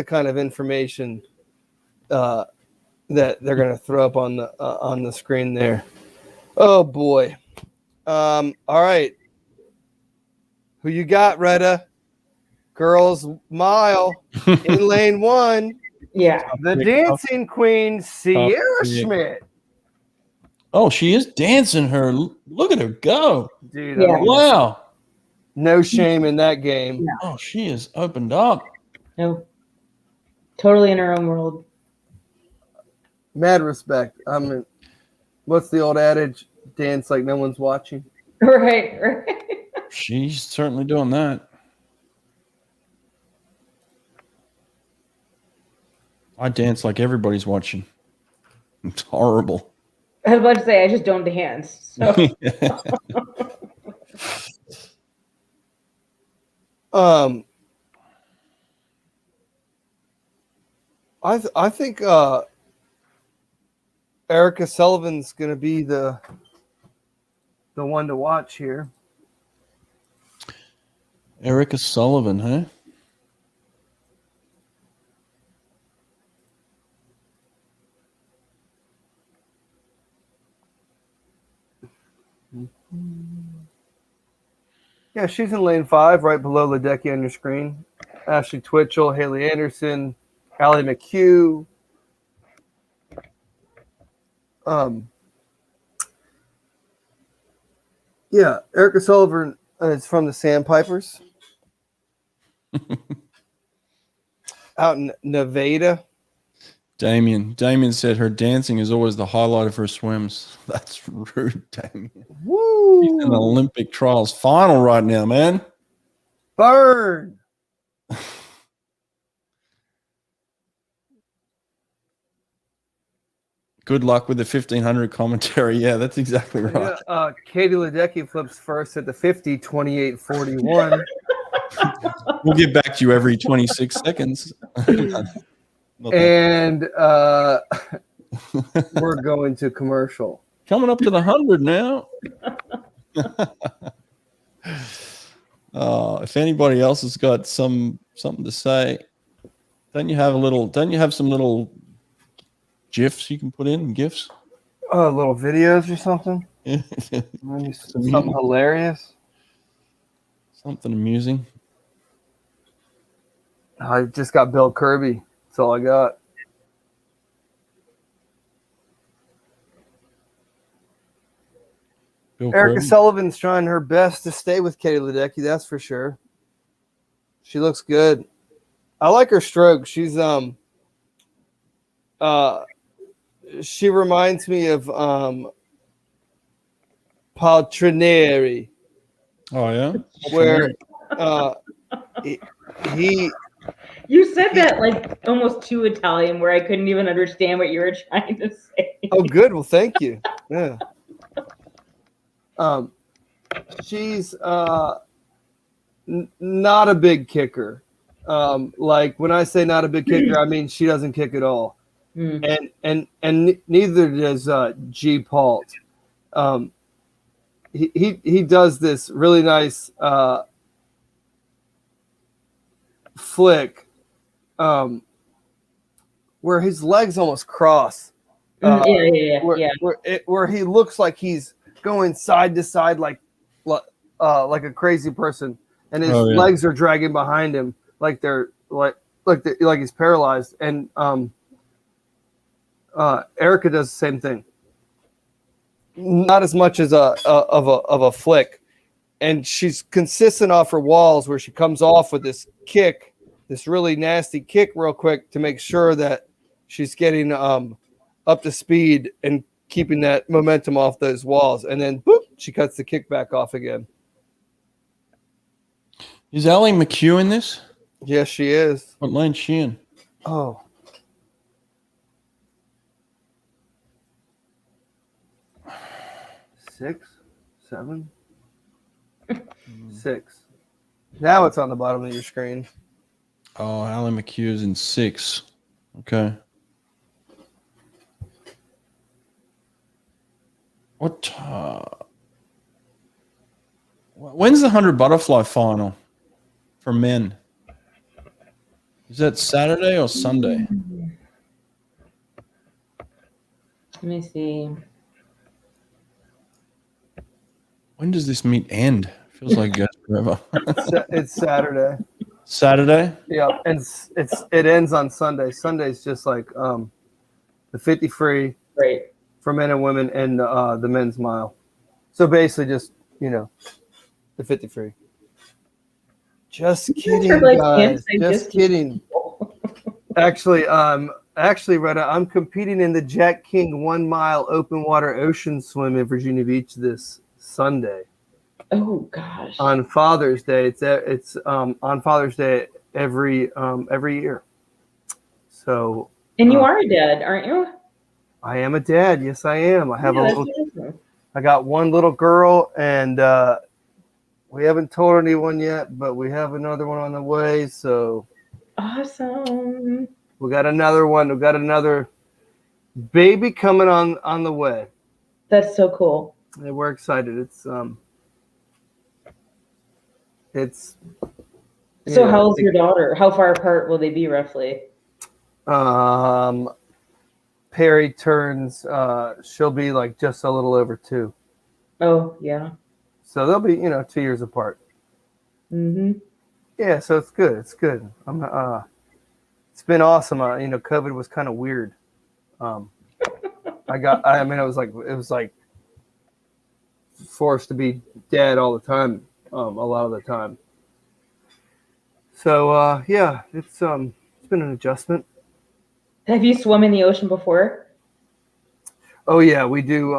kind of information that they're going to throw up on the screen there. Oh boy. All right. Who you got, Retta? Girls mile in lane 1. Yeah. The dancing queen, Sierra Schmidt. Oh, she is dancing her. Look at her go. Dude, Yeah. Wow. No shame in that game. Yeah. Oh, she is opened up. No. Totally in her own world. Mad respect. I mean, what's the old adage? Dance like no one's watching. Right. She's certainly doing that. I dance like everybody's watching. It's horrible. I was about to say, I just don't dance. So. I think Erica Sullivan's going to be the one to watch here. Erica Sullivan, huh? Yeah, she's in lane 5, right below Ledecky on your screen. Ashley Twitchell, Haley Anderson, Allie McHugh. Yeah, Erica Sullivan is from the Sandpipers out in Nevada. Damien said her dancing is always the highlight of her swims. That's rude, Damien. Woo! She's in the Olympic trials final right now, man. Burn! Good luck with the 1500 commentary. Yeah, that's exactly right. Yeah, Katie Ledecky flips first at the 50, 28:41. We'll get back to you every 26 seconds. And we're going to commercial. Coming up to the 100 now. If anybody else has got something to say, don't you have some little GIFs you can put in, GIFs? Little videos or something? Maybe something hilarious? Something amusing. I just got Bill Kirby. That's all I got. Erica Sullivan's trying her best to stay with Katie Ledecky, that's for sure. She looks good. I like her stroke. She's she reminds me of Paltrinieri. Oh yeah, where he. You said that like almost too Italian, where I couldn't even understand what you were trying to say. Oh, good. Well, thank you. Yeah. She's not a big kicker. Like when I say not a big kicker, I mean she doesn't kick at all. And neither does G. Pault. He does this really nice flick where his legs almost cross. Where he looks like he's going side to side like a crazy person, and his legs are dragging behind him like they're like he's paralyzed. And Erica does the same thing. Not as much as of a flick, and she's consistent off her walls where she comes off with this kick, this really nasty kick, real quick to make sure that she's getting up to speed and keeping that momentum off those walls, and then boop, she cuts the kick back off again. Is Allie McHugh in this? Yes, she is. What lane's she in? Oh. Six, 7, 6. Now it's on the bottom of your screen. Oh, Alan McHugh's in 6. Okay. What? When's the 100 butterfly final for men? Is that Saturday or Sunday? Let me see. When does this meet end? Feels like it goes forever. It's Saturday. Saturday? Yeah, and it ends on Sunday. Sunday's just like the 50 free for men and women and the men's mile. So basically just, the 50 free. Just kidding, guys. Just kidding. Actually, Retta, I'm competing in the Jack King 1 mile open water ocean swim in Virginia Beach this Sunday. Oh gosh! On Father's Day, it's on Father's Day every year. So. And you are a dad, aren't you? I am a dad. Yes, I am. I have I got one little girl, and we haven't told anyone yet, but we have another one on the way. So awesome! We got another one. We got another baby coming on the way. That's so cool. And we're excited. So how old's your daughter? How far apart will they be roughly? Perry turns, she'll be like just a little over 2. Oh, yeah. So they'll be, 2 years apart. Mm-hmm. Yeah, so it's good. It's good. It's been awesome. COVID was kind of weird. It was like forced to be dad all the time, a lot of the time. So yeah, it's been an adjustment. Have you swum in the ocean before? Oh yeah, we do.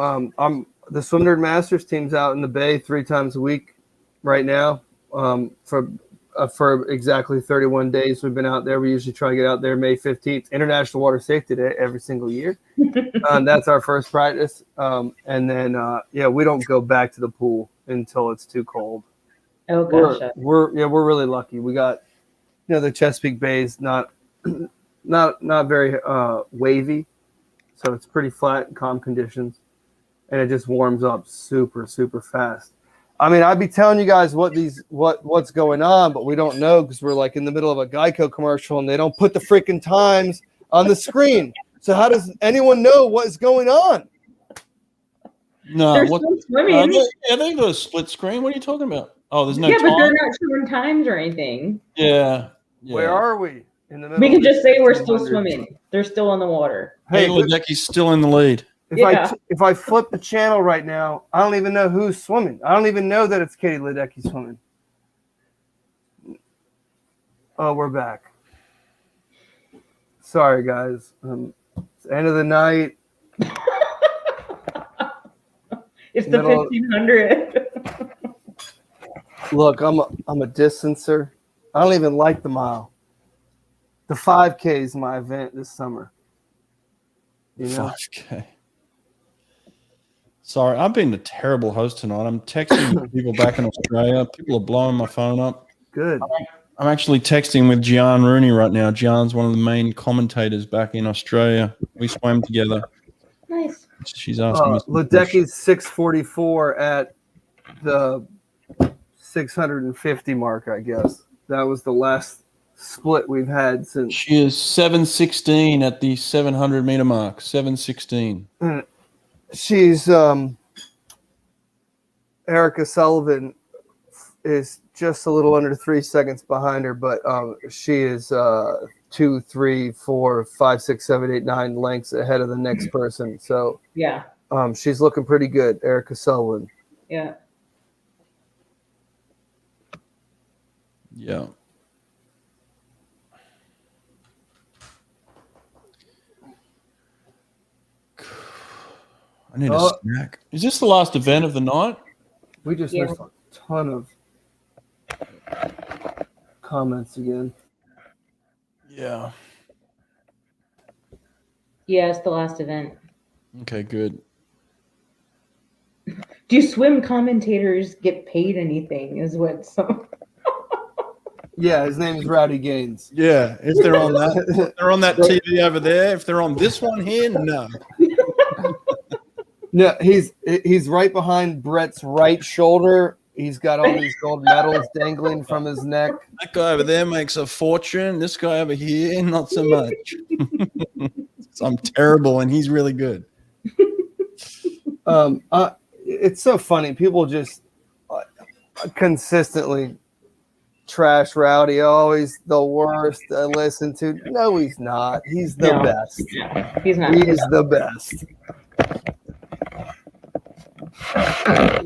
The Swim Nerd Masters team's out in the bay 3 times a week right now. For exactly 31 days we've been out there. We usually try to get out there May 15th, International Water Safety Day, every single year. That's our first practice. And then we don't go back to the pool until it's too cold. Oh gosh. We're really lucky. We got the Chesapeake Bay is not very wavy, so it's pretty flat and calm conditions, and it just warms up super, super fast. I mean, I'd be telling you guys what's going on, but we don't know because we're like in the middle of a Geico commercial and they don't put the freaking times on the screen. So how does anyone know what is going on? No, they're still swimming. They got a split screen. What are you talking about? Oh, there's no time. but they're not showing times or anything. Yeah. Where are we? In the middle. We can just say we're still swimming. They're still on the water. Hey, Ledecky's still in the lead. If I flip the channel right now, I don't even know who's swimming. I don't even know that it's Katie Ledecky swimming. Oh, we're back. Sorry, guys. It's the end of the night. It's the 1500. Look, I'm a distancer. I don't even like the mile. The 5K is my event this summer. 5K. Sorry, I've been a terrible host tonight. I'm texting people back in Australia. People are blowing my phone up. Good. I'm actually texting with Gian Rooney right now. Gian's one of the main commentators back in Australia. We swam together. Nice. She's asking me. Ledecky's 644 at the 650 mark, I guess. That was the last split we've had since. She is 7:16 at the 700 meter mark. 7:16. She's Erica Sullivan is just a little under 3 seconds behind her, but she is 2, 3, 4, 5, 6, 7, 8, 9 lengths ahead of the next person. So yeah, she's looking pretty good, Erica Sullivan. Yeah. Yeah. I need a snack. Is this the last event of the night? We just missed a ton of comments again. Yeah. Yeah, it's the last event. Okay, good. Do swim commentators get paid anything? Is what some. Yeah, his name is Rowdy Gaines. Yeah, if they're on that TV over there. If they're on this one here, no. No, he's right behind Brett's right shoulder. He's got all these gold medals dangling from his neck. That guy over there makes a fortune. This guy over here, not so much. So I'm terrible, and he's really good. It's so funny. People just consistently trash Rowdy. Oh, he's the worst to listen to. No, he's not. He's the best. He's not. He's the best.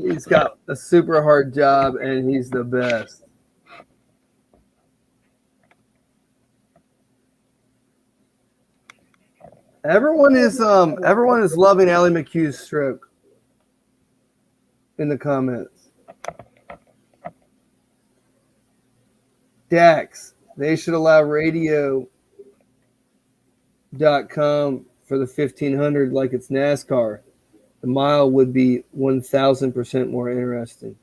He's got a super hard job, and he's the best. Everyone is loving Allie McHugh's stroke in the comments. Dax, they should allow radio.com for the 1500 like it's NASCAR. The mile would be 1,000% more interesting.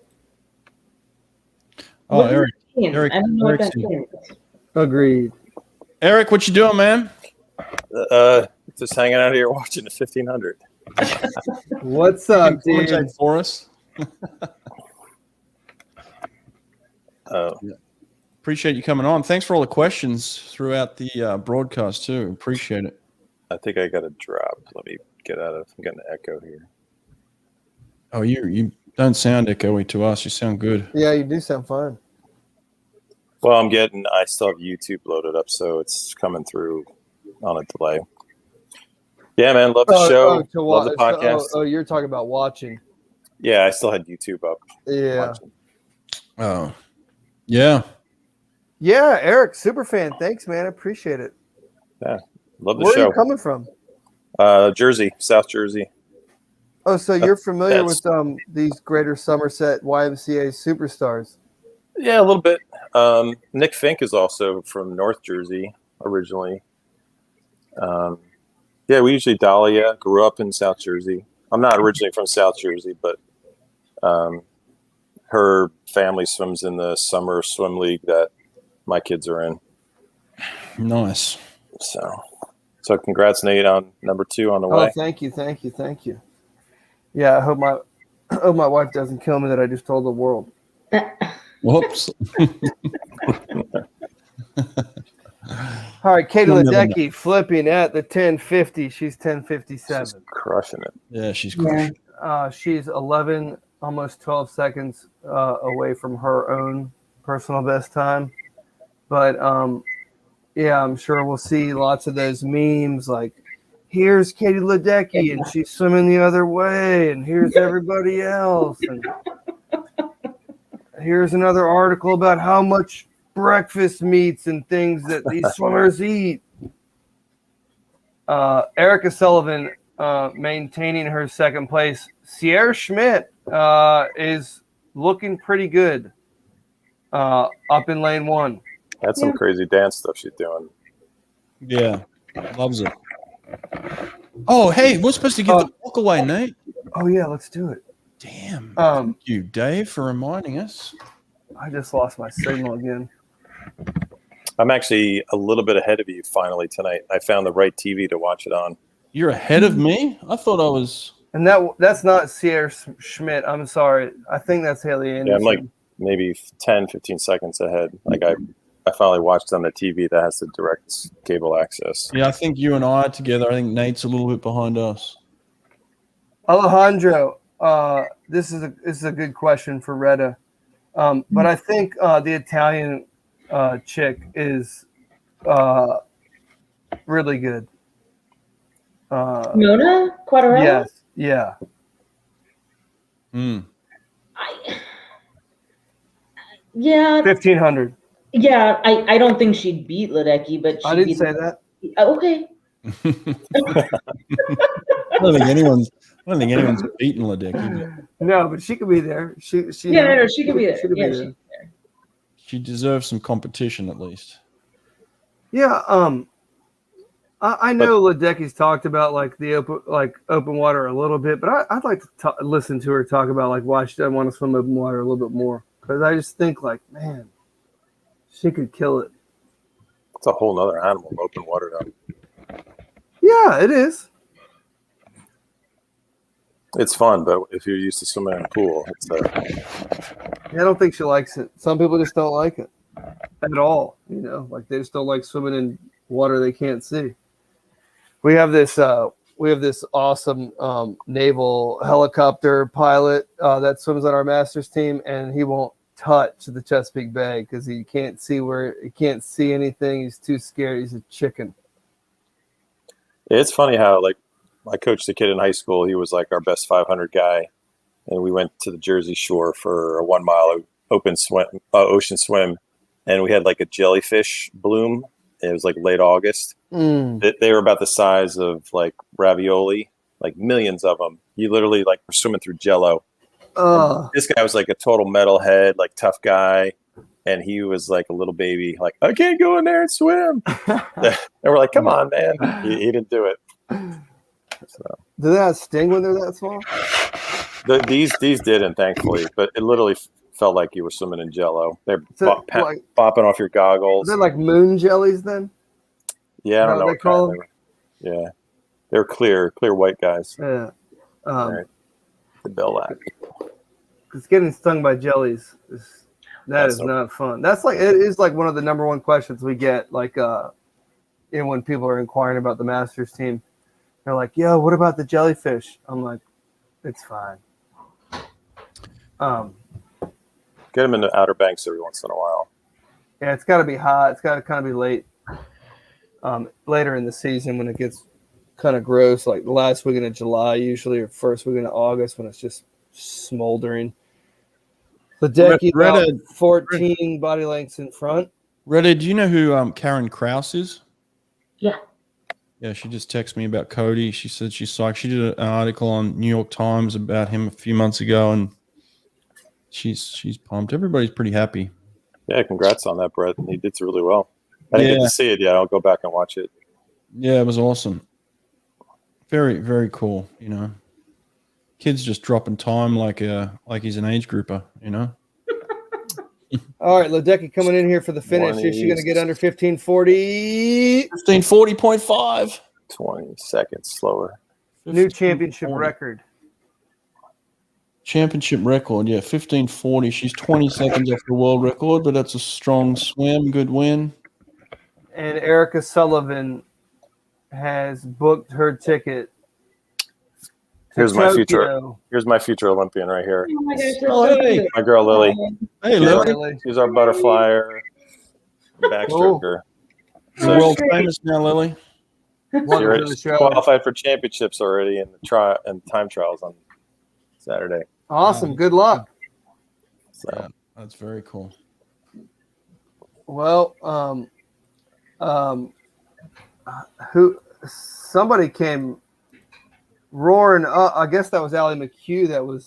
Oh, Eric. I don't know what that means. Agreed. Eric, what you doing, man? Just hanging out here watching the 1500. What's up, dude? For us. Appreciate you coming on. Thanks for all the questions throughout the broadcast too. Appreciate it. I think I got a drop. Let me get out of. I'm getting an echo here. Oh, you don't sound echoey to us. You sound good. Yeah, you do sound fine. Well, I still have YouTube loaded up, so it's coming through on a delay. Yeah, man, love the show. Love the podcast. Oh, you're talking about watching. Yeah, I still had YouTube up. Yeah. Watching. Oh, yeah. Yeah, Eric, super fan. Thanks, man. I appreciate it. Yeah, love the Where show. are you coming from? Jersey, South Jersey. Oh, so you're familiar with these Greater Somerset YMCA superstars? Yeah, a little bit. Nick Fink is also from North Jersey originally. Yeah, we usually Dahlia grew up in South Jersey. I'm not originally from South Jersey, but her family swims in the summer swim league that my kids are in. Nice. So congrats, Nate, on number 2 on the way. Oh, thank you. Yeah, I hope my wife doesn't kill me that I just told the world. Whoops. All right, Katie Ledecky flipping at the 1050. She's 1057. She's crushing it. Yeah, she's crushing it. She's 11, almost 12 seconds away from her own personal best time. But yeah, I'm sure we'll see lots of those memes like, here's Katie Ledecky and she's swimming the other way, and here's everybody else. And here's another article about how much breakfast meats and things that these swimmers eat. Erica Sullivan maintaining her second place. Sierra Schmidt is looking pretty good up in lane 1. That's some crazy dance stuff she's doing. Yeah, loves it. Oh, hey, we're supposed to give the walk away, Nate. Oh, yeah, let's do it. Damn. Thank you, Dave, for reminding us. I just lost my signal again. I'm actually a little bit ahead of you finally tonight. I found the right TV to watch it on. You're ahead of me? I thought I was. And that's not Sierra Schmidt. I'm sorry. I think that's Haley Anderson. Yeah, I'm like maybe 10, 15 seconds ahead. Like I finally watched on the TV that has the direct cable access. Yeah, I think you and I are together. I think Nate's a little bit behind us. Alejandro, this is a good question for Retta. But I think the Italian chick is really good. Mona Quadrarella? Yes. Yeah. Yeah. 1500. Yeah, I don't think she'd beat Ledecky, but I didn't say that. Okay. I don't think anyone's beaten Ledecky. No, but she could be there. She No, she could be there. She'd be there. She deserves some competition at least. Yeah, I know Ledecky's talked about like the open water a little bit, but I'd like to listen to her talk about like why she doesn't want to swim open water a little bit more, because I just think like, man, She could kill it. It's a whole nother animal, open water though. Yeah, it is. It's fun, but if you're used to swimming in a pool, it's I don't think she likes it. Some people just don't like it at all. You know, like they just don't like swimming in water they can't see. We have this awesome naval helicopter pilot that swims on our masters team, and he won't touch the Chesapeake Bay because he can't see anything. He's too scared. He's a chicken. It's funny how, like, I coached a kid in high school. He was like our best 500 guy, and we went to the Jersey Shore for a 1 mile ocean swim, and we had like a jellyfish bloom. It was like late August. They were about the size of like ravioli, like millions of them. You literally like were swimming through Jello. This guy was like a total metalhead, like tough guy, and he was like a little baby, like I can't go in there and swim. And we're like, come on, man. He didn't do it. So. Do they not sting when they're that small? These didn't, thankfully, but it literally felt like you were swimming in Jello. They're bopping off your goggles. They're like moon jellies then? Yeah, I don't know what they call them. Yeah, they're clear white guys. Yeah. Right. The Bellac. Because getting stung by jellies is not fun. That's like it is like one of the number one questions we get. Like, when people are inquiring about the Masters team, they're like, "Yo, what about the jellyfish?" I'm like, "It's fine." Get them in the Outer Banks every once in a while. Yeah, it's got to be hot. It's got to kind of be late, later in the season when it gets kind of gross, like the last weekend of July usually, or first weekend of August when it's just smoldering. The deck about 14 body lengths in front. Retta, do you know who Karen Krause is? Yeah. Yeah, she just texted me about Cody. She said she's psyched. She did an article on New York Times about him a few months ago, and she's pumped. Everybody's pretty happy. Yeah, congrats on that, Brett. He did really well. I didn't get to see it yet. I'll go back and watch it. Yeah, it was awesome. Very, very cool. You know, kid's just dropping time like he's an age grouper. You know. All right, Ledecky coming in here for the finish. Is she going to get under 1540? 1540.5. 20 seconds slower. New championship record. Championship record, yeah, 1540. She's 20 seconds off the world record, but that's a strong swim. Good win. And Erica Sullivan has booked her ticket. Here's my future Olympian right here. Oh my gosh, hey. My girl Lily. Hey, Lily. She's our butterflyer, backstroker. So world famous now, Lily. She's qualified for championships already in the time trials on Saturday. Awesome. Good luck. So yeah, that's very cool. Well, somebody came roaring up. I guess that was Allie McHugh that was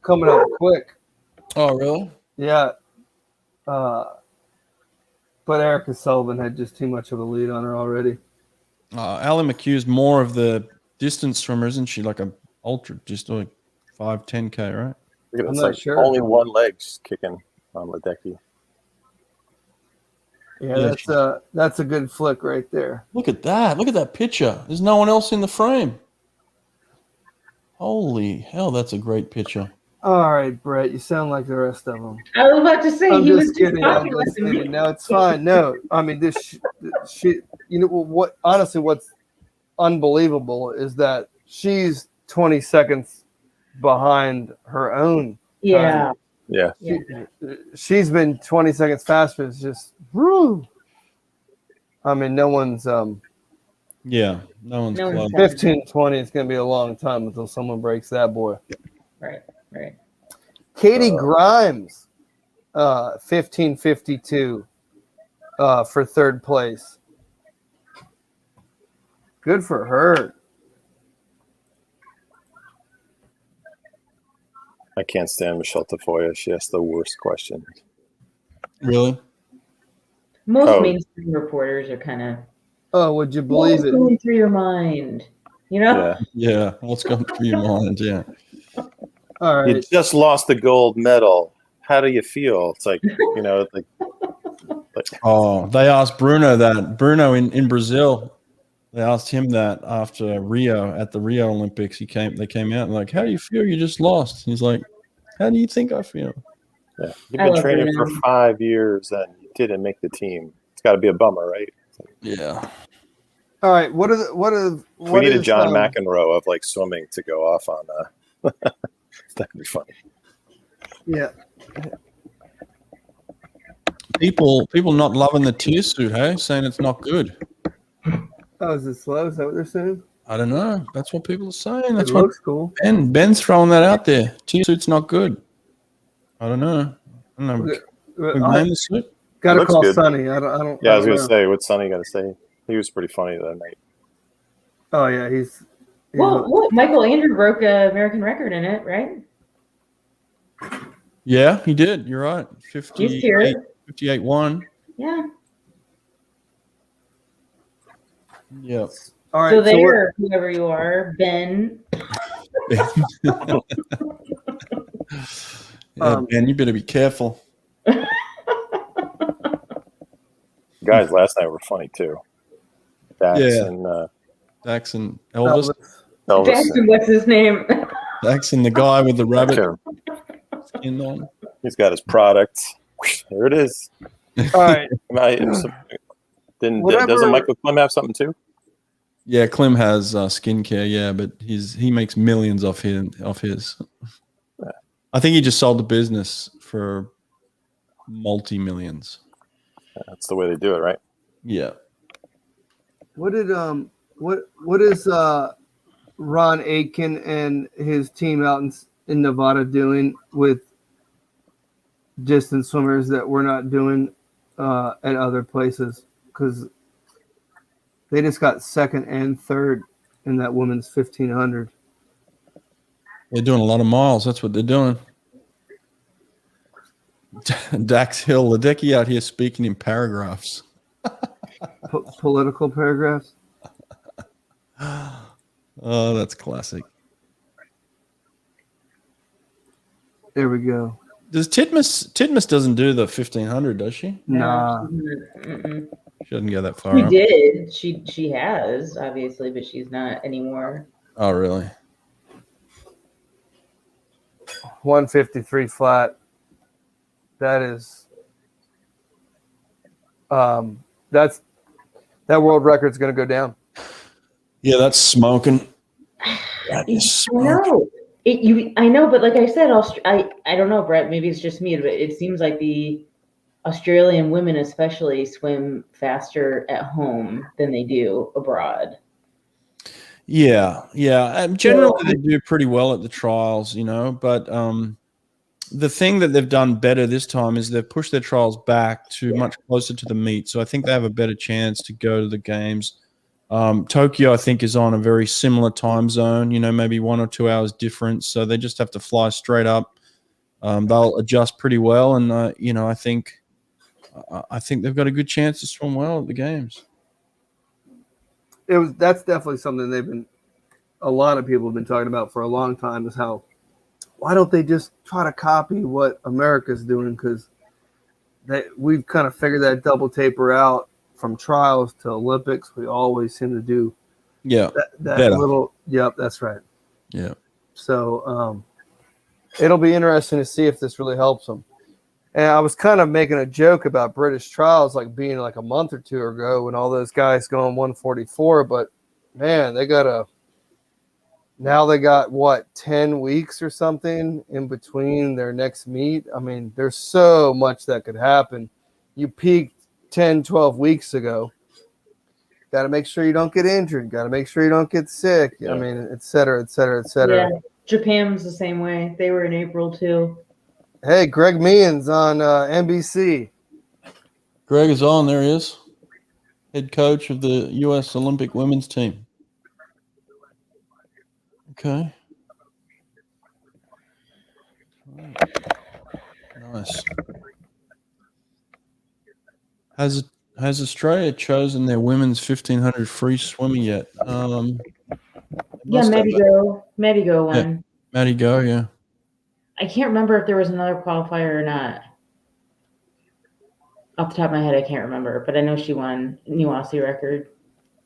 coming up quick. Oh, really? Yeah. But Erica Sullivan had just too much of a lead on her already. Allie McHugh is more of the distance swimmer, isn't she? Like a ultra, just like 5-10K, right? Look at that, sure. Only one leg's kicking on Ledecky. Yeah, that's a good flick right there. Look at that. Look at that picture. There's no one else in the frame. Holy hell, that's a great picture. All right, Brett, you sound like the rest of them. I was about to say he was too popular. No, it's fine. No, I mean she. You know what? Honestly, what's unbelievable is that she's 20 seconds behind her own. Yeah. Yeah. She's been 20 seconds faster. It's just, woo. I mean, no one's. Yeah, no one's close. 15:20. It's going to be a long time until someone breaks that boy. Right. Katie Grimes, 15:52 for third place. Good for her. I can't stand Michelle Tafoya. She asks the worst questions. Really? Most mainstream reporters are kind of. Oh, would you believe it? What's going through your mind? You know? Yeah. What's going through your mind? Yeah. All right. You just lost the gold medal. how do you feel? It's like, you know, like oh, they asked Bruno that. Bruno in Brazil, they asked him that after Rio, at the Rio Olympics. They came out and like, how do you feel? You just lost. He's like, how do you think I feel? yeah, you've been training for 5 years and you didn't make the team. It's got to be a bummer, right? Yeah. All right. We need a John McEnroe of like swimming to go off on. That'd be funny. Yeah. People not loving the tier suit, hey? Saying it's not good. Oh, is it slow? Is that what they're saying? I don't know. That's what people are saying. That's it what looks cool. Ben's throwing that out there. Tier suit's not good. I don't know. We blame the suit. Got to call good. Sonny. I don't. Yeah, I was gonna say, what's Sonny got to say? He was pretty funny that night. Oh yeah, he's well, Michael Andrew broke an American record in it, right? Yeah, he did. You're right. 58-1. Yeah. Yep. all right. So there, whoever you are, Ben. Ben, you better be careful. Guys last night were funny too. Dax and Elvis. Jackson, what's his name? Dax and the guy with the rabbit skin on. He's got his products. There it is. All right. Doesn't Michael Klim have something too? Yeah, Klim has skincare. Yeah, but he makes millions off his. I think he just sold the business for multi-millions. That's the way they do it, right? Yeah. What is Ron Aitken and his team out in Nevada doing with distance swimmers that we're not doing at other places? Because they just got second and third in that women's 1500. They're doing a lot of miles. That's what they're doing. Dax Hill, Ledecky out here speaking in paragraphs. Political paragraphs. Oh, that's classic. There we go. Does Titmus doesn't do the 1500, does she? Nah. She doesn't go that far. She did. She has, obviously, but she's not anymore. Oh, really? 153 flat. That is that world record's going to go down. Yeah, that's smoking. That is smoking. I know, but like I said, I don't know, Brett. Maybe it's just me, but it seems like the Australian women, especially, swim faster at home than they do abroad. Yeah. Generally, they do pretty well at the trials, but the thing that they've done better this time is they've pushed their trials back to much closer to the meet. So I think they have a better chance to go to the games. Tokyo, I think, is on a very similar time zone, maybe 1 or 2 hours difference. So they just have to fly straight up. They'll adjust pretty well. And, I think they've got a good chance to swim well at the games. That's definitely something a lot of people have been talking about for a long time, is how, why don't they just try to copy what America's doing? Because we've kind of figured that double taper out from trials to Olympics. We always seem to do that little. Yep, that's right. Yeah. So it'll be interesting to see if this really helps them. And I was kind of making a joke about British trials, like being like a month or two ago when all those guys going 144. But man, they got 10 weeks or something in between their next meet. I mean, there's so much that could happen. You peaked 10, 12 weeks ago. Got to make sure you don't get injured. Got to make sure you don't get sick. Yeah. I mean, et cetera, et cetera, et cetera. Yeah, Japan's the same way. They were in April too. Hey, Greg Meehan's on NBC. Greg is on. There he is. Head coach of the U.S. Olympic women's team. Okay. Nice. Has Australia chosen their women's 1500 free swimmer yet? Yeah, Maddie Go won. Yeah. Maddie Go, yeah. I can't remember if there was another qualifier or not. Off the top of my head, I can't remember, but I know she won new Aussie record.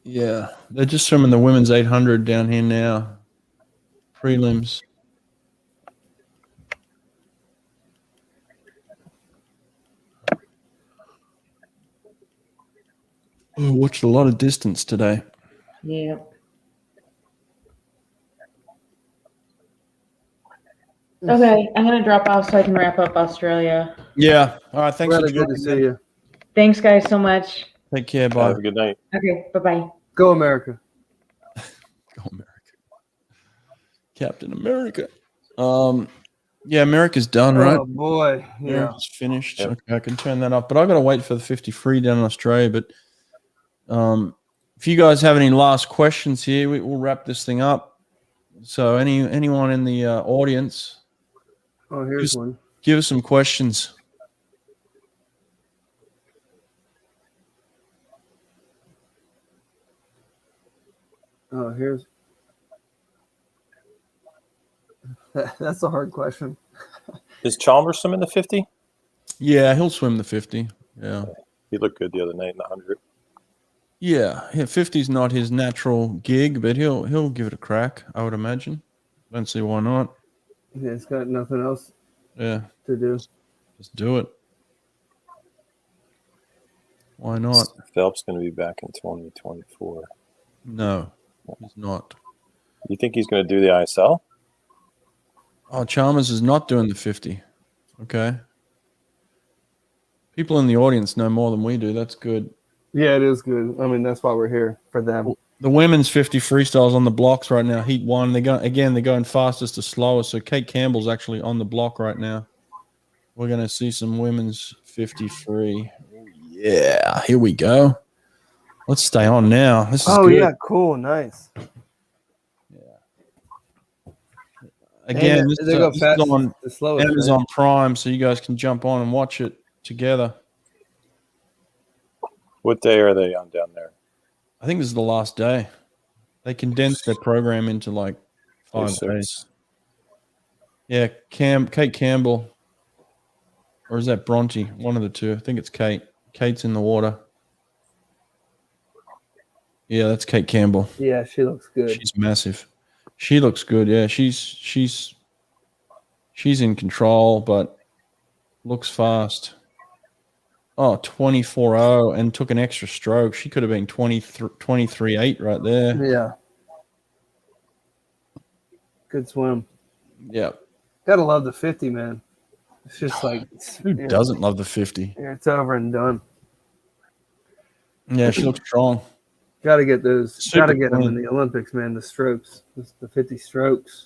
Yeah, they're just swimming the women's 800 down here now. Prelims. Oh, watched a lot of distance today. Yeah. Okay, I'm gonna drop off so I can wrap up Australia. Yeah. All right. Thanks for Really good to see you. Thanks, guys, so much. Take care. Bye. Have a good night. Okay, bye-bye. Go America. Go America. Captain America. Yeah, America's done, right? Oh boy. Yeah. America's finished. Yep. Okay, I can turn that off. But I gotta wait for the 50 free down in Australia. But if you guys have any last questions here, we'll wrap this thing up. So anyone in the audience, Oh, here's one. give us some questions. Oh, here's. That's a hard question. Is Chalmers swim in the 50? Yeah, he'll swim the 50. Yeah. He looked good the other night in the 100. Yeah, 50's not his natural gig, but he'll give it a crack, I would imagine. Don't see why not. Yeah, it's got nothing else Yeah, to do. just do it. Why not? Phelps going to be back in 2024. No, he's not. You think he's going to do the ISL? Oh, Chalmers is not doing the 50. Okay. People in the audience know more than we do. That's good. Yeah, it is good. I mean, that's why we're here for them. The women's 50 freestyles on the blocks right now. Heat 1. They're going fastest to slowest. So Kate Campbell's actually on the block right now. We're going to see some women's 50 free. Yeah, here we go. Let's stay on now. This is good. Yeah, cool, nice. Again, they go this fast is on the slowest, Amazon right? Prime, so you guys can jump on and watch it together. What day are they on down there? I think this is the last day. They condensed their program into like 5 days. Yeah, Kate Campbell, or is that Bronte? One of the two. I think it's Kate. Kate's in the water. Yeah, that's Kate Campbell. Yeah, she looks good. She's massive. She looks good. Yeah, she's in control, but looks fast. Oh, 24.0 and took an extra stroke. She could have been 23.8 right there. Yeah. Good swim. Yeah. Gotta love the 50, man. It's just like Who doesn't love the 50? Yeah, it's over and done. Yeah, she looks strong. Gotta get those. Super Gotta get them clean. in the Olympics, man. The strokes, the 50 strokes.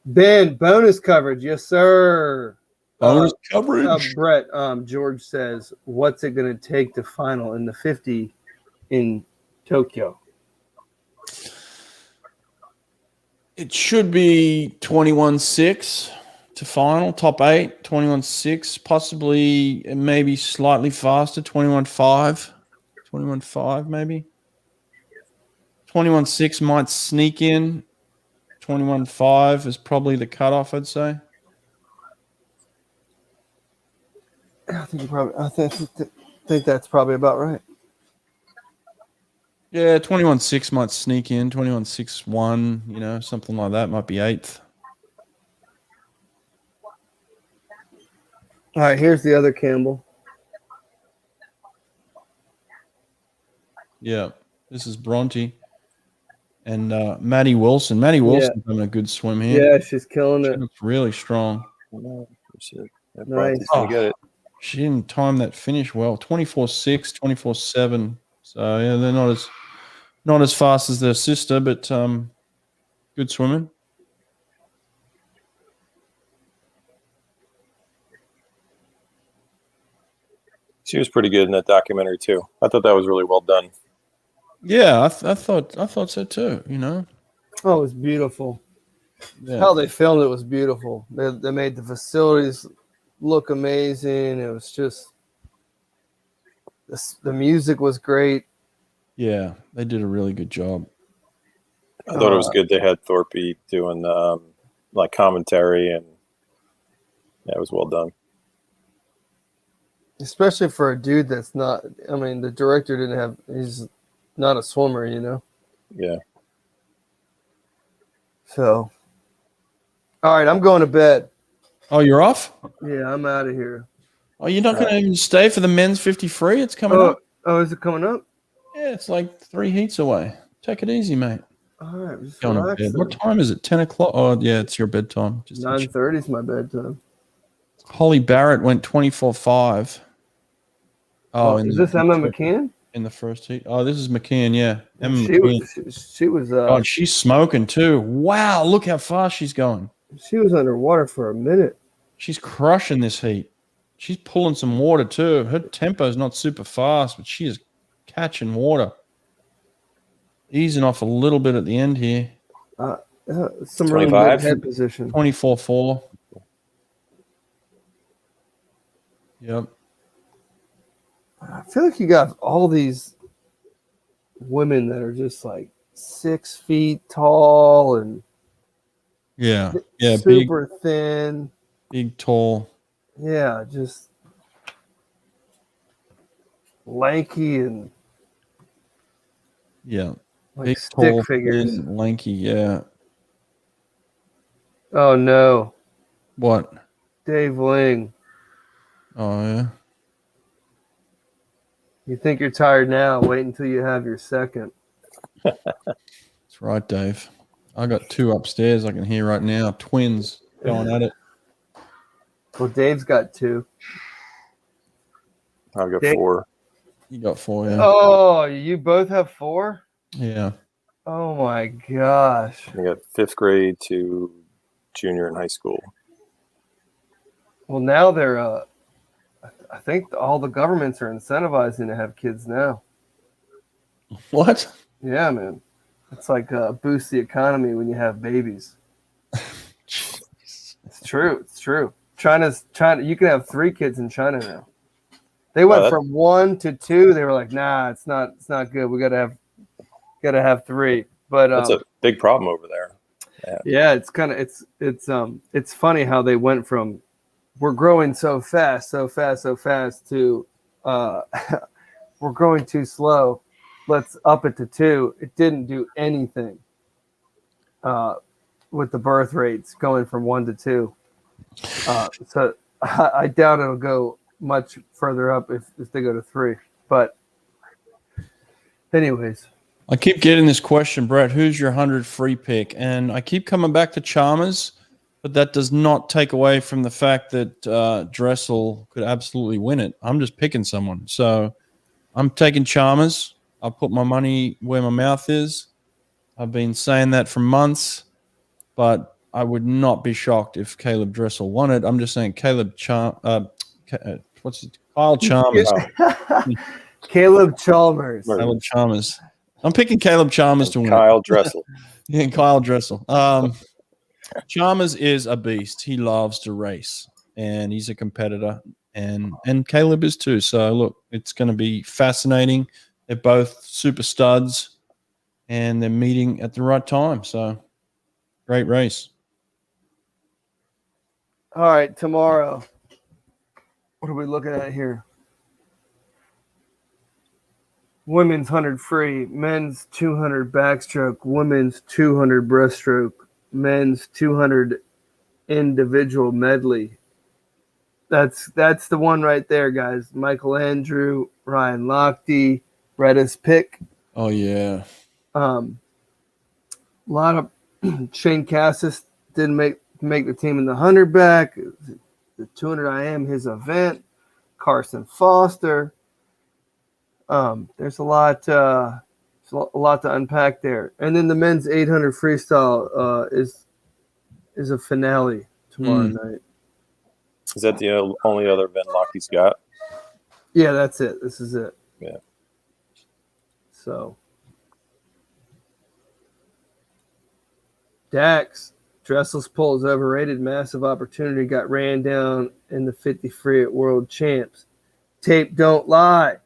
Ben, bonus coverage, yes, sir. Bonus coverage. Brett, George says, "What's it going to take to final in the 50 in Tokyo?" It should be 21.6 to final, top 8, 21.6, possibly maybe slightly faster, 21.5. 21.5 maybe. 21.6 might sneak in. 21.5 is probably the cutoff, I'd say. I think that's probably about right. Yeah, 21.6 might sneak in. 21.6.1, something like that might be 8th. All right, here's the other Campbell. Yeah, this is Bronte and Maddie Wilson. Maddie Wilson's having a good swim here. Yeah, she's killing it. She looks really strong. Nice. She didn't time that finish well. 24.6, 24.7. So yeah, they're not as fast as their sister, but good swimming. She was pretty good in that documentary too. I thought that was really well done. Yeah, I thought so too. Oh, it was beautiful. Yeah. How they filmed it was beautiful. They made the facilities look amazing. It was just the music was great. Yeah, they did a really good job. I thought it was good. They had Thorpe doing like commentary, and yeah, it was well done. Especially for a dude that's not. I mean, the director didn't have. He's not a swimmer, you know. Yeah. So, all right, I'm going to bed. Oh, you're off? Yeah, I'm out of here. Oh, you're not going to even stay for the men's 50 free? It's coming up. Oh, is it coming up? Yeah, it's like 3 heats away. Take it easy, mate. All right, just Going to bed. What time is it? 10 o'clock? Oh, yeah, it's your bedtime. 9:30 is my bedtime. Holly Barrett went 24.5. Oh, is this Emma McKeon? In the first heat. Oh, this is McKeon, yeah. Emma She was oh, she's smoking too. Wow, look how fast she's going. She was underwater for a minute. She's crushing this heat. She's pulling some water too. Her tempo is not super fast, but she is catching water. Easing off a little bit at the end here. Some really good head position. 24.4. Yep. I feel like you got all these women that are just like 6 feet tall and super thin, big, tall. Yeah, just lanky and like big, stick tall, figures. thin, lanky. Yeah. Oh no! What? Dave Ling. Oh yeah. You think you're tired now? Wait until you have your second. That's right, Dave. I got 2 upstairs I can hear right now. Twins going at it. Well, Dave's got 2. I've got 4. You got 4, yeah. Oh, you both have 4? Yeah. Oh my gosh. I got 5th grade to junior in high school. Well, now they're I think all the governments are incentivizing to have kids now. What? Yeah, man. It's like boost the economy when you have babies. It's true. It's true. China. You can have 3 kids in China now. They went from 1 to 2. They were like, nah, it's not good. We gotta have 3. But that's a big problem over there. Yeah, it's kind of it's funny how they went from we're growing so fast to we're growing too slow. Let's up it to 2. It didn't do anything with the birth rates going from 1 to 2. So I doubt it'll go much further up if they go to 3. But anyways. I keep getting this question, Brett, who's your 100 free pick? And I keep coming back to Chalmers, but that does not take away from the fact that Dressel could absolutely win it. I'm just picking someone. So I'm taking Chalmers. I'll put my money where my mouth is. I've been saying that for months, but I would not be shocked if Caleb Dressel won it. I'm just saying Kyle Chalmers. Caleb Chalmers. Caleb Chalmers. I'm picking Caleb Chalmers to win. Kyle Dressel. Yeah, Kyle Dressel. Chalmers is a beast. He loves to race, and he's a competitor, and Caleb is too. So, look, it's going to be fascinating. They're both super studs, and they're meeting at the right time. So, great race. All right, tomorrow. What are we looking at here? Women's 100 free, men's 200 backstroke, women's 200 breaststroke, men's 200 individual medley. That's the one right there, guys. Michael Andrew, Ryan Lochte, Retta's pick. Oh yeah. A lot of Shane Cassis didn't make the team in the 100 back. The 200 IM his event. Carson Foster. There's a lot to unpack there. And then the men's 800 freestyle is a finale tomorrow night. Is that the only other event Lochte's got? Yeah, that's it. This is it. Yeah. So Dax, Dressel's pull is overrated. Massive opportunity. Got ran down in the 50 free at World Champs. Tape don't lie.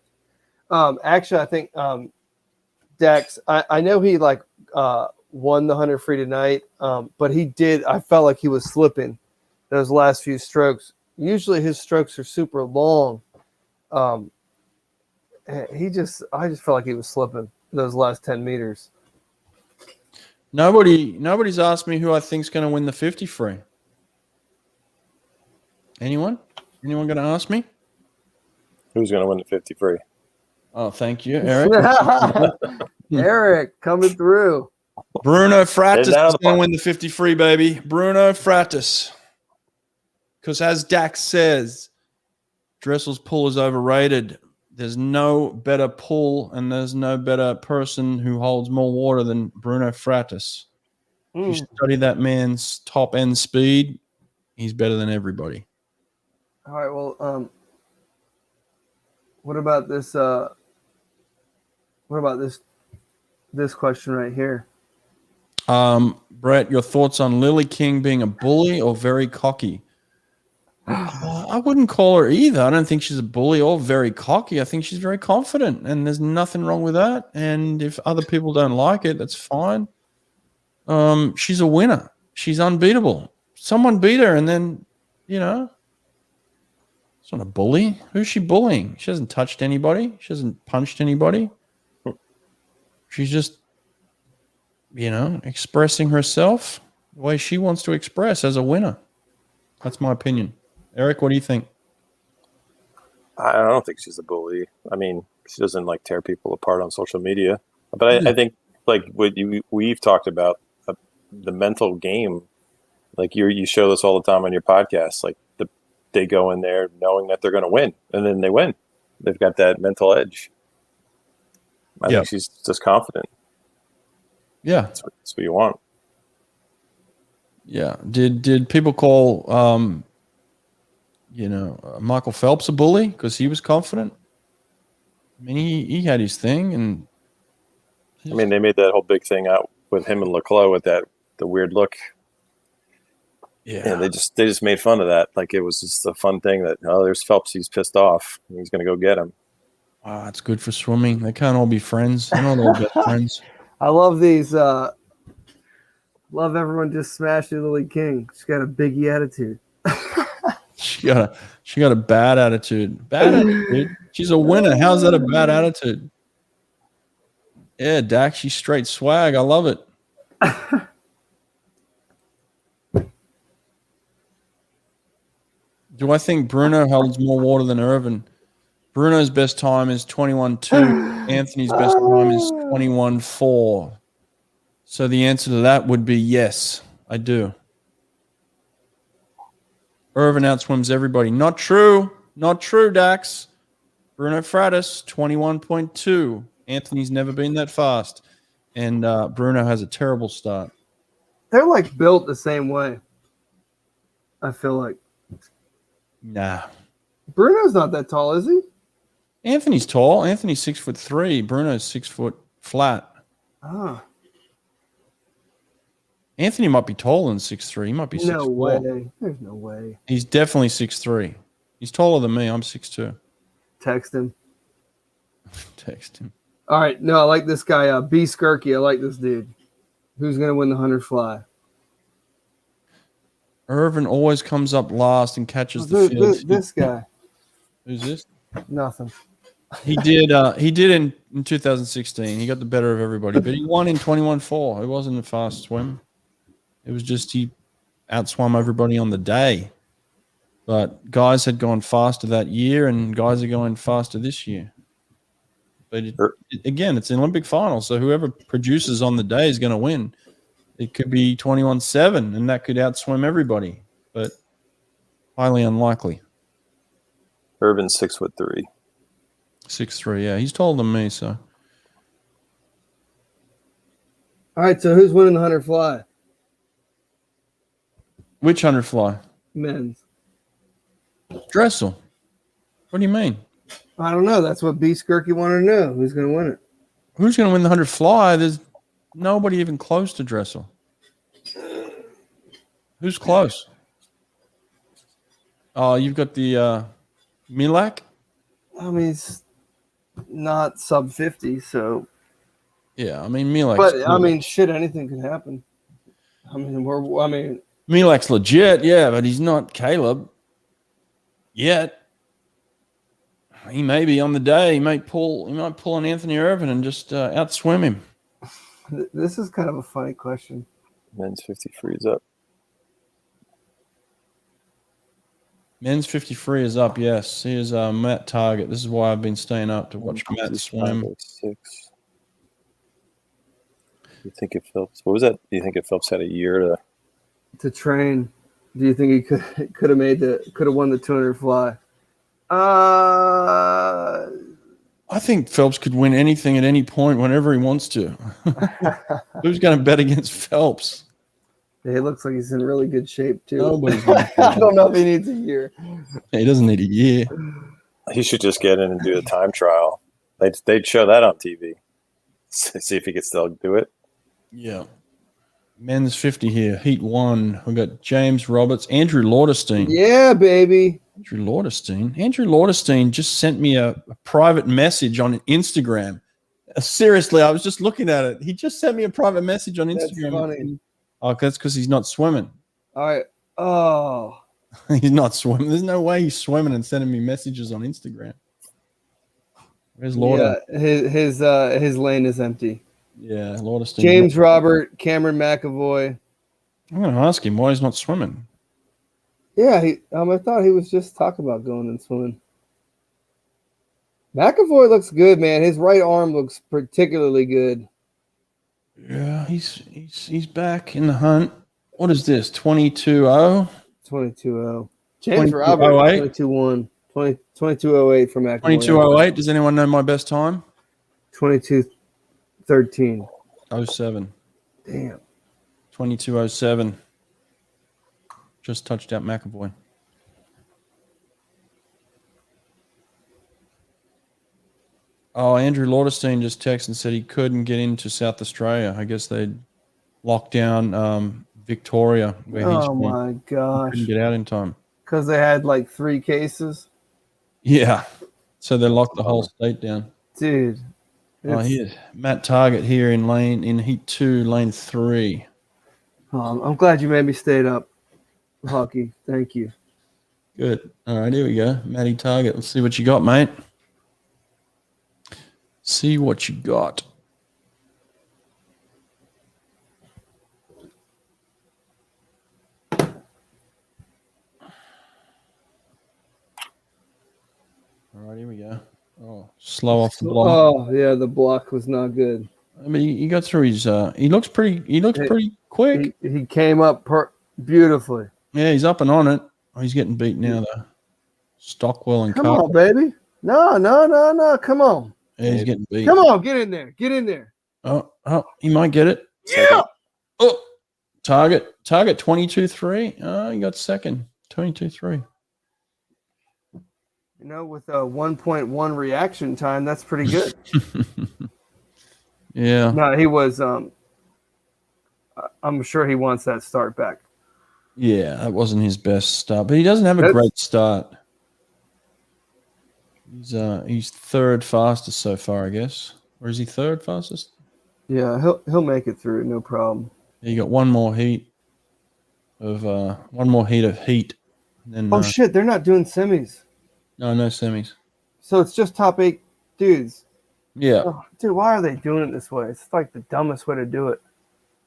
Actually, I think Dax, I know he won the 100 free tonight. But I felt like he was slipping those last few strokes. Usually his strokes are super long. I just felt like he was slipping those last 10 meters. Nobody's asked me who I think's going to win the 50 free. Anyone going to ask me? Who's going to win the 50 free? Oh, thank you, Eric. Eric coming through. Bruno Fratus is going to win the 50 free, baby. Bruno Fratus. Because as Dax says, Dressel's pull is overrated. There's no better pull and there's no better person who holds more water than Bruno Fratus. If you study that man's top end speed, he's better than everybody. All right, well, what about this this question right here? Brett, your thoughts on Lily King being a bully or very cocky? I wouldn't call her either. I don't think she's a bully or very cocky. I think she's very confident, and there's nothing wrong with that. And if other people don't like it, that's fine. She's a winner. She's unbeatable. Someone beat her, and then, it's not a bully. Who's she bullying? She hasn't touched anybody. She hasn't punched anybody. She's just, expressing herself the way she wants to express as a winner. That's my opinion. Eric, what do you think? I don't think she's a bully. I mean, she doesn't tear people apart on social media. But I think what we've talked about, the mental game. You show this all the time on your podcast. They go in there knowing that they're going to win, and then they win. They've got that mental edge. I think she's just confident. Yeah, that's what you want. Yeah. Did people call Michael Phelps a bully because he was confident? I mean, he had his thing, and they made that whole big thing out with him and Leclerc with the weird look. Yeah, and they just made fun of that. It was just a fun thing that there's Phelps, he's pissed off, and he's going to go get him. Wow, it's good for swimming. They can't all be friends. They're not all best friends. I love these. Love everyone just smashing Lily King. She's got a biggie attitude. She got a bad attitude. Bad attitude. She's a winner. How's that a bad attitude? Yeah, Dax, she's straight swag. I love it. Do I think Bruno holds more water than Irvin? Bruno's best time is 21.2. Anthony's best time is 21.4. So the answer to that would be yes, I do. Irvin outswims everybody. Not true. Not true, Dax. Bruno Fratus, 21.2. Anthony's never been that fast. And Bruno has a terrible start. They're built the same way. I feel like. Nah. Bruno's not that tall, is he? Anthony's tall. Anthony's 6'3". Bruno's 6 foot flat. Ah. Anthony might be taller than 6'3". He might be 6'4". No way. There's no way. He's definitely 6'3". He's taller than me. I'm 6'2". Text him. Text him. All right. No, I like this guy. B. Skirky. I like this dude. Who's going to win the 100 fly? Irvin always comes up last and catches the field. This guy. Who's this? Nothing. He did in 2016. He got the better of everybody, but he won in 21.4. It wasn't a fast swim. It was just he outswam everybody on the day. But guys had gone faster that year, and guys are going faster this year. But again, it's an Olympic final, so whoever produces on the day is going to win. It could be 21.7, and that could outswim everybody, but highly unlikely. Irvin's 6'3". 6'3", yeah. He's taller than me, so. All right, so who's winning the 100 fly? Which 100 fly? Men's. Dressel. What do you mean? I don't know. That's what B. Skirky wanted to know. Who's going to win it? Who's going to win the 100 fly? There's nobody even close to Dressel. Who's close? Oh, you've got the Milak? I mean, it's not sub 50, so. Yeah, I mean, Milak's But good. I mean, shit, anything can happen. I mean, Milak's legit, yeah, but he's not Caleb yet. He may be on the day. He might pull an Anthony Irvin and just outswim him. This is kind of a funny question. Men's 50 free is up. Men's 50 free is up, yes. Here's Matt Target. This is why I've been staying up to watch Matt swim. 6. You think if Phelps? What was that? Do you think if Phelps had a year to train? Do you think he could have won the 200 fly? I think Phelps could win anything at any point whenever he wants to. Who's going to bet against Phelps? Yeah, he looks like he's in really good shape too. Nobody's I don't know if he needs a year. He doesn't need a year. He should just get in and do a time trial. They'd show that on TV. See if he could still do it. Yeah. Men's 50 here, Heat 1. We've got James Roberts, Andrew Lauderstein. Yeah, baby. Andrew Lauderstein just sent me a private message on Instagram. Seriously, I was just looking at it. He just sent me a private message on Instagram. That's funny. Oh, that's because he's not swimming. All right. Oh. He's not swimming. There's no way he's swimming and sending me messages on Instagram. Where's Lauder? Yeah, his lane is empty. Yeah, Lauderstein. James Robert, Cameron McAvoy. I'm going to ask him why he's not swimming. Yeah, I thought he was just talking about going and swimming. McAvoy looks good, man. His right arm looks particularly good. Yeah, he's back in the hunt. What is this? 22-0? 22-0. James Robert, 22-1. 22-08 for McAvoy. 22-08. Does anyone know my best time? 22-13. 07. Damn. 22-07. Just touched out McAvoy. Oh, Andrew Lauderstein just texted and said he couldn't get into South Australia. I guess they'd locked down Victoria. Oh, my gosh. Couldn't get out in time. Because they had like 3 cases? Yeah. So they locked the whole state down. Dude. Oh, here's Matt Target here in Heat 2, Lane 3. I'm glad you made me stay up, Hawke. Thank you. Good. All right, here we go. Matty Target. Let's see what you got, mate. See what you got. All right, here we go. Oh, slow off the block. Oh, yeah, the block was not good. I mean, he got through his. He looks pretty quick. He came up beautifully. Yeah, he's up and on it. Oh, he's getting beat now though. Stockwell and come on, baby. No. Come on. Yeah, he's getting beat. Come on, get in there. Oh, he might get it. Yeah. Oh, target 22-3. Oh, he got second. 22-3. You know, with a 1.1 reaction time, that's pretty good. Yeah. No, he was. I'm sure he wants that start back. Yeah, that wasn't his best start, but he doesn't have a great start. He's third fastest so far, I guess. Or is he third fastest? Yeah, he'll make it through, no problem. You got one more heat of heat. And then, shit, they're not doing semis. No semis. So it's just top 8 dudes. Yeah. Oh, dude, why are they doing it this way? It's like the dumbest way to do it.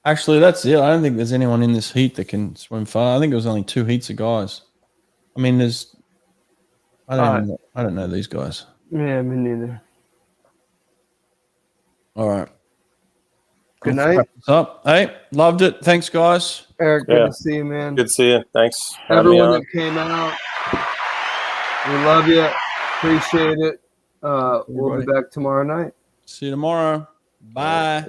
Actually, that's it. I don't think there's anyone in this heat that can swim far. I think it was only 2 heats of guys. I mean, I don't know these guys. Yeah, me neither. All right. Good night. Wrap this up. Hey, loved it. Thanks, guys. Eric, good to see you, man. Good to see you. Thanks. Everyone that came out, we love you. Appreciate it. We'll be back tomorrow night. See you tomorrow. Bye.